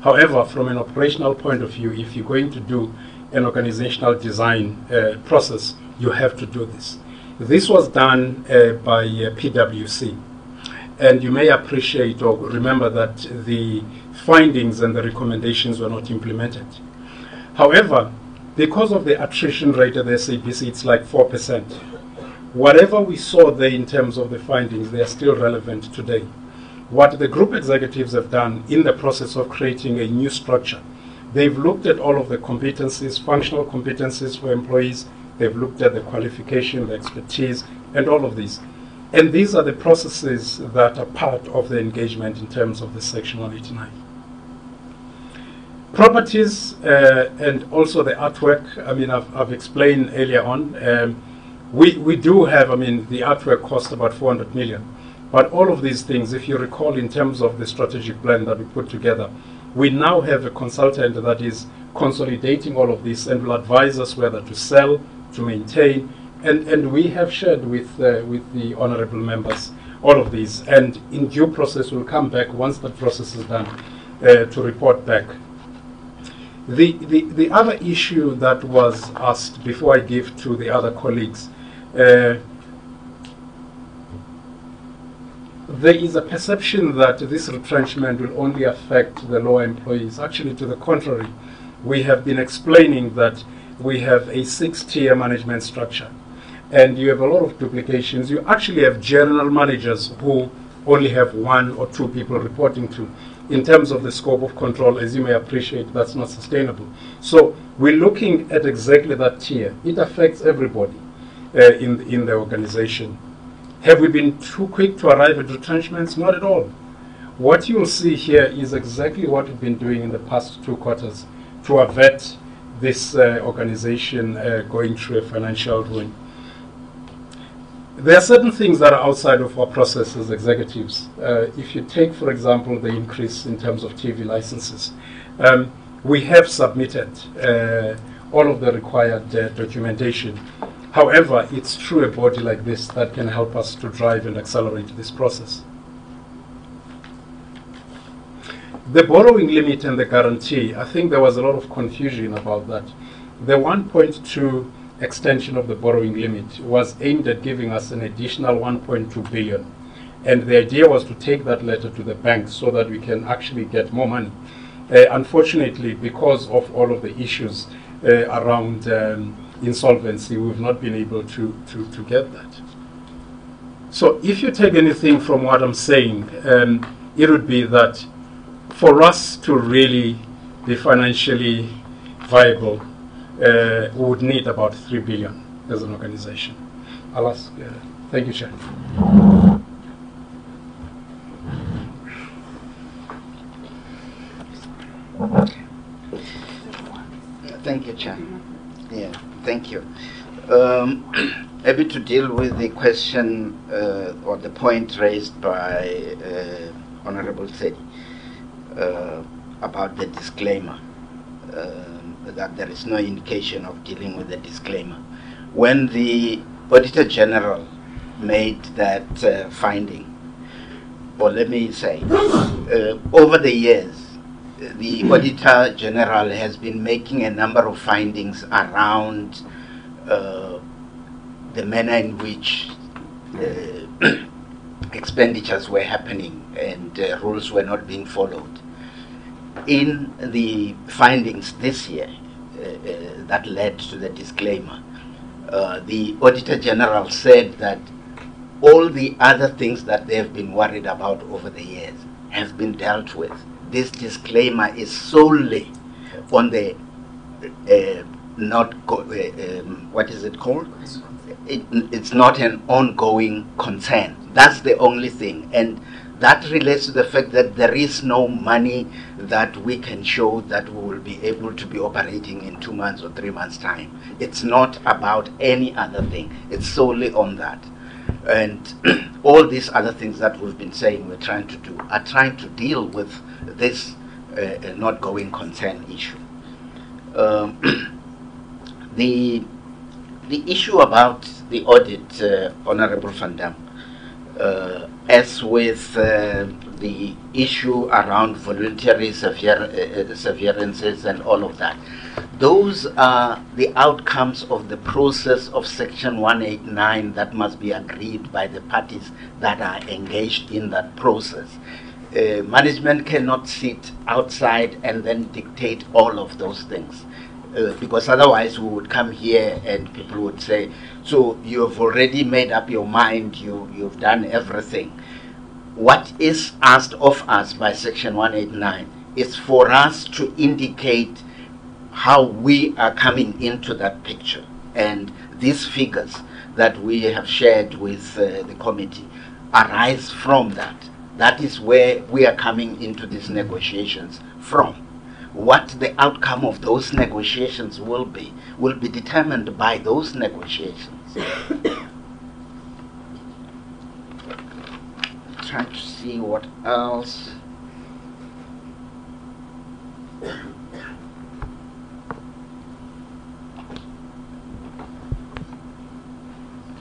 S3: However, from an operational point of view, if you're going to do an organizational design process, you have to do this. This was done by PwC. And you may appreciate or remember that the findings and the recommendations were not implemented. However, because of the attrition rate at the SABC, it's like 4%. Whatever we saw there in terms of the findings, they are still relevant today. What the group executives have done in the process of creating a new structure, they've looked at all of the competencies, functional competencies for employees, they've looked at the qualification, the expertise, and all of these. And these are the processes that are part of the engagement in terms of the Section 189. Properties and also the artwork, I mean, I've explained earlier on, we do have, I mean, the artwork cost about 400 million. But all of these things, if you recall in terms of the strategic plan that we put together, we now have a consultant that is consolidating all of this and will advise us whether to sell, to maintain, and we have shared with the honorable members all of these. And in due process, we'll come back once that process is done to report back. The other issue that was asked before I give to the other colleagues, there is a perception that this retrenchment will only affect the lower employees. Actually, to the contrary, we have been explaining that we have a 6-tier management structure, and you have a lot of duplications. You actually have general managers who only have 1 or 2 people reporting to. In terms of the scope of control, as you may appreciate, that's not sustainable. So we're looking at exactly that tier. It affects everybody in the organization. Have we been too quick to arrive at retrenchments? Not at all. What you'll see here is exactly what we've been doing in the past 2 quarters to avert this organization going through a financial ruin. There are certain things that are outside of our process as executives. If you take, for example, the increase in terms of TV licenses, we have submitted all of the required documentation. However, it's through a body like this that can help us to drive and accelerate this process. The borrowing limit and the guarantee, I think there was a lot of confusion about that. The 1.2 extension of the borrowing limit was aimed at giving us an additional 1.2 billion. And the idea was to take that letter to the bank so that we can actually get more money. Unfortunately, because of all of the issues around insolvency, we've not been able to get that. So if you take anything from what I'm saying, it would be that for us to really be financially viable, we would need about 3 billion as an organization. I'll ask. Thank you, Chair.
S1: Thank you, Chair. Yeah, thank you. Maybe to deal with the question or the point raised by Honorable Sedi about the disclaimer, that there is no indication of dealing with the disclaimer. When the Auditor General made that finding, or let me say, over the years, the Auditor General has been making a number of findings around the manner in which expenditures were happening and rules were not being followed. In the findings this year that led to the disclaimer, the Auditor General said that all the other things that they have been worried about over the years have been dealt with. This disclaimer is solely on the what is it called? It's not an ongoing concern. That's the only thing. And that relates to the fact that there is no money that we can show that we will be able to be operating in 2 months or 3 months' time. It's not about any other thing. It's solely on that. And all these other things that we've been saying we're trying to do are trying to deal with this not going concern issue. The issue about the audit, Honorable Van Dam, as with the issue around voluntary severances and all of that, those are the outcomes of the process of Section 189 that must be agreed by the parties that are engaged in that process. Management cannot sit outside and then dictate all of those things. Because otherwise we would come here and people would say, so you have already made up your mind, you've done everything. What is asked of us by Section 189 is for us to indicate how we are coming into that picture. And these figures that we have shared with the committee arise from that. That is where we are coming into these negotiations from. What the outcome of those negotiations will be determined by those negotiations. Trying to see what else.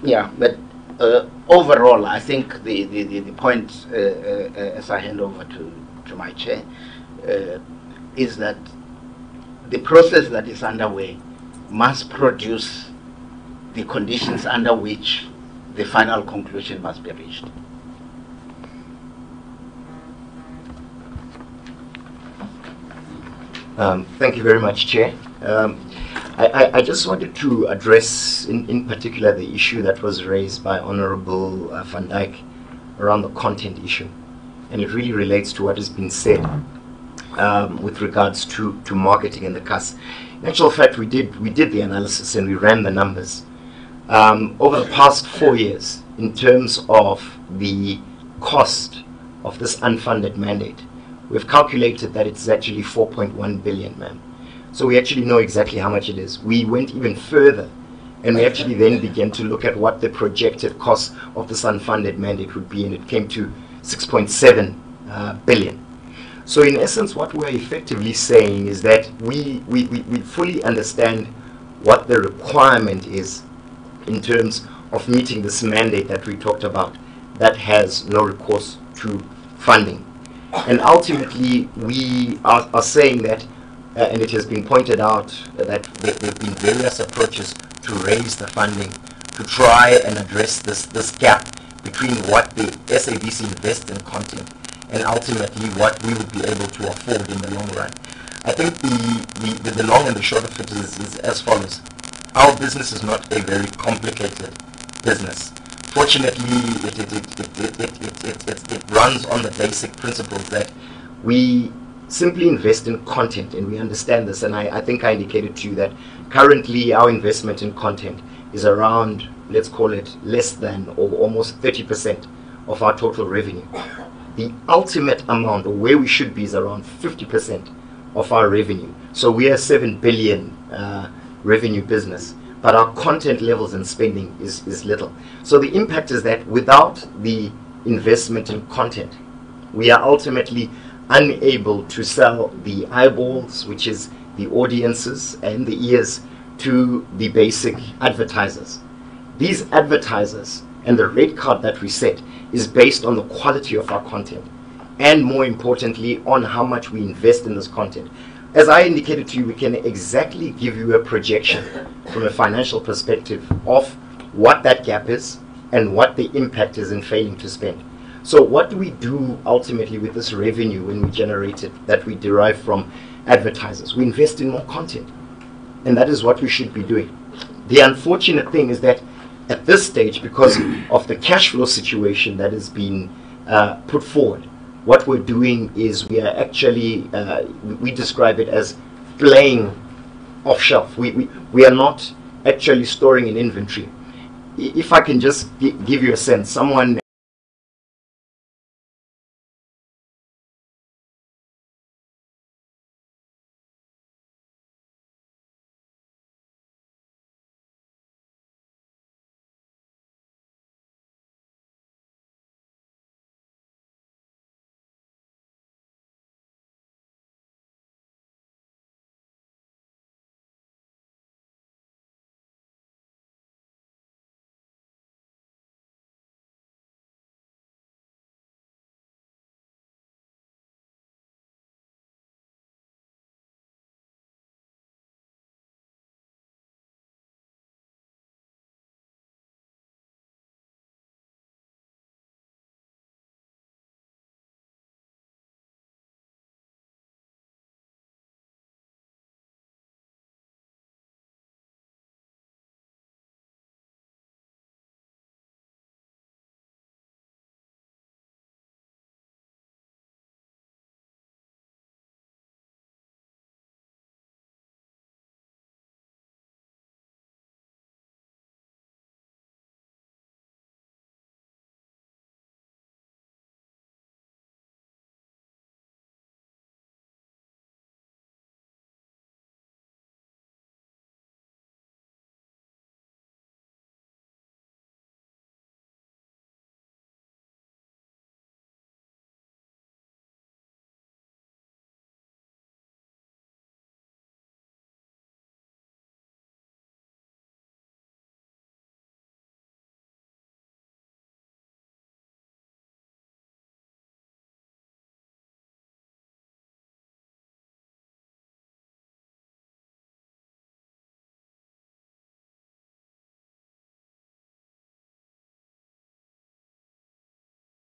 S1: Yeah, but overall, I think the point, as I hand over to my chair, is that the process that is underway must produce the conditions under which the final conclusion must be reached.
S5: Thank you very much, Chair. I just wanted to address in particular the issue that was raised by Honorable Van Dijk around the content issue. And it really relates to what has been said with regards to marketing and the CAS. In actual fact, we did the analysis and we ran the numbers. Over the past 4 years, in terms of the cost of this unfunded mandate, we've calculated that it's actually 4.1 billion, ma'am. So we actually know exactly how much it is. We went even further and we actually then began to look at what the projected cost of this unfunded mandate would be, and it came to 6.7 billion. So in essence, what we're effectively saying is that we fully understand what the requirement is in terms of meeting this mandate that we talked about that has no recourse to funding. And ultimately, we are saying that, and it has been pointed out that there have been various approaches to raise the funding to try and address this gap between what the SABC invests in content and ultimately what we would be able to afford in the long run. I think the long and the short of it is as follows. Our business is not a very complicated business. Fortunately, it runs on the basic principles that we simply invest in content, and we understand this. And I think I indicated to you that currently our investment in content is around, let's call it, less than or almost 30% of our total revenue. The ultimate amount, or where we should be, is around 50% of our revenue. So we are 7 billion revenue business, but our content levels and spending is little. So the impact is that without the investment in content, we are ultimately unable to sell the eyeballs, which is the audiences, and the ears to the basic advertisers. These advertisers and the rate card that we set is based on the quality of our content, and more importantly, on how much we invest in this content. As I indicated to you, we can exactly give you a projection from a financial perspective of what that gap is and what the impact is in failing to spend. So what do we do ultimately with this revenue when we generate it that we derive from advertisers? We invest in more content, and that is what we should be doing. The unfortunate thing is that at this stage, because of the cash flow situation that has been put forward, what we're doing is we are actually, we describe it as playing off shelf. We are not actually storing in inventory. If I can just give you a sense, someone